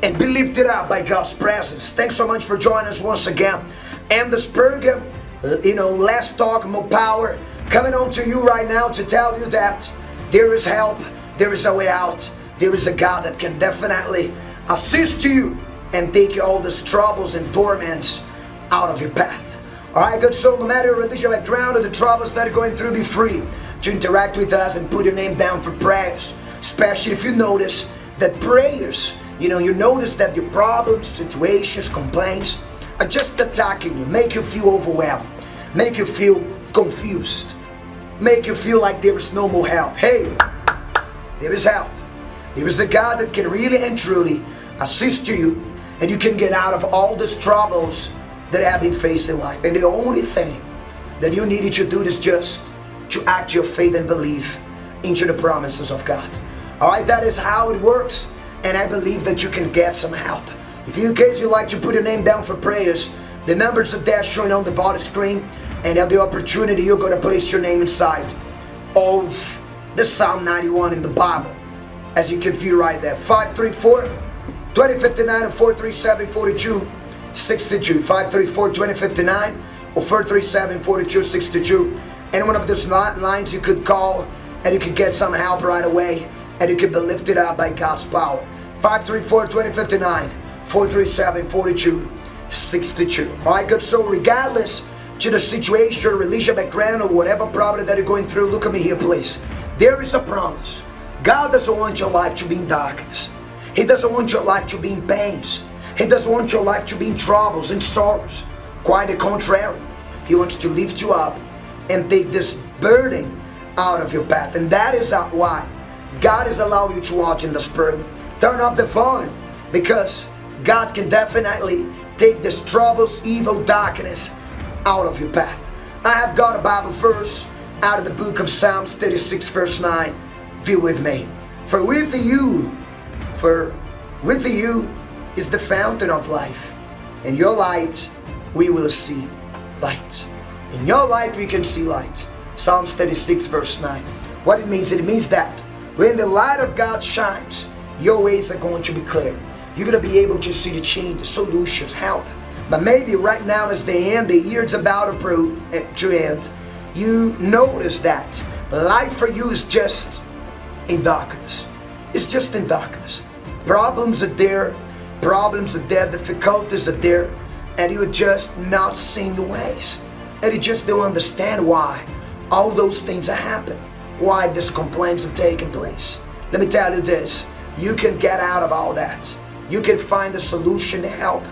and be lifted up by God's presence. Thanks so much for joining us once again. And this program, less talk, more power, coming on to you right now to tell you that there is help, there is a way out, there is a God that can definitely assist you and take you all these troubles and torments out of your path. Alright, good soul, no matter your religious background or the troubles that are going through, be free to interact with us and put your name down for prayers. Especially if you notice that prayers, you notice that your problems, situations, complaints are just attacking you, make you feel overwhelmed, make you feel confused, make you feel like there is no more help. Hey, there is help. There is a God that can really and truly assist you, and you can get out of all these troubles that have been facing life. And the only thing that you needed to do is just to act your faith and believe into the promises of God. Alright, that is how it works, and I believe that you can get some help. If in case you'd like to put your name down for prayers, the numbers are there showing on the bottom screen, and at the opportunity you're going to place your name inside of the Psalm 91 in the Bible, as you can feel right there. 534-2059 and 437-4262. 534-2059 or 437-4262. Any one of those lines you could call, and you could get some help right away, and you could be lifted up by God's power. 534-2059, 437-4262. Alright, good soul, regardless to the situation, religious background, or whatever problem that you're going through, look at me here, please. There is a promise. God doesn't want your life to be in darkness. He doesn't want your life to be in pains. He doesn't want your life to be in troubles and sorrows. Quite the contrary. He wants to lift you up and take this burden out of your path. And that is why God is allowing you to watch in the spirit. Turn up the volume, because God can definitely take this troubles, evil, darkness out of your path. I have got a Bible verse out of the book of Psalms 36 verse 9. View with me. For with you is the fountain of life. In your light we will see light. In your light we can see light. Psalms 36 verse 9. What it means that when the light of God shines, your ways are going to be clear. You're going to be able to see the change, the solutions, help. But maybe right now as the year is about to end, you notice that life for you is just in darkness. It's just in darkness. Problems are there, difficulties are there, and you're just not seeing the ways. And you just don't understand why all those things are happening, why these complaints are taking place. Let me tell you this, you can get out of all that. You can find a solution to help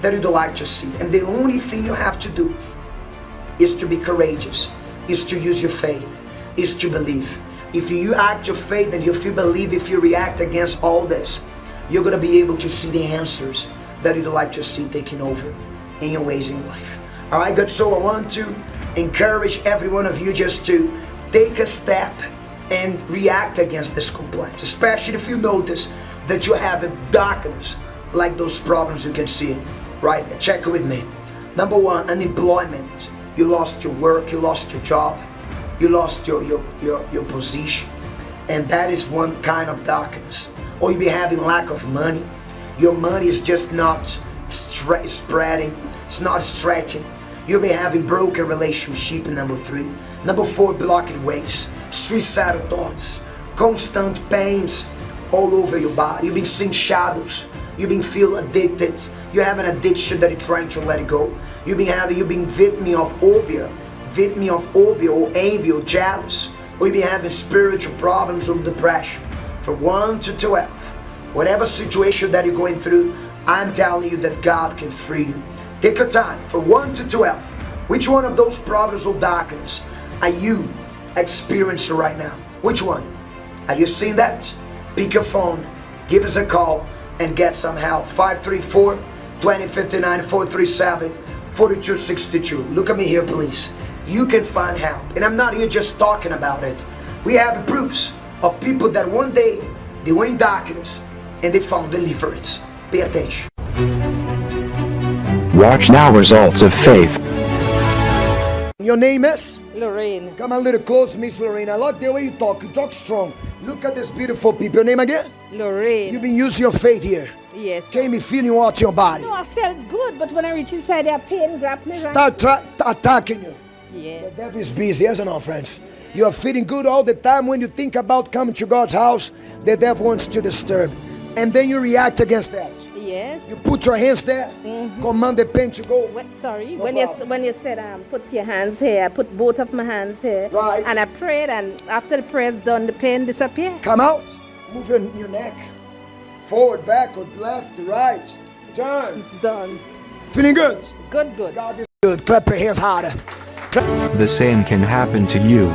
that you'd like to see. And the only thing you have to do is to be courageous, is to use your faith, is to believe. If you act your faith and if you believe, if you react against all this, you're going to be able to see the answers that you'd like to see taking over in your ways in life. Alright, good. So I want to encourage every one of you just to take a step and react against this complaint, especially if you notice that you have a darkness like those problems you can see Right there. Check it with me. Number one, unemployment. You lost your work, you lost your job, you lost your position. And that is one kind of darkness. Or you be having lack of money. Your money is just not spreading. It's not stretching. You'll be having broken relationship, number three. Number four, blocked ways. Suicidal thoughts. Constant pains all over your body. You've been seeing shadows. You've been feel addicted. You have an addiction that you're trying to let it go. You've been victim of phobia or envy or jealous. Or you've been having spiritual problems or depression. From 1 to 12, whatever situation that you're going through, I'm telling you that God can free you. Take your time. From 1 to 12, which one of those problems or darkness are you experiencing right now? Which one? Are you seeing that? Pick your phone, give us a call, and get some help. 534-2059-437-4262. Look at me here, please. You can find help. And I'm not here just talking about it. We have proofs of people that one day they were in darkness and they found deliverance. Pay attention. Watch now results of faith. Your name is? Lorraine. Come a little close, Miss Lorraine. I like the way you talk. You talk strong. Look at this beautiful people. Your name again? Lorraine. You've been using your faith here. Yes. Came me feeling what in your body. No, I felt good, but when I reach inside there, pain grabbed me. Start attacking you. Yes. The devil is busy, yes or no, friends? You are feeling good all the time. When you think about coming to God's house, the devil wants to disturb. And then you react against that. Yes. You put your hands there, command the pain to go. Sorry, No when you said put your hands here, I put both of my hands here. Right. And I prayed, and after the prayer's done, the pain disappeared. Come out. Move your neck. Forward, backward, left, right. Turn. Done. Feeling good? Good. God is good. Clap your hands harder. The same can happen to you.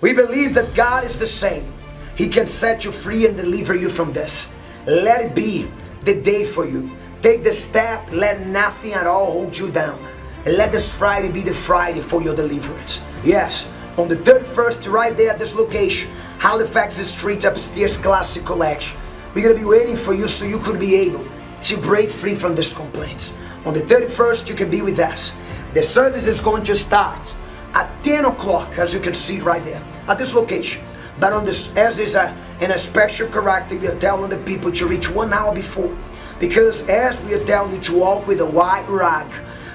We believe that God is the same. He can set you free and deliver you from this. Let it be the day for you. Take the step. Let nothing at all hold you down. And let this Friday be the Friday for your deliverance. Yes, on the 31st, right there at this location, Halifax Street upstairs Classic Collection. We're going to be waiting for you so you could be able to break free from these complaints. On the 31st, you can be with us. The service is going to start at 10 o'clock, as you can see right there, at this location. But on this, as is in a special character, we are telling the people to reach 1 hour before. Because as we are telling you to walk with a white rag,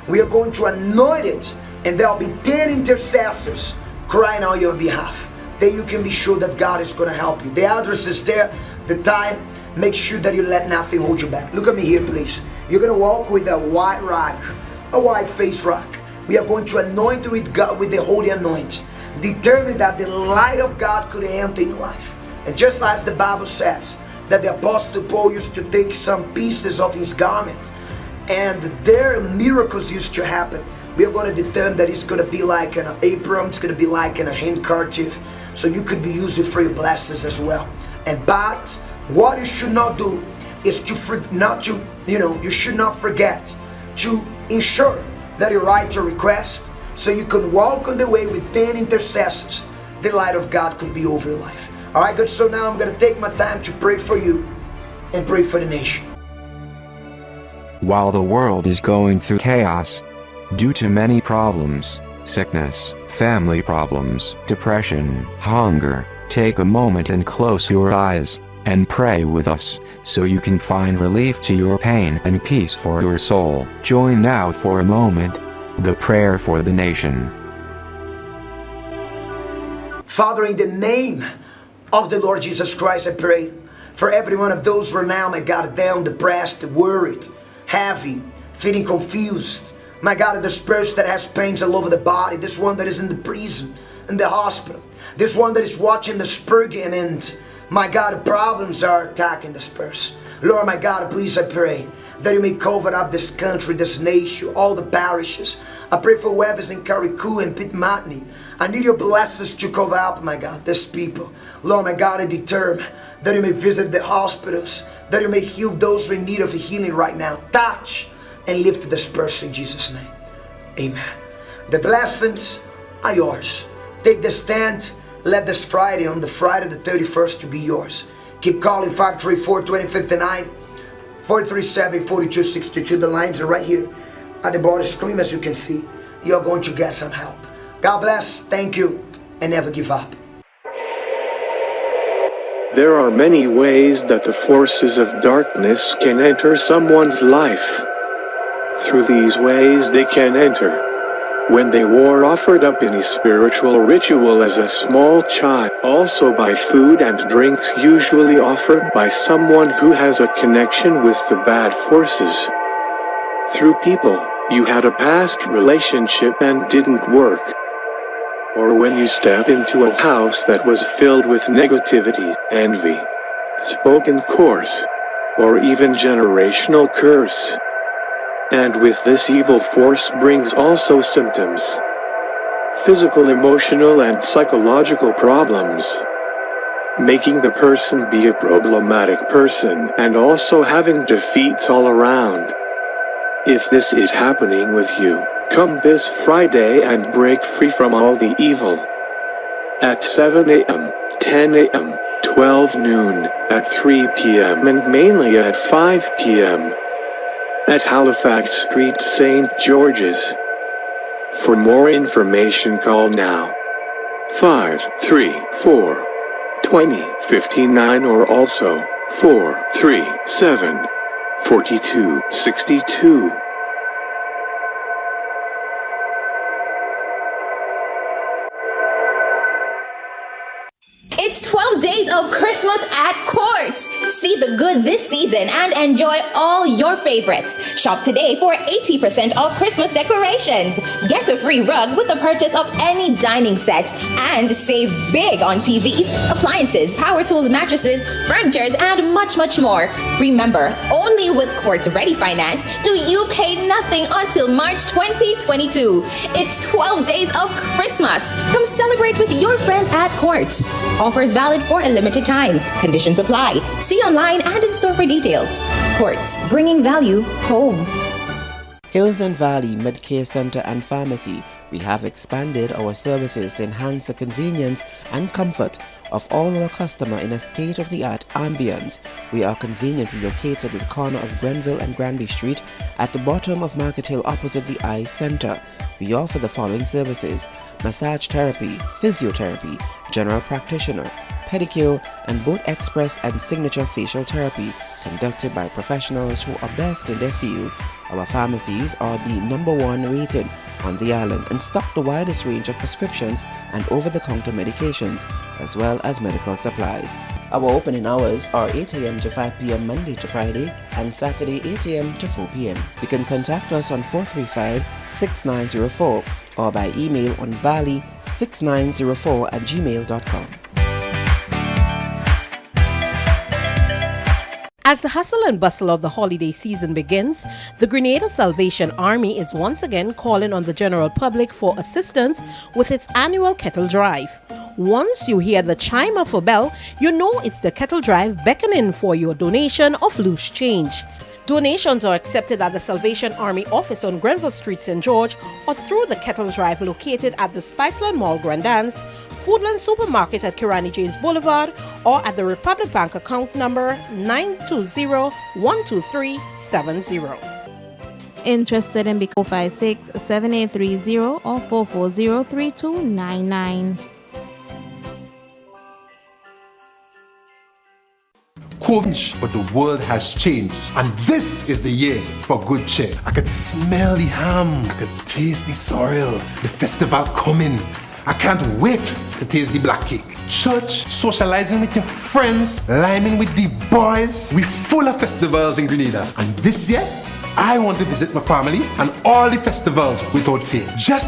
we are going to anoint it, and there will be 10 intercessors crying on your behalf. Then you can be sure that God is going to help you. The address is there, the time. Make sure that you let nothing hold you back. Look at me here, please. You're going to walk with a white rag, a white face rag. We are going to anoint you with God, with the holy anointing. Determine that the light of God could enter in your life. And just as the Bible says, that the Apostle Paul used to take some pieces of his garment, and their miracles used to happen. We are going to determine that it's going to be like an apron, it's going to be like a handkerchief, so you could be using for your blessings as well. But what you should not do is you should not forget to ensure that you write your request, so you can walk on the way with 10 intercessors. The light of God could be over your life. All right, good. So now I'm going to take my time to pray for you and pray for the nation. While the world is going through chaos, due to many problems, sickness, family problems, depression, hunger, take a moment and close your eyes, and pray with us, so you can find relief to your pain and peace for your soul. Join now for a moment, the prayer for the nation. Father, in the name of the Lord Jesus Christ, I pray for every one of those who are now, my God, down, depressed, worried, heavy, feeling confused. My God, this person that has pains all over the body, this one that is in the prison, in the hospital, this one that is watching the Spur game, and my God, problems are attacking this person. Lord, my God, please, I pray that you may cover up this country, this nation, all the parishes. I pray for whoever's in Carriacou and Pitmatney. I need your blessings to cover up, my God, this people. Lord, my God, I determine that you may visit the hospitals, that you may heal those who are in need of healing right now. Touch and lift this person in Jesus' name. Amen. The blessings are yours. Take the stand. Let this Friday, on the Friday the 31st, to be yours. Keep calling 534-2059. 437-4262. The lines are right here at the bottom screen, as you can see. You're going to get some help. God bless, thank you, and never give up. There are many ways that the forces of darkness can enter someone's life. Through these ways they can enter. When they were offered up in a spiritual ritual as a small child, also by food and drinks usually offered by someone who has a connection with the bad forces. Through people, you had a past relationship and didn't work. Or when you step into a house that was filled with negativity, envy, spoken curse, or even generational curse. And with this evil force brings also symptoms. Physical, emotional, and psychological problems. Making the person be a problematic person and also having defeats all around. If this is happening with you, come this Friday and break free from all the evil. At 7 a.m., 10 a.m., 12 noon, at 3 p.m. and mainly at 5 p.m. at Halifax Street, St. George's. For more information, call now 534-2059 or also 437-4262. It's 12 days of Christmas at Courts. See the good this season and enjoy all your favorites. Shop today for 80% off Christmas decorations. Get a free rug with the purchase of any dining set and save big on TVs, appliances, power tools, mattresses, furniture, and much, much more. Remember, only with Courts Ready Finance do you pay nothing until March 2022. It's 12 days of Christmas. Come celebrate with your friends at Courts. Offers valid for a limited time. Conditions apply. See online and in store for details. Courts, bringing value home. Hills and Valley Medcare Center and Pharmacy. We have expanded our services to enhance the convenience and comfort of all our customers in a state-of-the-art ambience. We are conveniently located at the corner of Grenville and Granby Street at the bottom of Market Hill opposite the Eye Center. We offer the following services: massage therapy, physiotherapy, general practitioner, pedicure, and both express and signature facial therapy conducted by professionals who are best in their field. Our pharmacies are the #1 rated on the island and stock the widest range of prescriptions and over-the-counter medications, as well as medical supplies. Our opening hours are 8 a.m. to 5 p.m. Monday to Friday and Saturday 8 a.m. to 4 p.m. You can contact us on 435-6904 or by email on valley6904@gmail.com. As the hustle and bustle of the holiday season begins, the Grenada Salvation Army is once again calling on the general public for assistance with its annual kettle drive. Once you hear the chime of a bell, you know it's the kettle drive beckoning for your donation of loose change. Donations are accepted at the Salvation Army office on Grenville Street, St. George, or through the kettle drive located at the Spiceland Mall Grandans, Foodland Supermarket at Kirani James Boulevard, or at the Republic Bank account number 920-12370. Interested in becoming 456-7830 or 440-3299. But the world has changed, and this is the year for good cheer. I could smell the ham, I could taste the sorrel, the festival coming. I can't wait to taste the black cake. Church, socializing with your friends, liming with the boys. We're full of festivals in Grenada, and this year I want to visit my family and all the festivals without fail. Just